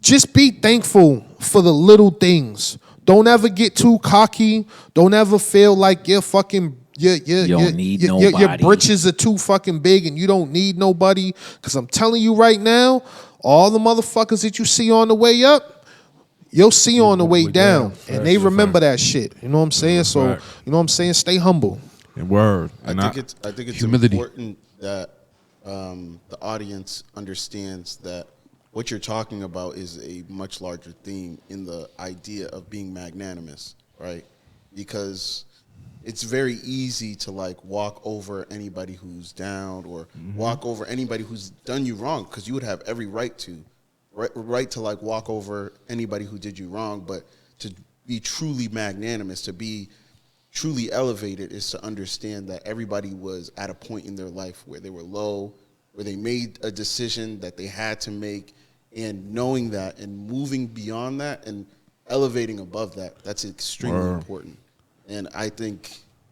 just be thankful for the little things. Don't ever get too cocky. Don't ever feel like you're fucking your britches are too fucking big and you don't need nobody. Because I'm telling you right now, all the motherfuckers that you see on the way up, you'll see on the way down. And they remember that shit. You know what I'm saying? So, you know what I'm saying? Stay humble. And word. And I think it's humility. important that the audience understands that what you're talking about is a much larger theme in the idea of being magnanimous, right? Because it's very easy to like walk over anybody who's down or walk over anybody who's done you wrong, because you would have every right to like walk over anybody who did you wrong. But to be truly magnanimous, to be truly elevated, is to understand that everybody was at a point in their life where they were low, where they made a decision that they had to make, and knowing that and moving beyond that and elevating above that, that's extremely important. And I think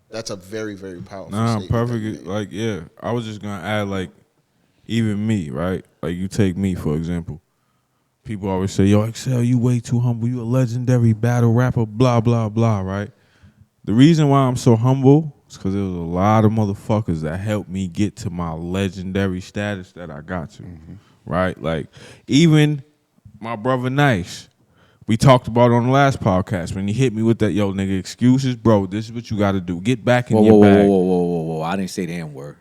that's a very, very powerful statement. Perfect. Like, yeah, I was just going to add, like, even me, right? Like, you take me, for example. People always say, yo, Xcel, you way too humble. You a legendary battle rapper, blah, blah, blah, right? The reason why I'm so humble, It's because there was a lot of motherfuckers that helped me get to my legendary status that I got to. Right? Like, even my brother Nyce, we talked about it on the last podcast when he hit me with that, yo, nigga, excuses, bro, this is what you got to do. Get back in your bag. Whoa. I didn't say the N-word.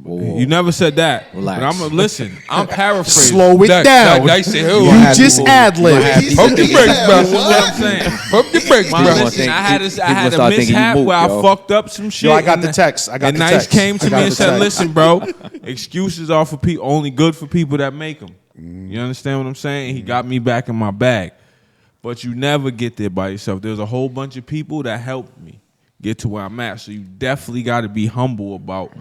Whoa. You never said that. Relax. But I'm going to listen. I'm paraphrasing. Slow it down. Nyce said, You just ad-lib. Pump the brakes, bro. This is what I'm saying. Pump the brakes, Man, bro. listen, I had a start thinking you mishap moved, where I yo. fucked up some shit. Yo, I got and the text. I got and the Nyce text. came to I got me and the said, text. listen, bro, excuses are for people only good for people that make them. You understand what I'm saying? He got me back in my bag. But you never get there by yourself. There's a whole bunch of people that helped me get to where I'm at. So you definitely got to be humble about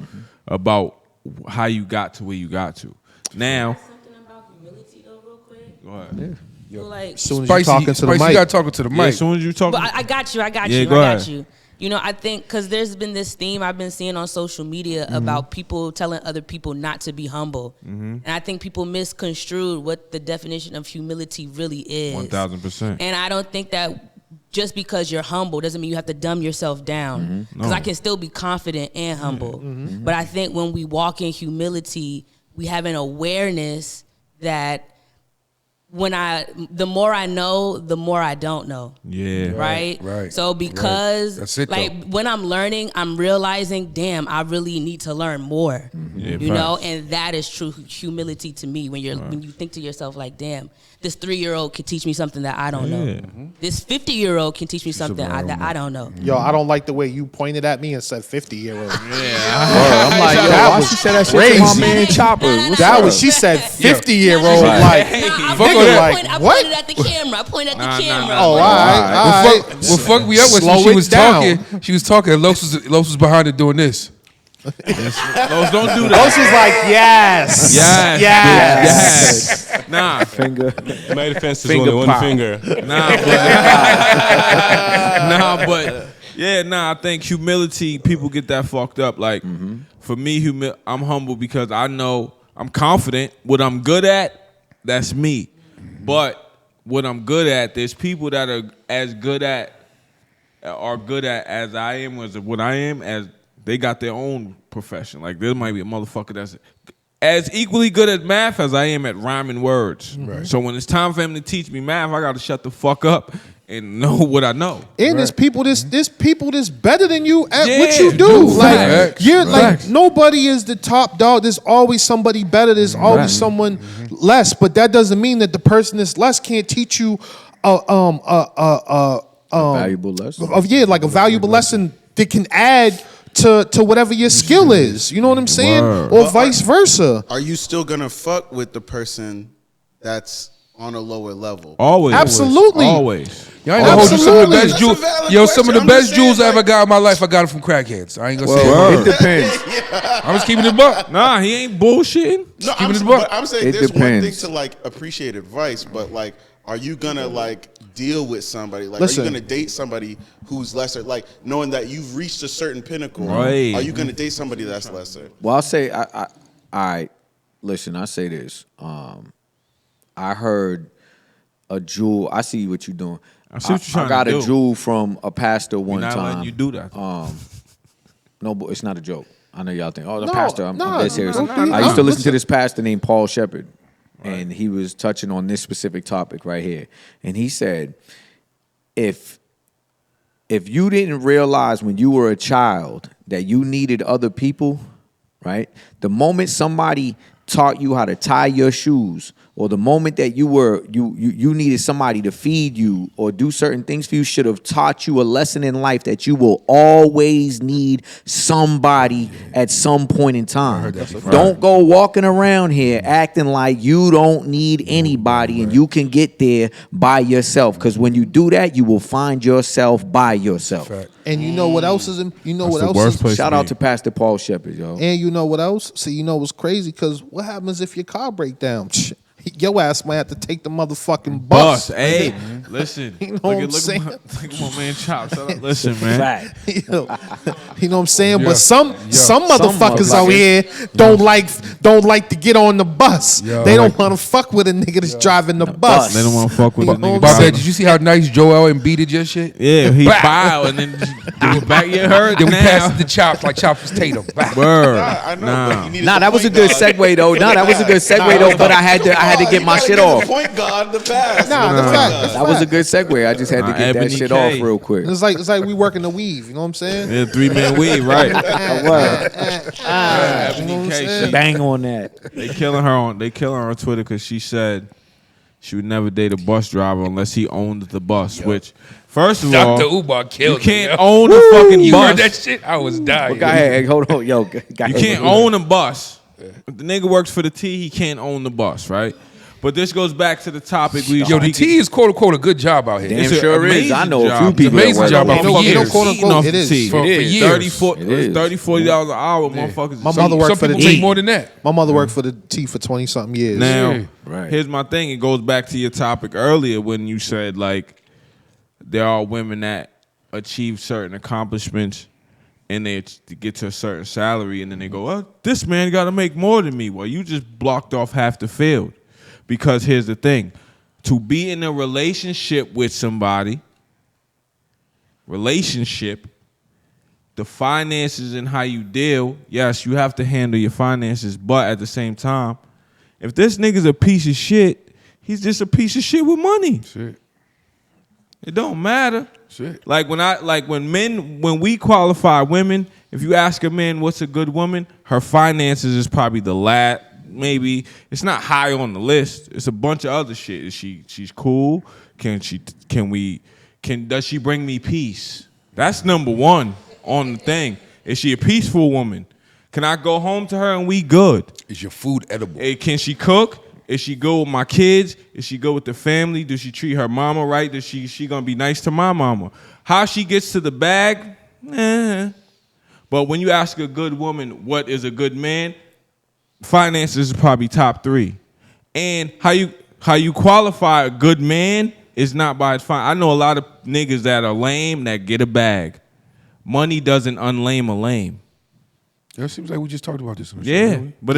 how you got to where you got to. Now, Something about humility though, real quick. go ahead. So, like, As soon as you talking to the You mic. got talking to the Yeah, mic. as soon as you talk, but I got you. Yeah, I go got ahead. you. You know, I think because there's been this theme I've been seeing on social media about people telling other people not to be humble, and I think people misconstrued what the definition of humility really is. 1,000%. And I don't think that just because you're humble doesn't mean you have to dumb yourself down. Because I can still be confident and humble. But I think when we walk in humility, we have an awareness that the more I know, the more I don't know. Yeah. Right? Right. So because That's it, like though. when I'm learning, I'm realizing, damn, I really need to learn more. Yeah, You know, facts. and that is true humility to me when you think to yourself like, damn, this 3-year-old can teach me something that I don't know. This 50-year-old can teach me something that I don't know. Yo, I don't like the way you pointed at me and said 50-year-old. I'm like, yo, That why was she said that shit to crazy. my man Chopper? What's That up? was, she said 50-year-old. Right. Like, I fuck pointed, like, I what? pointed at the camera. I pointed at the camera. Oh, all right. What fucked me up was Slow when she it was down. talking. She was talking. And Los was behind her doing this. Those don't do Those that. was like, yes. Yes. Yes. Yes. Nah. Finger. My defense is Finger only pop. one finger. I think humility, people get that fucked up. Like, for me, I'm humble because I know I'm confident. What I'm good at, that's me. But what I'm good at, there's people that are good at as I am, as what I am, as they got their own profession. Like, there might be a motherfucker that's as equally good at math as I am at rhyming words. Right. So when it's time for him to teach me math, I got to shut the fuck up and know what I know. And there's people that's better than you at Yeah, what you do. dude, Like facts. you're Facts. like nobody is the top dog. There's always somebody better. There's always someone less. But that doesn't mean that the person that's less can't teach you Valuable lesson. like a valuable lesson that can add to whatever your skill is. You know what I'm saying? Word. Or vice versa. Are you still gonna fuck with the person that's on a lower level? Always. Absolutely. Always. Yo, I ain't gonna hold you. Some of the Absolutely. best That's jewels. a valid Yo, some of the question. I'm best just saying, jewels I ever like- got in my life, I got it from crackheads. I ain't gonna say It it. depends. I was keeping it buck. Nah, he ain't bullshitting. No, keeping it but I'm saying It there's one thing depends. to like appreciate advice, but like, are you gonna like deal with somebody? Like, Listen. are you gonna date somebody who's lesser? Like, knowing that you've reached a certain pinnacle, Right. are you gonna date somebody that's lesser? Well, I'll say, all right, listen, I say this. I heard a jewel. I see what you're doing. I see what you're trying I got to a do. jewel from a pastor one Not time. letting you do that. No, but it's not a joke. I know y'all think, oh, the No, pastor. I'm no, dead serious. no, no, I used to no. listen to this pastor named Paul Shepherd, and he was touching on this specific topic right here. And he said, if you didn't realize when you were a child that you needed other people, right? The moment somebody taught you how to tie your shoes, or the moment that you needed somebody to feed you or do certain things for you, should have taught you a lesson in life that you will always need somebody at some point in time. Don't go walking around here acting like you don't need anybody and you can get there by yourself. Because when you do that, you will find yourself by yourself. And you know what else is? You know That's what the else worst is? place Shout to out be. to Pastor Paul Shepherd, yo. And you know what else? See, you know what's crazy? Because what happens if your car break down? your ass might have to take the motherfucking bus. Hey, listen. You know what I'm Look saying? at my man Chops. Listen, man. You know what I'm saying? Yeah. But some motherfuckers out here don't like to get on the bus. Yeah. They don't want to fuck with a nigga that's driving the bus. They don't want to fuck with a You know nigga. what I'm Bob, saying? did you see how nice Joel embedded your shit? Yeah, he bowed and then the back of your heard. Then we now. passed it to Chops like Chops was Tatum. Word. I know, Nah. but he needed Nah, the that was a point good guard. segue though. Nah, that was a good segue though. But I had to get my shit off. The point guard, the pass. Nah, the fact. That was a good segue. I just had to get that Eboni shit K. off real quick. It's like we working the weave. You know what I'm saying? Yeah, 3-man weave, right? You know what I'm saying? Bang on that. They killing her on Twitter because she said she would never date a bus driver unless he owned the bus. Which, first of all, Dr. Umar killed you can't me, yo. own a fucking You bus. heard that shit? I was dying. Go ahead. Hold on. Yo. You can't own a bus. If the nigga works for the T, he can't own the bus, right? But this goes back to the topic we. Yo, the T is quote unquote a good job out here. Damn It's an sure is. amazing I know a job. few It's people an that amazing work job. on I that. know You know, years. quote Eating unquote, off it the is. T. For years. 34, It is. $30-$40 an hour, motherfuckers. My mother worked Some for the people T. take more than that. My mother worked for the T for 20 something years. Now, Yeah. Right. here's my thing. It goes back to your topic earlier when you said like there are women that achieve certain accomplishments and they get to a certain salary and then they go, "Oh, this man got to make more than me." Well, you just blocked off half the field because here's the thing: to be in a relationship with somebody, the finances and how you deal, yes, you have to handle your finances, but at the same time, if this nigga's a piece of shit, he's just a piece of shit with money. Shit. It don't matter. Shit. Like when we qualify women, if you ask a man what's a good woman, her finances is probably the last. Maybe it's not high on the list. It's a bunch of other shit. She's cool? Does she bring me peace? That's number one on the thing. Is she a peaceful woman? Can I go home to her and we good? Is your food edible? Hey, can she cook? Is she good with my kids? Is she good with the family? Does she treat her mama right? Does she gonna be nice to my mama? How she gets to the bag? But when you ask a good woman what is a good man, finances is probably top 3. And how you qualify a good man is not by his fine. I know a lot of niggas that are lame that get a bag. Money doesn't unlame a lame. It seems like we just talked about this. Yeah, but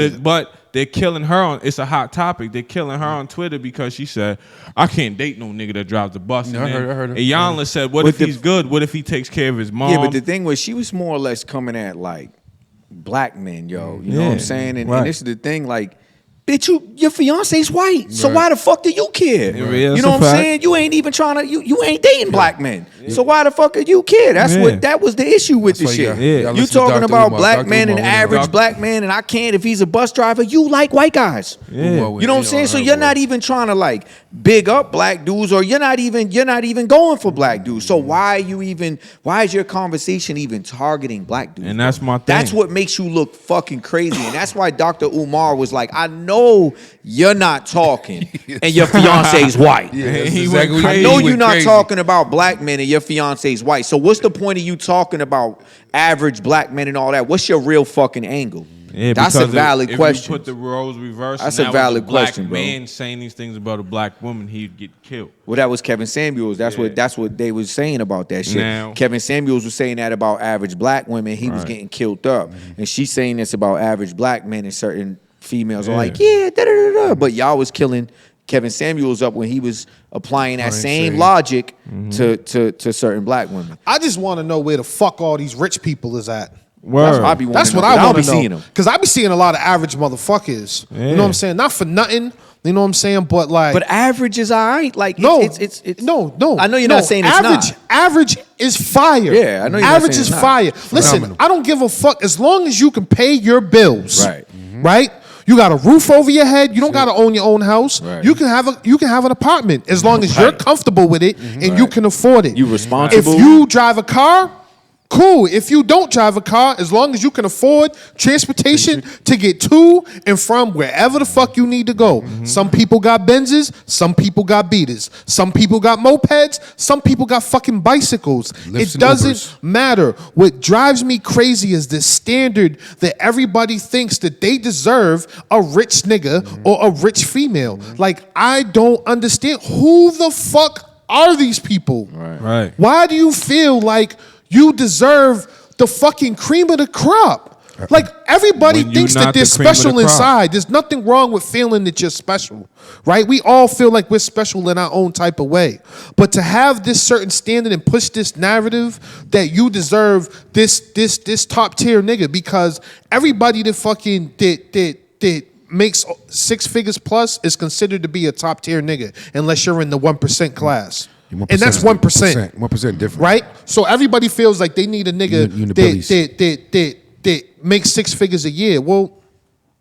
they're killing her on. It's a hot topic. They're killing her on Twitter because she said, "I can't date no nigga that drives the bus." No, and I heard her. And Yanla said, "What if he's good? What if he takes care of his mom?" Yeah, but the thing was, she was more or less coming at like black men, yo. You know what I'm saying? And this is the thing, like, bitch, your fiance's white, so why the fuck do you care? Yeah, You that's know a what I'm fact. saying? You ain't even trying to. You ain't dating black men, so why the fuck do you care? That was the issue with That's the why shit. you gotta You listen to talking Dr. about Umar. black Dr. men and Umar, average Dr. black man, and I can't if he's a bus driver. You like white guys. Yeah. You know what I'm saying? So you're not even trying to like big up black dudes, or you're not even going for black dudes. So why is your conversation even targeting black dudes? And that's my thing. That's what makes you look fucking crazy. And that's why Dr. Umar was like, I know you're not talking and your fiance's white. Yeah, that's He exactly went what I crazy. know he you're went not crazy. talking about black men and your fiance's white. So what's the point of you talking about average black men and all that? What's your real fucking angle? Yeah, That's a because valid if question. you put the roles reversed, That's and a that was valid black question, bro. man saying these things about a black woman, he'd get killed. Well, that was Kevin Samuels. That's what they was saying about that shit. Now- Kevin Samuels was saying that about average black women. He was getting killed up, and she's saying this about average black men, and certain females are like, yeah, da da da da. But y'all was killing Kevin Samuels up when he was applying that same logic to certain black women. I just want to know where the fuck all these rich people is at. That's what I be wanting That's to what know, I 'cause want be to know. seeing them. Because I be seeing a lot of average motherfuckers. You know what I'm saying? Not for nothing. You know what I'm saying? But like, But average is all right. Like no, it's no. I know you're not saying it's average. not. Average is fire. Yeah, I know you're not average saying is it's not. fire. Listen, Phenomenal. I don't give a fuck as long as you can pay your bills. Right. Right. You got a roof over your head. You don't got to own your own house. Right. You can have an apartment as long as you're comfortable with it and you can afford it. You responsible. If you drive a car, Cool. If you don't drive a car, as long as you can afford transportation to get to and from wherever the fuck you need to go. Some people got Benzes, some people got beaters, some people got mopeds, some people got fucking bicycles. Lifts it and doesn't Ubers. matter. What drives me crazy is the standard that everybody thinks that they deserve a rich nigga or a rich female. Like, I don't understand. Who the fuck are these people? Right. Why do you feel like you deserve the fucking cream of the crop? Like, everybody When you thinks not that they're the cream of the special crop. inside. There's nothing wrong with feeling that you're special, right? We all feel like we're special in our own type of way. But to have this certain standard and push this narrative that you deserve this top tier nigga, because everybody that fucking that makes 6 figures plus is considered to be a top tier nigga unless you're in the 1% class. 1% And that's 1%. 1% different. Right? So everybody feels like they need a nigga You in the billies. that makes 6 figures a year. Well,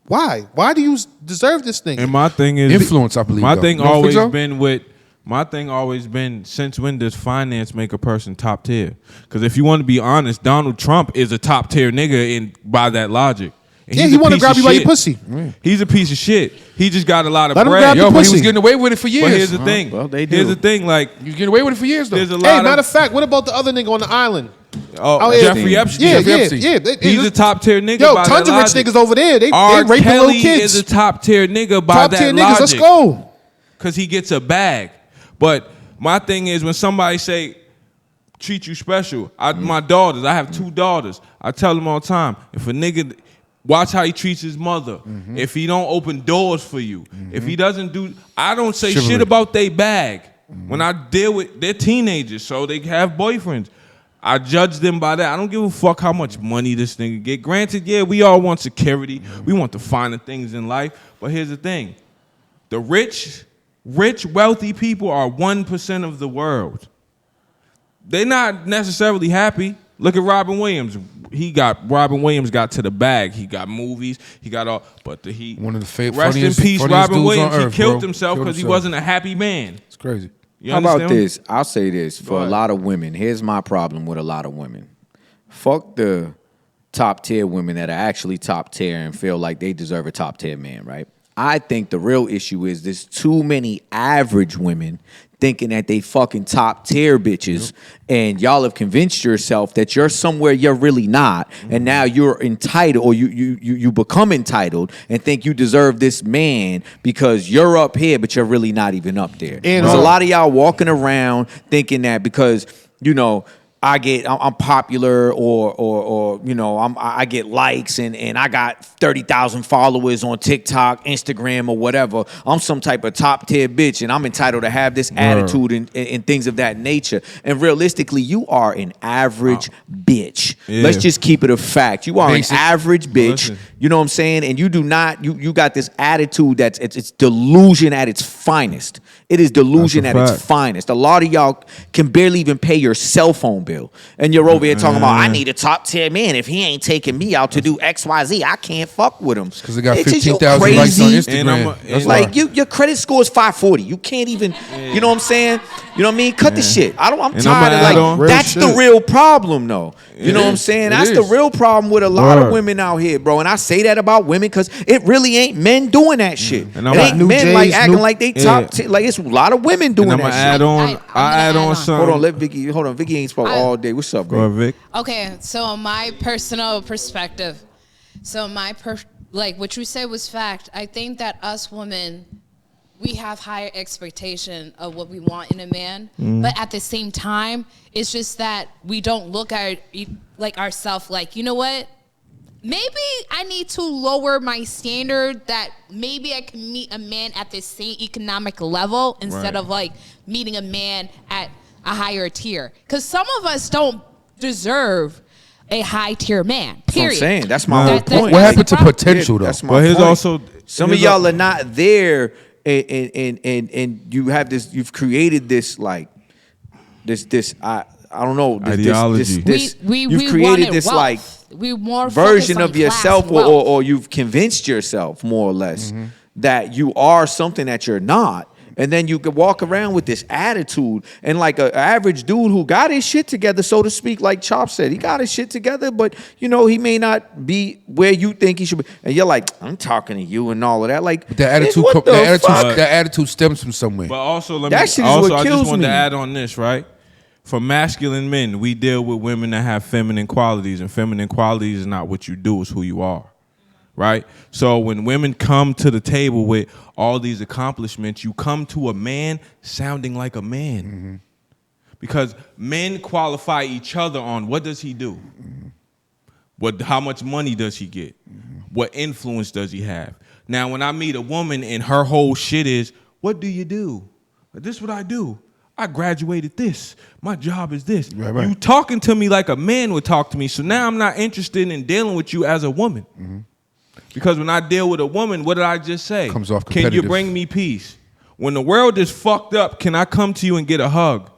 why? Why do you deserve this thing? And my thing is Influence, I believe, My though. thing You don't think always so? been with. My thing always been, since when does finance make a person top tier? Because if you want to be honest, Donald Trump is a top tier nigga by that logic. And Yeah, he's he a wanna piece grab of you by your shit. pussy. He's a piece of shit. He just got a lot of Let him bread. grab Yo, your but he pussy. was getting away with it for years. But here's the thing. Well, they Here's do. the thing. Like, You getting away with it for years, though. there's a Hey, lot matter of of fact, what about the other nigga on the island? Jeffrey Epstein. Epstein. Yeah, Jeffrey yeah, Epstein. yeah. He's a top tier nigga. Yo, by tons that of rich logic. niggas over there. They R. raping Kelly little kids. is a top tier nigga by Top that tier niggas. logic. Let's go. Because he gets a bag. But my thing is, when somebody say, treat you special, my daughters, I have 2 daughters. I tell them all the time, if a nigga, watch how he treats his mother. If he don't open doors for you. If he doesn't do, I don't say Chivalry. shit about they bag. When I deal with, they're teenagers, so they have boyfriends. I judge them by that. I don't give a fuck how much money this nigga get. Granted, yeah, we all want security. We want the finer things in life. But here's the thing. The rich, wealthy people are 1% of the world. They're not necessarily happy. Look at Robin Williams. Robin Williams got to the bag. He got movies. He got all. But One of the rest in funniest- peace, funniest Robin dudes Williams. on He earth, killed bro. himself Killed because he himself. wasn't a happy man. It's crazy. You How about understand? this? I'll say this for a ahead. lot of women. Here's my problem with a lot of women. Fuck the top tier women that are actually top tier and feel like they deserve a top tier man, right? I think the real issue is there's too many average women thinking that they fucking top tier bitches, and y'all have convinced yourself that you're somewhere you're really not, and now you're entitled, or you become entitled and think you deserve this man because you're up here, but you're really not even up there. And There's a lot of y'all walking around thinking that because, you know, I'm popular or you know, I get likes and I got 30,000 followers on TikTok, Instagram, or whatever. I'm some type of top tier bitch and I'm entitled to have this attitude and things of that nature. And realistically, you are an average bitch. Yeah. Let's just keep it a fact. You are Basic. an average bitch. Listen. You know what I'm saying? And you do not, you got this attitude that's it's delusion at its finest. It is delusion That's at a its fact. finest. A lot of y'all can barely even pay your cell phone bill. And you're over here talking about, I need a top tier man. If he ain't taking me out to do XYZ, I can't fuck with him. Because they got It's just, you're 15,000 likes on crazy. And I'm Instagram. a- That's and why. Like your credit score is 540. You can't even, you know what I'm saying? You know what I mean? Cut the shit. I'm And tired I'ma of add on- like that's the shit. real problem though. You know what I'm saying? It That's the is. real problem with a lot of Word. women out here, bro. And I say that about women because it really ain't men doing that shit. And it I'm- ain't New men like Jays, acting new- like they Yeah. top tier. Like it's a lot of women doing And I'm that gonna shit. add on. I'm gonna I add add on on. something. Hold on, let Vicky. Hold on, Vicky ain't spoke all day. What's up, Go bro? ahead, Vic. Okay, so my personal perspective. So like what you said was fact. I think that us women, we have higher expectation of what we want in a man, but at the same time, it's just that we don't look at like ourselves like, you know what? Maybe I need to lower my standard that maybe I can meet a man at the same economic level instead Right. of like meeting a man at a higher tier. Because some of us don't deserve a high tier man. That's what I'm Period. saying. That's my whole That- point. What that's happened the to problem. potential, though? That's my But here's point. also Some of here's y'all a- are not there, and you have this. You've created this like this. I don't know this, Ideology. We you've created wanted this wealth. like we more version focused on of yourself, class wealth. or you've convinced yourself more or less that you are something that you're not. And then you could walk around with this attitude. And like an average dude who got his shit together, so to speak, like Chop said, he got his shit together, but you know, he may not be where you think he should be. And you're like, I'm talking to you and all of that. Like That attitude stems from somewhere. But also, That shit is I what just kills wanted me. to add on this, right? For masculine men, we deal with women that have feminine qualities, and feminine qualities is not what you do, it's who you are. Right? So when women come to the table with all these accomplishments, you come to a man sounding like a man. Mm-hmm. Because men qualify each other on what does he do? Mm-hmm. How much money does he get? Mm-hmm. What influence does he have? Now, when I meet a woman and her whole shit is, what do you do? This is what I do. I graduated this. My job is this. Right. You talking to me like a man would talk to me. So now I'm not interested in dealing with you as a woman. Mm-hmm. Because when I deal with a woman, what did I just say? Comes off can you competitive. bring me peace? When the world is fucked up, can I come to you and get a hug?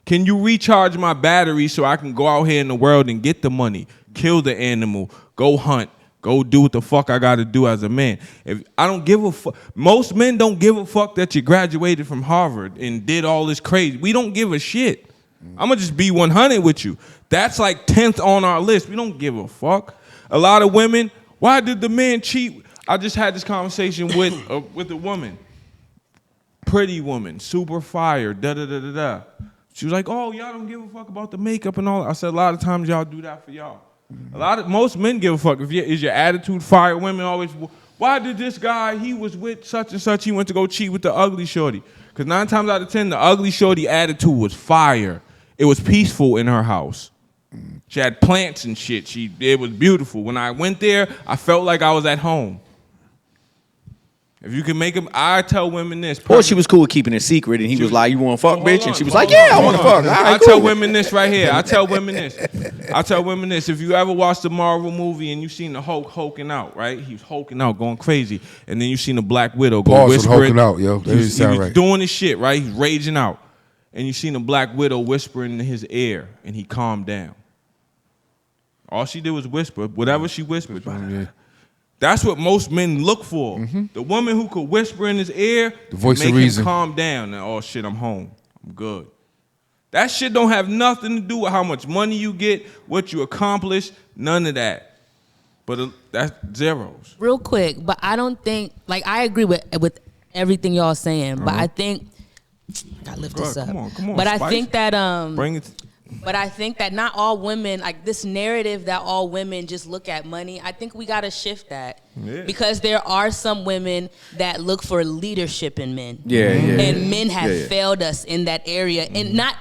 Can you recharge my battery so I can go out here in the world and get the money, kill the animal, go hunt, go do what the fuck I got to do as a man? If I don't give a fuck. Most men don't give a fuck that you graduated from Harvard and did all this crazy. We don't give a shit. I'm going to just be 100 with you. That's like 10th on our list. We don't give a fuck. A lot of women, why did the man cheat? I just had this conversation with a woman. Pretty woman, super fire, da-da-da-da-da. She was like, oh, y'all don't give a fuck about the makeup and all that. I said, a lot of times y'all do that for y'all. Most men give a fuck. Is your attitude fire? Women always, why did this guy, he was with such and such, he went to go cheat with the ugly shorty? Because 9 times out of 10, the ugly shorty attitude was fire. It was peaceful in her house. She had plants and shit. It was beautiful. When I went there, I felt like I was at home. If you can make them, I tell women this. Or she was cool with keeping it secret, and he was like, you want to fuck, bitch? And she was like, hold yeah, on, I want to hold on. fuck. All I right, tell cool. women this right here. I tell women this. If you ever watched the Marvel movie and you seen the Hulk hulking out, right? He was hulking out, going crazy. And then you seen the Black Widow go Pause with whispering. hulking out, yo. That He didn't was sound right. doing his shit, right? He's raging out. And you seen the Black Widow whispering in his ear, and he calmed down. All she did was whisper. Whatever she whispered. Yeah. That's what most men look for. Mm-hmm. The woman who could whisper in his ear, The voice make of reason. him calm down. And, oh shit, I'm home. I'm good. That shit don't have nothing to do with how much money you get, what you accomplish, none of that. But that's zeros. Real quick, but I don't think, like, I agree with everything y'all saying, but I think, I gotta lift this up. Come on, but Spice. I think that Bring it. But I think that not all women, like this narrative that all women just look at money, I think we got to shift that. Yeah. Because there are some women that look for leadership in men. And men have failed us in that area. And not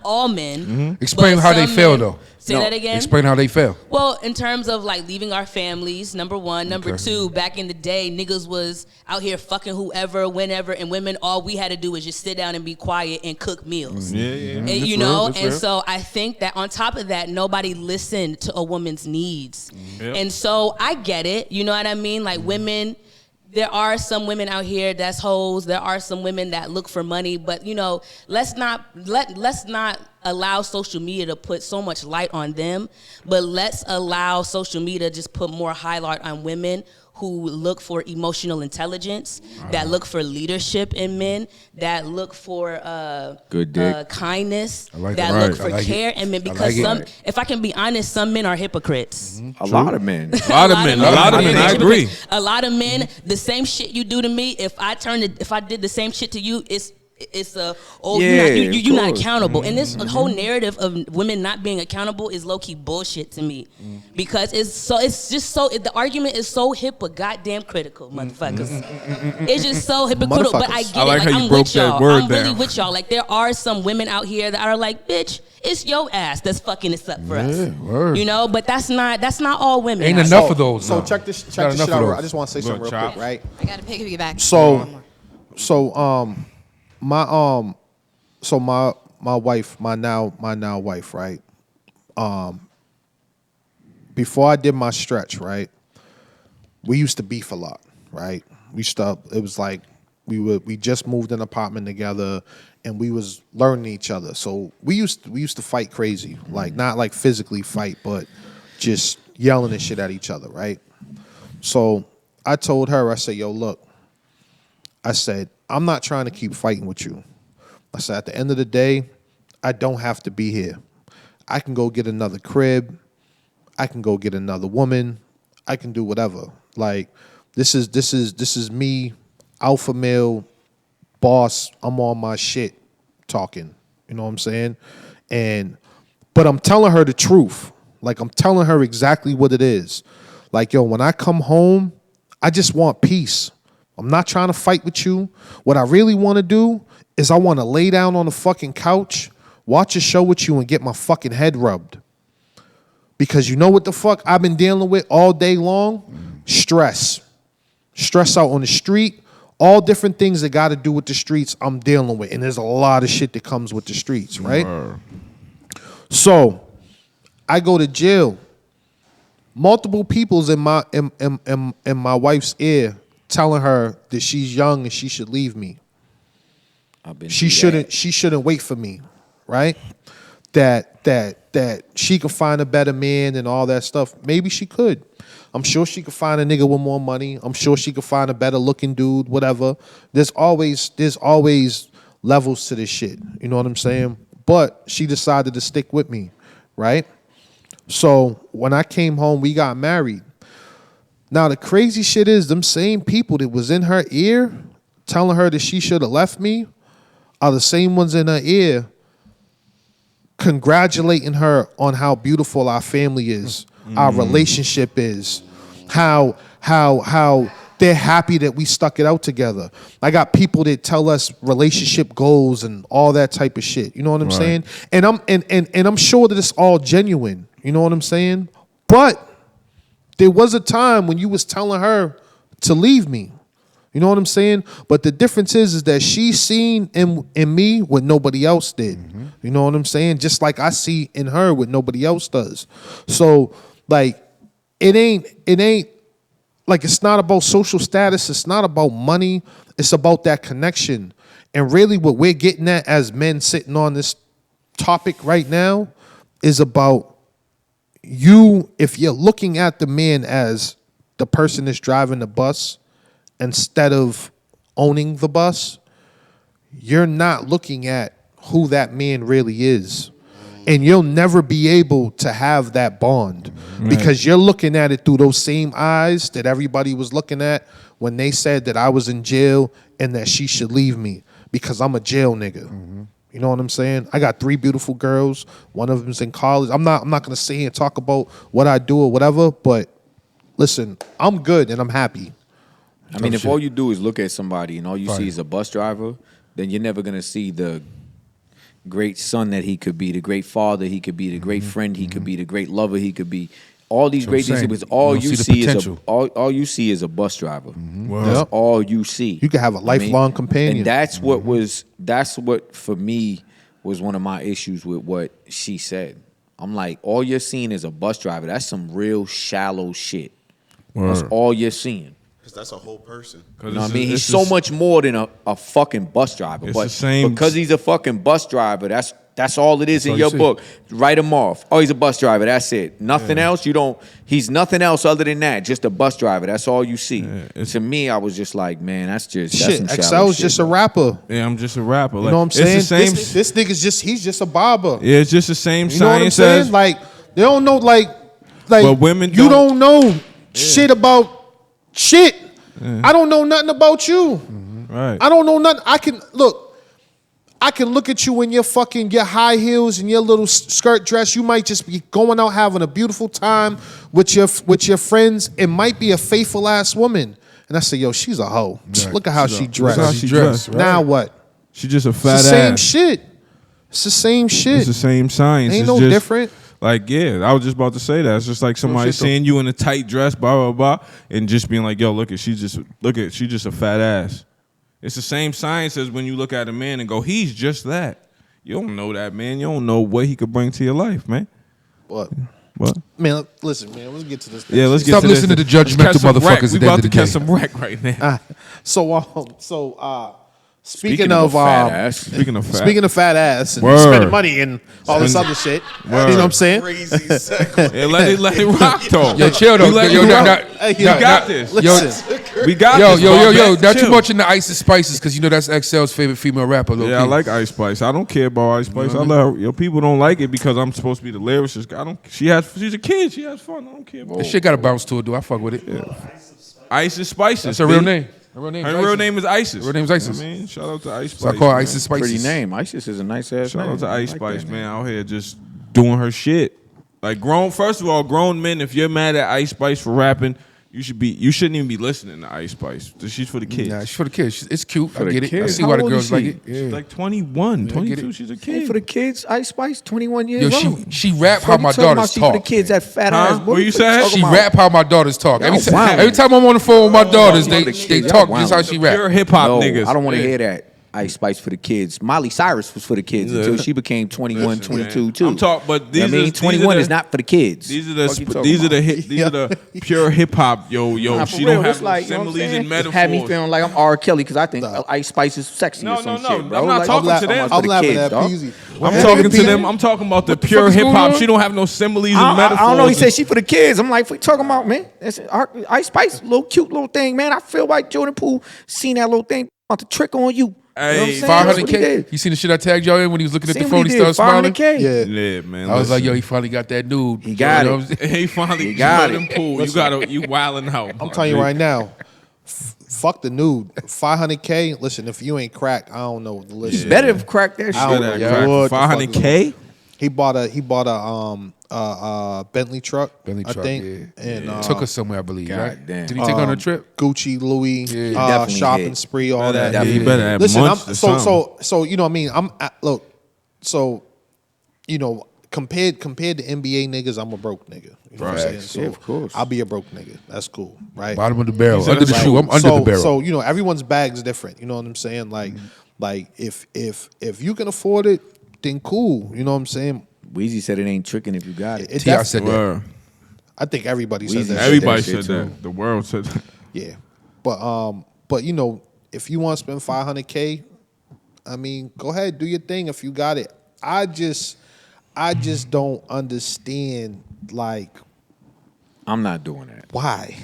all men. Explain how they fail, though. Say that again? Explain how they fail. Well, in terms of like leaving our families, number one. Number two, back in the day, niggas was out here fucking whoever, whenever, and women, all we had to do was just sit down and be quiet and cook meals. And, you know, and so I think that on top of that, nobody listened to a woman's needs. And so I get it, you know what I mean? Like women, there are some women out here that's hoes. There are some women that look for money, but you know, let's not allow social media to put so much light on them, but let's allow social media to just put more highlight on women who look for emotional intelligence, that look for leadership in men, that look for good dick, kindness, like that it. look for care in men. Because if I can be honest, some men are hypocrites. A lot of men. A lot of men. I agree. A lot of men, the same shit you do to me, if I did the same shit to you, it's you're not accountable. And this whole narrative of women not being accountable is low key bullshit to me, because the argument is so goddamn critical, motherfuckers. It's just so hypocritical. But I get I like it. Like, how you I'm broke with that y'all. word I'm really down. with y'all. Like there are some women out here that are like, bitch, it's your ass that's fucking this up for us. Word. You know, but that's not all women. Ain't out enough here. of those. So no. check this Not shit enough of out. those. I just want to say something real Chop. quick, right? I gotta piggyback. So my wife, my now wife, right? Before I did my stretch, right? We used to beef a lot, right? It was like we just moved an apartment together and we was learning each other. So we used to fight crazy, like not like physically fight, but just yelling and shit at each other, right? So I told her, I said, yo, look, I said, I'm not trying to keep fighting with you. I said, at the end of the day, I don't have to be here. I can go get another crib. I can go get another woman. I can do whatever. Like, this is me, alpha male, boss. I'm on my shit talking. You know what I'm saying? But I'm telling her the truth. Like, I'm telling her exactly what it is. Like, yo, when I come home, I just want peace. I'm not trying to fight with you. What I really want to do is I want to lay down on the fucking couch, watch a show with you, and get my fucking head rubbed. Because you know what the fuck I've been dealing with all day long? Stress. Stress out on the street. All different things that got to do with the streets I'm dealing with. And there's a lot of shit that comes with the streets, right? So I go to jail. Multiple people's in my wife's ear telling her that she's young and she should leave me. She shouldn't wait for me, right? That she could find a better man and all that stuff. Maybe she could. I'm sure she could find a nigga with more money. I'm sure she could find a better looking dude, whatever. There's always levels to this shit. You know what I'm saying? But she decided to stick with me, right? So when I came home, we got married. Now the crazy shit is them same people that was in her ear telling her that she should have left me are the same ones in her ear congratulating her on how beautiful our family is, our relationship is, how they're happy that we stuck it out together. I got people that tell us relationship goals and all that type of shit. You know what I'm saying? And I'm sure that it's all genuine. You know what I'm saying? But there was a time when you was telling her to leave me. You know what I'm saying? But the difference is that she seen in me what nobody else did. You know what I'm saying? Just like I see in her what nobody else does. So like it ain't like, it's not about social status. It's not about money. It's about that connection. And really what we're getting at as men sitting on this topic right now is about you, if you're looking at the man as the person that's driving the bus instead of owning the bus, you're not looking at who that man really is. And you'll never be able to have that bond because you're looking at it through those same eyes that everybody was looking at when they said that I was in jail and that she should leave me because I'm a jail nigga. You know what I'm saying? I got 3 beautiful girls. One of them's in college. I'm not gonna sit here and talk about what I do or whatever, but listen, I'm good and I'm happy. I mean, if all you do is look at somebody and all you see is a bus driver, then you're never gonna see the great son that he could be, the great father he could be, the great friend he could be, the great lover he could be. All these great things, because all you see is a bus driver. That's all you see. You can have a lifelong companion. And that's what for me was one of my issues with what she said. I'm like, all you're seeing is a bus driver. That's some real shallow shit. That's all you're seeing. Because that's a whole person. You know what I mean? He's so much more than a fucking bus driver. But because he's a fucking bus driver, that's all it is in your book. Write him off. Oh, he's a bus driver. That's it. Nothing else. He's nothing else other than that. Just a bus driver. That's all you see. To me, I was just like, man, that's some Xcel's just a rapper. Yeah, I'm just a rapper. You know what I'm saying? This nigga's he's just a barber. Yeah, it's just the same you know science what I'm saying? as Like they don't know but women you don't know shit about shit. I don't know nothing about you. Right. I don't know nothing. I can look at you in your high heels and your little skirt dress. You might just be going out having a beautiful time with your friends. It might be a faithful ass woman. And I say, yo, she's a hoe. Right. Look at how she dressed. Look how she dressed. Right? Now what? She just a fat it's ass. the same shit. It's the same shit. It's the same science. Ain't it's no just different. Like, yeah, I was just about to say that. It's just like somebody seeing you in a tight dress, blah, blah, blah, and just being like, yo, she's just a fat ass. It's the same science as when you look at a man and go, he's just that. You don't know that, man. You don't know what he could bring to your life, man. What? Man, listen, man, let's get to this. Yeah, let's get Stop to this. listening to judgmental motherfuckers at the end of the day. We about to catch some wreck right now. Speaking of fat ass. Speaking of fat. Speaking of fat ass and Word. spending money and all this other shit, you know what I'm saying? Crazy segue. Yeah, let it rock though. Yo, chill though. We let Yo, it not- rock. not- We yo, got this. Listen, We got Yo, this. yo, Bob. not too Chill. much in the Ice and Spices because you know that's Xcel's favorite female rapper. Low Yeah, key. I like Ice Spice. I don't care about Ice Spice. I love her. Yo, people don't like it because I'm supposed to be the lyricist. I don't. She's a kid. She has fun. I don't care about This shit got a bounce to it, dude. I fuck with it. Ice and Spices. That's her real name. Her real name. Her real name is Isis. Her name is Isis. I mean, shout out to Ice Spice. So I call her man. Ice and Spices. Pretty name. Isis is a nice ass Shout name. out to I Ice like Spice, that man, name. out here just doing her shit. Like first of all, grown men, if you're mad at Ice Spice for rapping, you shouldn't even be listening to Ice Spice. She's for the kids. Nah, she's for the kids. It's cute. I the get it. I kids? see How why the old girls is like she? it. Yeah. She's like 21, get 22. it. She's a Hey, kid. for the kids, Ice Spice, 21 years Yo, old. she rap how Fuck you my talking about daughters she for the talk. kids, that fat Huh? ass. What you saying? She rap how my daughters talk. Every Y'all wildin'. every time I'm on the phone with my daughters, Y'all they wildin'. talk Y'all just how wildin'. she rap. Pure hip hop No, niggas. I don't want to Yeah. hear that. Ice Spice for the kids. Miley Cyrus was for the kids until she became 21, 22 too. I'm talking, but these I mean, are 21 these is not for the kids. These are Fuck you the talking these are about? these are the pure hip hop. Yo, Nah, she for don't real, have it's no like, you know what I'm similes saying? and metaphors. Had me feeling like I'm R. Kelly because I think Ice Spice is sexy No, or some no, shit, bro. I'm not Like, talking to them. for I'm the laughing kids, at dog. Peasy. I'm talking to them. I'm talking about the pure fuck is hip going hop. on? She don't have no similes and I metaphors. don't know. He said she for the kids. I'm like, what you talking about, man? That's Ice Spice, little cute little thing, man. I feel like Jordan Poole seen that little thing about to trick on you. Hey, You know what I'm saying? That's what he 500K. did. You seen the shit I tagged y'all in when he was looking at Seen the what phone? He did, started smiling. 500K. Yeah. Yeah, man. I was like, yo, listen. he finally got that nude. He got You know it. what I'm saying? He finally You got Jordan it. Poole. You wilding out. I'm telling you right now, fuck the nude. 500K. Listen, if you ain't cracked, I don't know. Listen, Better have cracked that I don't shit. know Yeah. what the fuck is 500K. He bought a Bentley truck. Bentley I truck, think, yeah. and Took us somewhere, I believe. God right? damn. Did he take her on a trip? Gucci, Louis, definitely shopping hit. spree, all that. He better have Listen, munched or something. so you know what I mean. Look, so you know, compared to NBA niggas, I'm a broke nigga. You know what I'm saying? Facts. So Yeah, of course. I'll be a broke nigga. That's cool, right? Bottom of the barrel. said Under the that's shoe. right. I'm under the barrel. So you know, everyone's bag's different. You know what I'm saying? Like if you can afford it, then cool. You know what I'm saying? Weezy said it ain't tricking if you got it. T.I. said that. Word. I think everybody says Weezy that. said Everybody that shit said too. that. The world said that. Yeah, but you know, if you want to spend 500K, I mean, go ahead, do your thing if you got it. I just don't understand, like, I'm not doing that. why.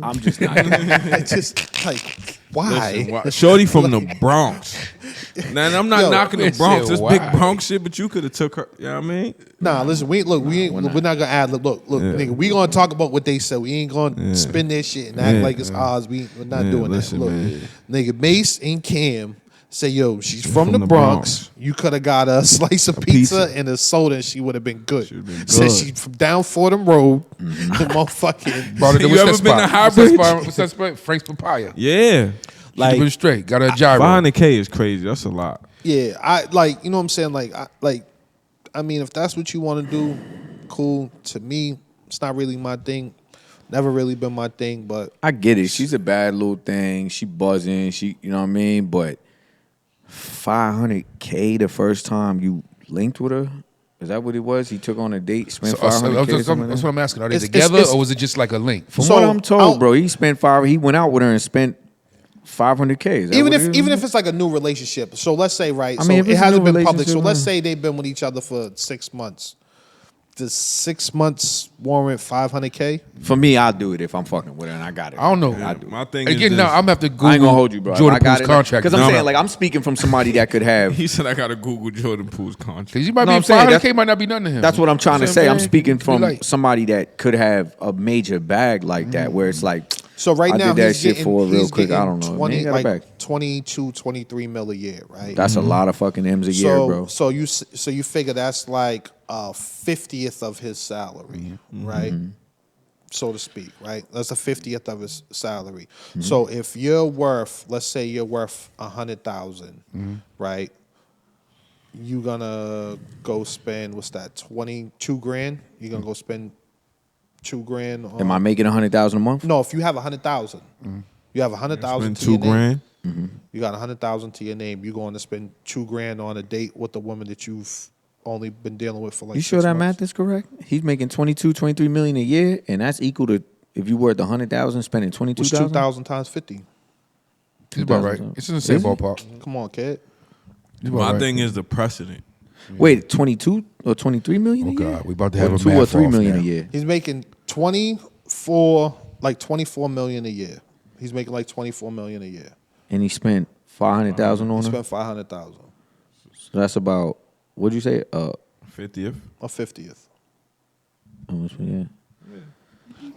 I'm just not doing that. I just like why. Listen, Shorty from the Bronx. Now I'm not Yo, knocking the listen, Bronx. This big why? Bronx shit, but you could have took her. You know what I mean? Nah, listen, we're not gonna add. Look, nigga, we gonna talk about what they said. We ain't gonna spin that shit and act like it's ours. We're not doing listen, that. Look, man. nigga, Mase and Cam say, yo, she's from the the Bronx. Bronx. You could have got her a slice of pizza and a soda, and she would have been good. been Said good. she from down Fordham Road, the motherfucking. Brought it to You what's ever that been spot? to High What's that Bridge? spot? What's that spot? Frank's Papaya. Yeah. Like, been straight. Got a gyro. 500K is crazy. That's a lot. Yeah, I like, you know what I'm saying? I mean, if that's what you want to do, cool. To me, it's not really my thing. Never really been my thing, but I get it. She's a bad little thing. She buzzing. She, you know what I mean? But 500K the first time you linked with her? Is that what it was? He took on a date, spent 500K. That's what I'm asking. Are they It's- together it's- or was it just like a link? From So, what I'm told, I'll- bro, he spent he went out with her and spent 500K. Is that even what it is? if it's like a new relationship. So let's say, right? I So mean, if it it's a hasn't new been public. So relationship, let's man. say they've been with each other for 6 months. Does 6 months warrant 500K? For me, I'll do it if I'm fucking with her and I got it. I don't know. I do. My thing is Again, this. now I'm gonna have to Google I ain't gonna hold you, bro. Jordan I got Poole's it contract. because I'm No, saying no. like I'm speaking from somebody that could have. He said I got to Google Jordan Poole's contract. Because you might No, be I'm saying 500K that's- might not be nothing to him. That's what I'm trying to You know say. what I'm speaking Be from like- somebody that could have a major bag like that, where it's like. So right I now did that he's shit getting, for real he's quick. I getting don't know. 20, Man, got a bag. 22, 23 mil a year, right? That's a lot of fucking M's a year, bro. So you figure that's like a 50th of his salary, right? So to speak, right? That's a 50th of his salary. So if you're worth, let's say you're worth 100,000, right? You gonna go spend what's that? 22 grand. You gonna go spend 2 grand on? Am I making 100,000 a month? No, if you have 100,000, you have 100,000 Spend to 2 your name. grand. You got 100,000 to your name. You're going to spend 2 grand on a date with a woman that you've only been dealing with for like. You sure 6 that months. math is correct? He's making 23 million a year, and that's equal to if you worth 100,000, spending Which 22,000. 2,000 times 50. It's about right. It's in the same ballpark. Come on, kid. My thing is the precedent. Wait, 22 or 23 million Oh a year? God, we about to have a 2 math or 3 off million now. a year. He's making 24 million a year. He's making like 24 million a year. And he spent 500,000 on He her. spent 500,000. So that's about, what'd you say? 50th. A 50th. Yeah.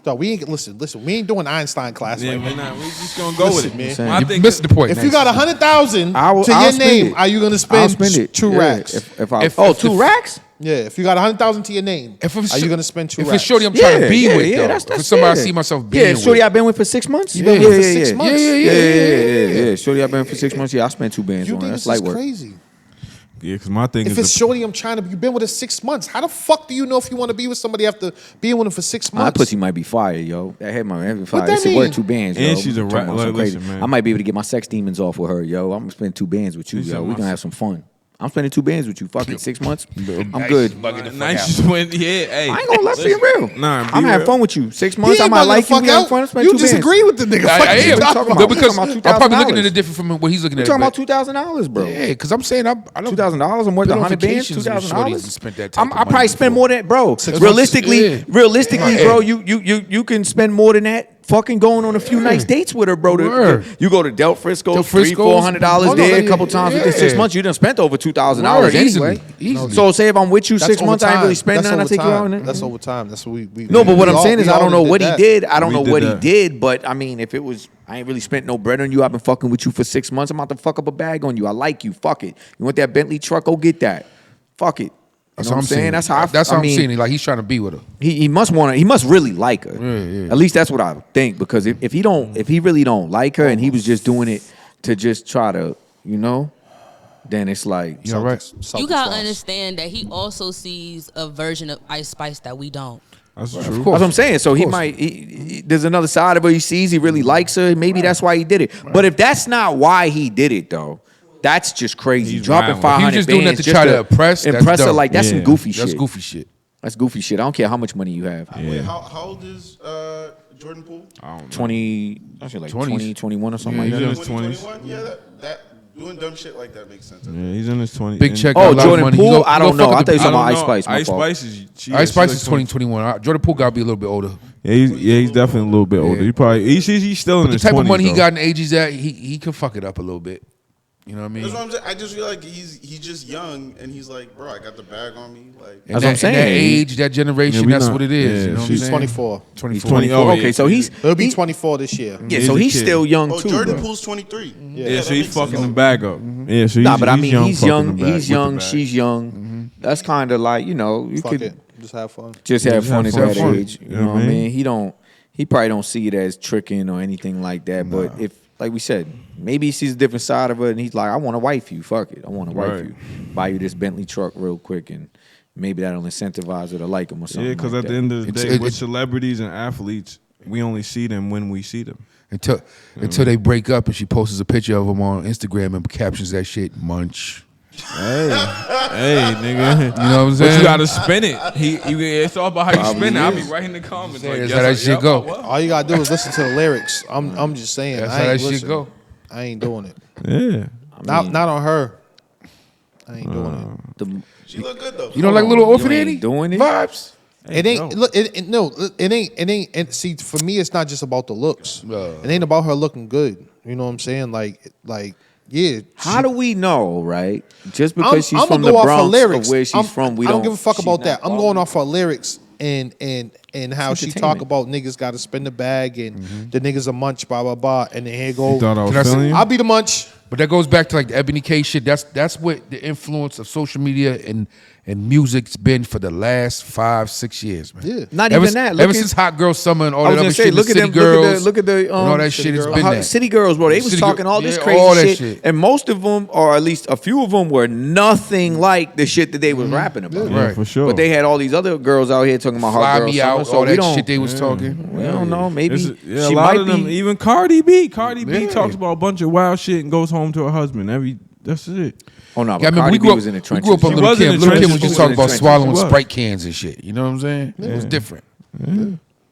So we ain't listen. We ain't doing Einstein class Yeah, right we're now. not. We just gonna go with it, man. Saying. My You thing missed the point. If you got 100,000 I'll to your spend name, it. are you gonna I'll spend, spend it. two Yeah, racks? If 2 racks? Yeah, if you got 100,000 to your name, If I'm are you gonna spend 2 If racks? it's shorty I'm trying to be with, though. that's If it's somebody I yeah. see myself being Yeah, with. shorty I've been with for 6 months. You been with for 6 months? Yeah. Shorty I've been with for 6 months. Yeah, I spent 2 bands You on her. think That's this is light work. crazy? Yeah, because my thing If is it's shorty, I'm trying to. You've been with her 6 months. How the fuck do you know if you want to be with somebody after being with them for 6 My months? pussy might be fire, yo. That head might be fire. that It's mean? worth 2 bands, yo. And she's a I'm talking rap- about some like, listen, crazy. man. I might be able to get my sex demons off with her, yo. I'm gonna spend 2 bands with you, She yo. said We my gonna have some fun. I'm spending 2 bands with you. Fuck it, 6 months. I'm Nice, good. bugging the fuck Nice out. just went. Yeah, hey. I ain't gonna let's be real. Nah, be I'm having real. fun with you. 6 He months, I ain't might bugging like the you. fuck We having out. fun. Spend You 2 bands. disagree with the nigga. I Fuck you am. talking about? No, I'm because talking I'm about probably looking at $2,000. it different from what he's looking We're at. talking it, about $2,000, bro. Yeah, because I'm saying I don't. $2,000. I'm worth Been on 100 bands. vacations with shorties and $2,000. spent that type of I money probably spend before. more than bro. months, Realistically, yeah. bro, you can spend more than that. Fucking going on a few nice dates with her, bro. Word. You go to Del Frisco's, Del $300-400 Frisco's. there Oh, no, a couple times within 6 yeah. months. You done spent over $2,000 Word, anyway. easily. So say if I'm with you That's 6 months, I ain't really spend That's nothing. I take you out. overtime. And That's over time. That's what we. no, but what we I'm all- saying is we I don't know already what he that. did. I don't We know did what he that. did, but I mean, if it was, I ain't really spent no bread on you. I've been fucking with you for 6 months. I'm about to fuck up a bag on you. I like you. Fuck it. You want that Bentley truck? Go get that. Fuck it. That's You know what I'm saying. That's how That's I how I'm mean, seeing it. Like he's trying to be with her. He must want to. He must really like her. Yeah. At least that's what I think. Because if he really don't like her, and he was just doing it to just try to, then it's like, You know, right? Celtics You gotta lost. understand that he also sees a version of Ice Spice that we don't. That's true. Of that's course. what I'm saying. So he course. might. There's another side of her he sees. He really likes her. Maybe that's why he did it. But if that's not why he did it, though. That's just crazy. He's Dropping wild. 500 He was just doing that bands to try to impress. That's her. dumb. Like that's some Yeah. goofy shit. That's goofy shit. That's goofy shit. I don't care how much money you have. Wait, how old is Jordan Poole? 20, I feel like 20s. 20, 21 or something Yeah, like he's that. in his 20s. 21? Yeah, that doing dumb shit like that makes sense. Yeah, he's in his 20s. Big check. Oh, got a lot of Jordan money. Poole? He go- I he don't go know. fuck I with thought you the- talking about I Ice don't Spice. know. my Ice fault. Spice is. Ice Spice is 2021. Jordan Poole got to be a little bit older. Yeah, he's definitely a little bit older. He probably he's still in But the his type 20s. of money he though. got in age he's at, he can fuck it up a little bit. You know what I mean? That's what I'm saying. I just feel like he's just young and he's like, bro, I got the bag on me. Like, That's what I'm In saying. that age, that generation, Yeah, we that's not- what it is. yeah, you know what I'm she's He's saying? 24. 24. 20. Oh, Okay, yeah. so he's He'll be he- 24 this year. Yeah, He's so a he's kid. still young oh, too. Jordan bro. Poole's 23. Yeah, so that he's makes fucking sense. the bag up. Yeah, so he's, Nah, but I he's mean, young. he's fucking young. the bag, He's with the young. bag. She's young. That's kind of like you Fuck could it. Just have fun. just Yeah, have just fun have at that fun. age. You You know know what what I I mean? mean? He probably don't see it as tricking or anything like that. But if, like we said, maybe he sees a different side of her and he's like, I want to wife you. Fuck it, I want to wife Right. you. Buy you this Bentley truck real quick, and maybe that'll incentivize her to like him or something. Yeah, because like at the that. end of the It's- day, it- with celebrities and athletes, we only see them when we see them. Until they break up and she posts a picture of him on Instagram and captions that shit, munch. Hey, nigga. You know what I'm But saying? you gotta spin it. It's all about how you spin it. I'll be right in the comments. Like, That's yes, how that I- shit yep, go. what? All you gotta do is listen to the lyrics. I'm just saying. That's I how ain't that shit listening. go. I ain't doing it. Yeah. Not on her. I ain't doing The- She look good though. You don't like little orphan ain't Annie? doing it? Vibes. it. It ain't. Look, no. It ain't. And see, for me, it's not just about the looks. It ain't about her looking good. You know what I'm saying? Like, yeah. How do we know, right? Just I'm because she's I'ma from go the off her Bronx lyrics. or where she's from, we I don't give a fuck she's about not that. I'm quality. going off her lyrics and how It's she talk entertainment. about niggas got to spin the bag and the niggas a munch, blah blah blah. And then here go. You thought I was Can I say- feeling you? I'll be the munch. But that goes back to like the Eboni K shit. That's what the influence of social media and music's been for the last 5-6 years, man. Yeah. Not ever, even that. Ever since Hot Girl Summer and all I that was other gonna shit, say, the look at City them. Girls, Look at the and all that shit has been how- that. City Girls, bro. They was City talking Girl- all this yeah, crazy all that shit, shit. and most of them, or at least a few of them, were nothing like the shit that they was rapping about. Yeah, Right. for sure. But they had all these other girls out here talking about Fly Hot Girl Me Summer, Out, so all we that don't. shit they was talking. We don't know. Maybe Yeah, she a lot might of them, be. even Cardi B. Cardi B Yeah. talks about a bunch of wild shit and goes home to her husband. That's it. Oh no, Yeah, I but remember Cardi we B grew up, was in the we trenches. grew up on She Little was in Kim. the Little Kim trenches. was just She talking was in about the swallowing trenches. Sprite cans and shit. You know what I'm saying? It was different.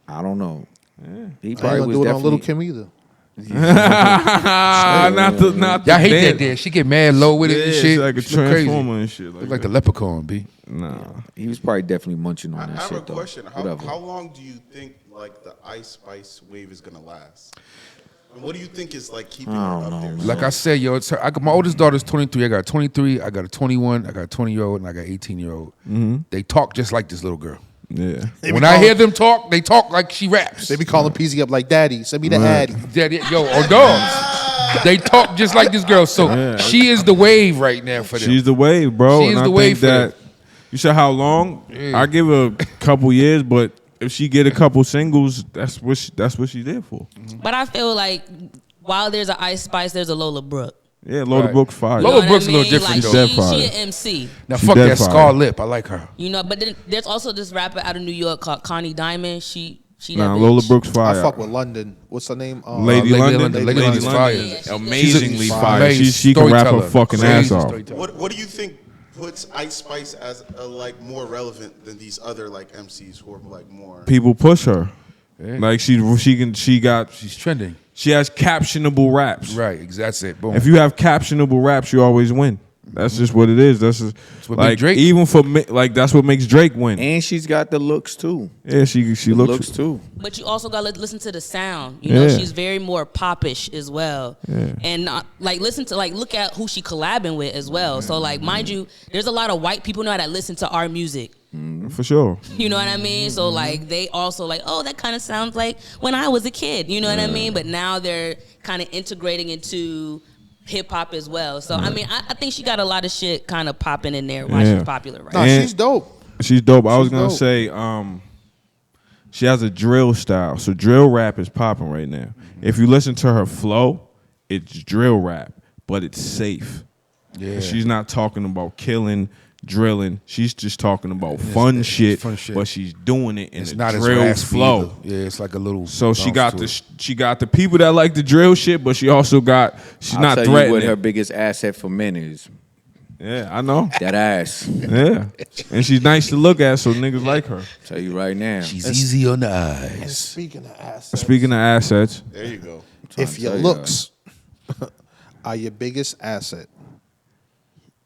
I don't know. He I ain't probably gonna was do it on Little definitely. Kim either. Not the Y'all hate dance. that dance. She get mad low with it and Yeah, shit. it's like a She look crazy. transformer and shit. Look like the leprechaun, B. Nah. He was probably definitely munching on I that have shit a though. question. Whatever. How long do you think like the Ice Spice wave is gonna last? And what do you think is like keeping her up there? Like I said, yo, it's her, my oldest daughter's 23. I got a 23. I got a 21. I got a 20-year-old, and I got an 18-year-old. They talk just like this little girl. Yeah. When I hear them talk, they talk like she raps. They be calling PEAZY up like, Daddy, send me the Addy. Daddy, yo, or dogs. They talk just like this girl. So she is the wave right now for them. She's the wave, bro. She is and the I wave think for that them. you said how long? Yeah. I give her a couple years, but if she get a couple singles, that's what she's there for. But I feel like while there's an Ice Spice, there's a Lola Brooke. Yeah, Lola Right. Brooks fire. Lola You know what Brooks I a little mean? different, Like, though. she Dead an fire. MC. Now She fuck dead that fire. scar lip. I like her. You know, but then there's also this rapper out of New York called Connie Diamond. She that Nah, bitch. Lola Brooks fire. I fuck with London. What's her name? Lady Lady London. London. Lady Lady London. fire. Yeah, Amazingly She's a- fire. amazing She can rap her storyteller. fucking Crazy ass off. storyteller. What do you think puts Ice Spice as like more relevant than these other like MCs who are like more? People push her. Yeah. Like she's trending. she has captionable raps. Right, that's it. Boom. If you have captionable raps, you always win. That's just what it is. That's just, what like make Drake- even for like that's what makes Drake win. And she's got the looks too. Yeah, she The looks too. But you also gotta listen to the sound. You know, Yeah. she's very more popish as well. Yeah. And look at who she collabing with as well. So like, mind you, there's a lot of white people now that listen to our music. for sure. You know what I mean? So like, they also like, oh, that kind of sounds like when I was a kid. You know what I mean? But now they're kind of integrating into hip hop as well. So I mean, I think she got a lot of shit kind of popping in there while Yeah. she's popular right Nah, now. And- she's dope. She's dope. I was She's gonna dope. say, she has a drill style. So drill rap is popping right now. If you listen to her flow, it's drill rap, but it's safe. Yeah. She's not talking about killing, drilling. She's just talking about fun shit. fun shit. But she's doing it in It's a not as drill raspy flow. either. Yeah, it's like a little. So she bounce got to the it. she got the people that like the drill shit, but she also got she's I'll not tell you threatening. what her biggest asset for men is. Yeah, I know. That ass. Yeah, and she's nice to look at, so niggas like her. Tell you right now. She's easy on the And eyes. speaking of assets, Speaking of assets, There you go. if your tell you, looks are your biggest asset,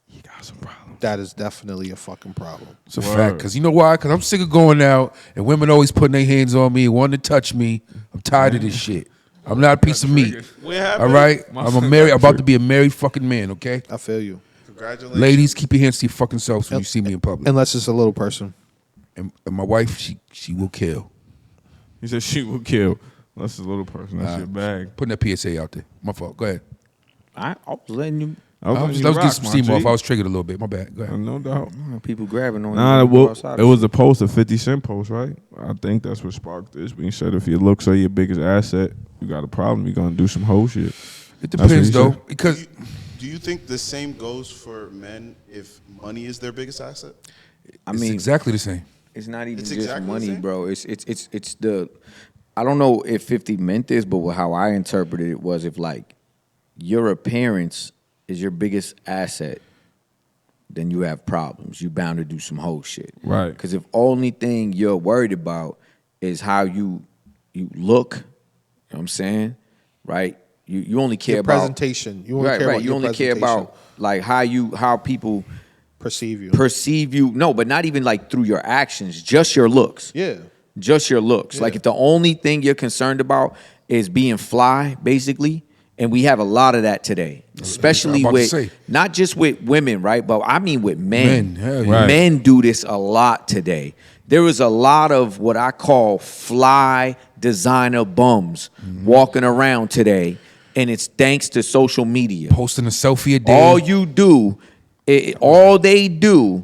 you got some problems. that is definitely a fucking problem. It's a fact. Because you know why? Because I'm sick of going out and women always putting their hands on me and wanting to touch me. I'm tired of this shit. I'm not a piece of meat. What happened? All right? I'm about to be a married fucking man, okay? I feel you. Congratulations. Ladies, keep your hands to your fucking selves when you see me in public. Unless it's a little person. And my wife, she will kill. He said she will kill. That's a little person. That's your bag. Putting that PSA out there. My fault. Go ahed. I was letting you. I was I letting was you just rock, get some my steam G. off. I was triggered a little bit. My bad. Go ahead. No doubt. People grabbing on Nah, you. well, outside it of was a post, a 50 Cent post, right? I think that's what sparked this. Being said, if your looks are your biggest asset, you got a problem. You're gonna do some whole shit. It what depends, he though. said. Because Do you think the same goes for men if money is their biggest asset? I it's mean, exactly the same. it's not even It's just exactly the money, same? bro. It's the. I don't know if 50 meant this, but how I interpreted it was if like your appearance is your biggest asset, then you have problems. You bound to do some whole shit. Right. Because if only thing you're worried about is how you look, you know what I'm saying? Right? You only care Your about presentation. You only care about You your only care about like how people perceive you. perceive you. No, but not even like through your actions, just your looks. Yeah. Just your looks. Yeah. Like if the only thing you're concerned about is being fly, basically, and we have a lot of that today, especially I'm about to with say. not just with women, right? But I mean with men. Men, hell yeah. Right. Men do this a lot today. There is a lot of what I call fly designer bums walking around today, and it's thanks to social media. Posting a selfie a day. All you do, all they do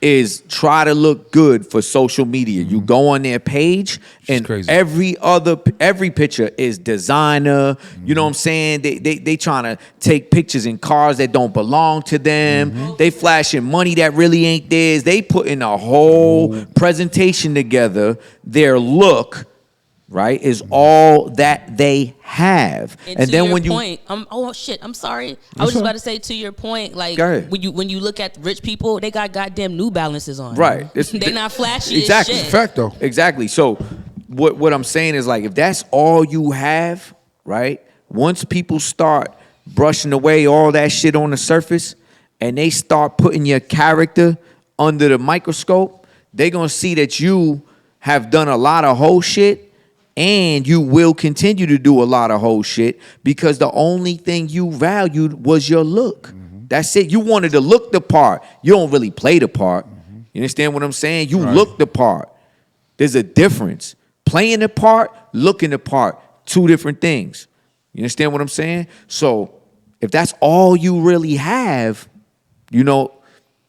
is try to look good for social media. You go on their page and crazy. every picture is designer. You know what I'm saying? They trying to take pictures in cars that don't belong to them. They flashing money that really ain't theirs. They putting a whole presentation together. Their look, right, is all that they have. And And to then your when you point, oh shit, I'm sorry. I was just about to say to your point, like Go ahead. when you look at rich people, they got goddamn New Balances on. Right. They not flashy Exactly. as It's a shit. fact, though. Exactly. So what I'm saying is like if that's all you have, right? once people start brushing away all that shit on the surface and they start putting your character under the microscope, they're going to see that you have done a lot of whole shit and you will continue to do a lot of whole shit because the only thing you valued was your look. That's it. You wanted to look the part. You don't really play the part. You understand what I'm saying? You look the part. There's a difference. Playing the part, looking the part, two different things. You understand what I'm saying? So if that's all you really have, you know,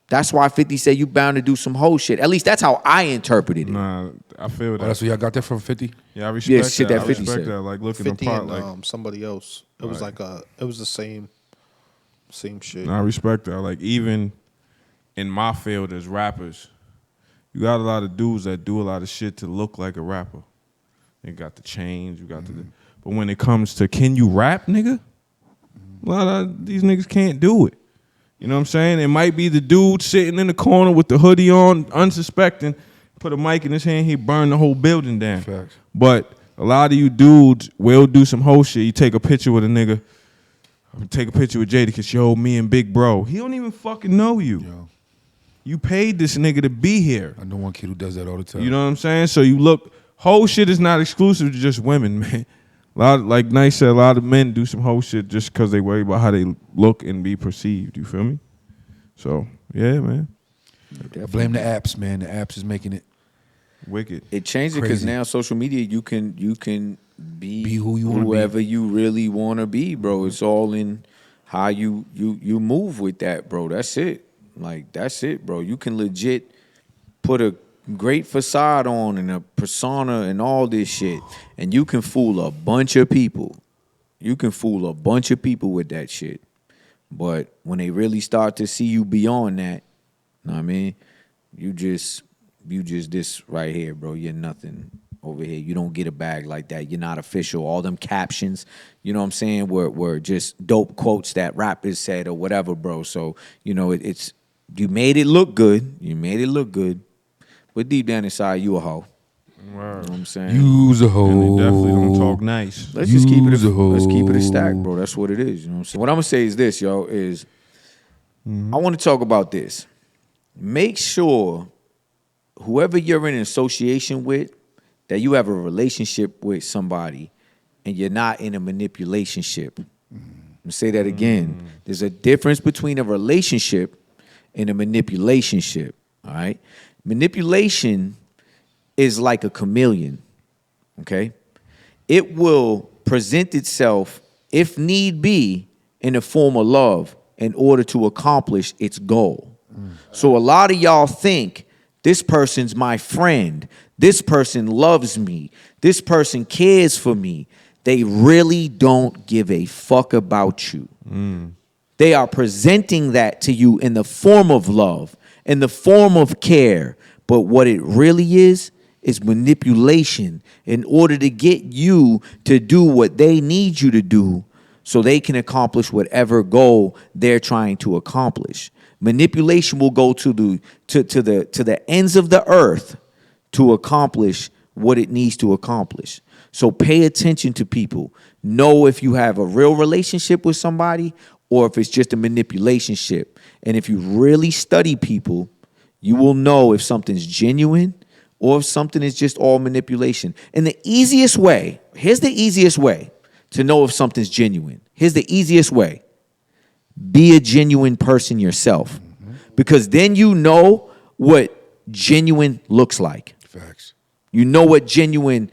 that's why 50 said you bound to do some whole shit. At least that's how I interpreted it. Nah, I feel that. Oh, that's where y'all got that from, 50? Yeah, I respect shit that. that I 50 respect said. that. Like looking 50 apart, and like somebody else. It was like it was the same shit. I respect that. Like even in my field as rappers, you got a lot of dudes that do a lot of shit to look like a rapper. You got the chains, you got the. But when it comes to can you rap, nigga? A lot of these niggas can't do it. You know what I'm saying? It might be the dude sitting in the corner with the hoodie on, unsuspecting, put a mic in his hand, he burn the whole building down. Facts. But a lot of you dudes will do some whole shit. You take a picture with a nigga, take a picture with Jadakiss, yo, me and Big Bro. He don't even fucking know you. Yo, You paid this nigga to be here. I know one kid who does that all the time. You know what I'm saying? So you look, whole shit is not exclusive to just women, man. A lot, like Nyce said, a lot of men do some whole shit just because they worry about how they look and be perceived. You feel me? So, yeah, man. I blame the apps, man. The apps is making it Wicked. It changed it because Crazy. now social media, you can be who you wanna be. whoever you really want to be, bro. It's all in how you move with that, bro. That's it. Like, that's it, bro. You can legit put a great facade on and a persona and all this shit, and you can fool a bunch of people. You can fool a bunch of people with that shit. But when they really start to see you beyond that, know what I mean? You just this right here, bro. You're nothing over here. You don't get a bag like that. You're not official. All them captions, you know what I'm saying, were just dope quotes that rappers said or whatever, bro. So, you know, it's you made it look good. You made it look good. But deep down inside, you a hoe. You know what I'm saying? use a hoe. And they definitely don't talk nice. Let's just keep it Use a let's keep it a hoe. stack, bro. That's what it is. You know what I'm saying? What I'm gonna say is this, yo, is I want to talk about this. Make sure whoever you're in association with, that you have a relationship with somebody and you're not in a manipulationship. I'm gonna say that again. There's a difference between a relationship and a manipulationship. All right? Manipulation is like a chameleon, okay? It will present itself, if need be, in the form of love in order to accomplish its goal. So a lot of y'all think, this person's my friend, this person loves me, this person cares for me. They really don't give a fuck about you. They are presenting that to you in the form of love, in the form of care. But what it really is manipulation in order to get you to do what they need you to do so they can accomplish whatever goal they're trying to accomplish. Manipulation will go to the ends of the earth to accomplish what it needs to accomplish. So pay attention to people. Know if you have a real relationship with somebody or if it's just a manipulationship. And if you really study people, you will know if something's genuine or if something is just all manipulation. And the easiest way, here's the easiest way to know if something's genuine. Here's the easiest way. Be a genuine person yourself. Because then you know what genuine looks like. Facts. You know what genuine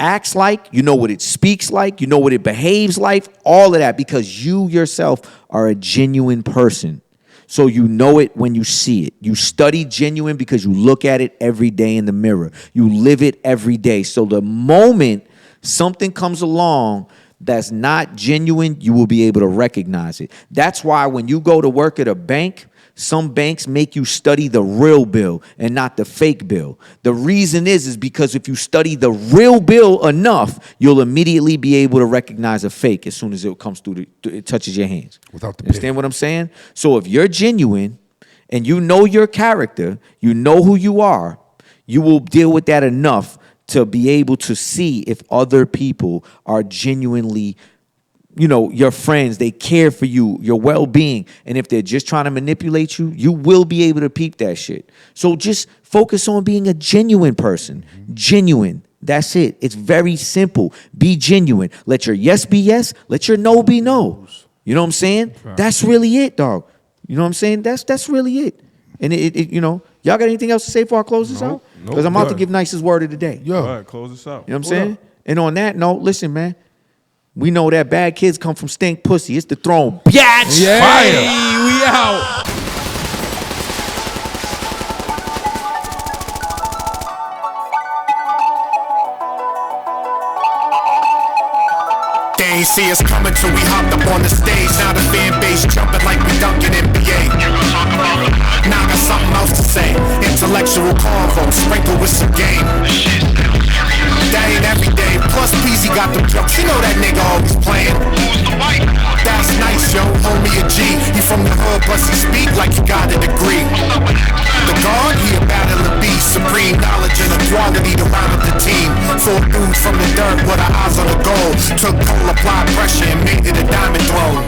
acts like. You know what it speaks like. You know what it behaves like. All of that because you yourself are a genuine person. So you know it when you see it. You study genuine because you look at it every day in the mirror. You live it every day. So the moment something comes along that's not genuine, you will be able to recognize it. That's why when you go to work at a bank, some banks make you study the real bill and not the fake bill. The reason is because if you study the real bill enough, you'll immediately be able to recognize a fake as soon as it comes through, it touches your hands. Without the Understand what I'm saying? So if you're genuine and you know your character, you know who you are, you will deal with that enough to be able to see if other people are genuinely you know, your friends, they care for you, your well-being. And if they're just trying to manipulate you, you will be able to peep that shit. So just focus on being a genuine person. Genuine. That's it. It's very simple. Be genuine. Let your yes be yes. Let your no be no. You know what I'm saying? Right. That's really it, dog. You know what I'm saying? That's really it. And it you know, y'all got anything else to say before I close this out? Because I'm about to give Nyce's word of the day. All right, close this out. You know what I'm saying? And on that note, listen, man. We know that bad kids come from Stank pussy. It's the throne. Biatch! Yay, Fire! We out. They ain't see us coming till we hopped up on the stage. Now the fan base jumping like we dunking NBA. Now I got something else to say. Intellectual convo, sprinkle with some game. That ain't every day. Plus PEAZY got them jokes. You know that nigga always playing. That's Nyce, yo. Homie a G. He from the hood, plus he speak like he got a degree. The guard, he a battling beast. Supreme knowledge and equality to round up the team. 4 dudes from the dirt with our eyes on the goal. Took coal, applied pressure and made it a diamond throne.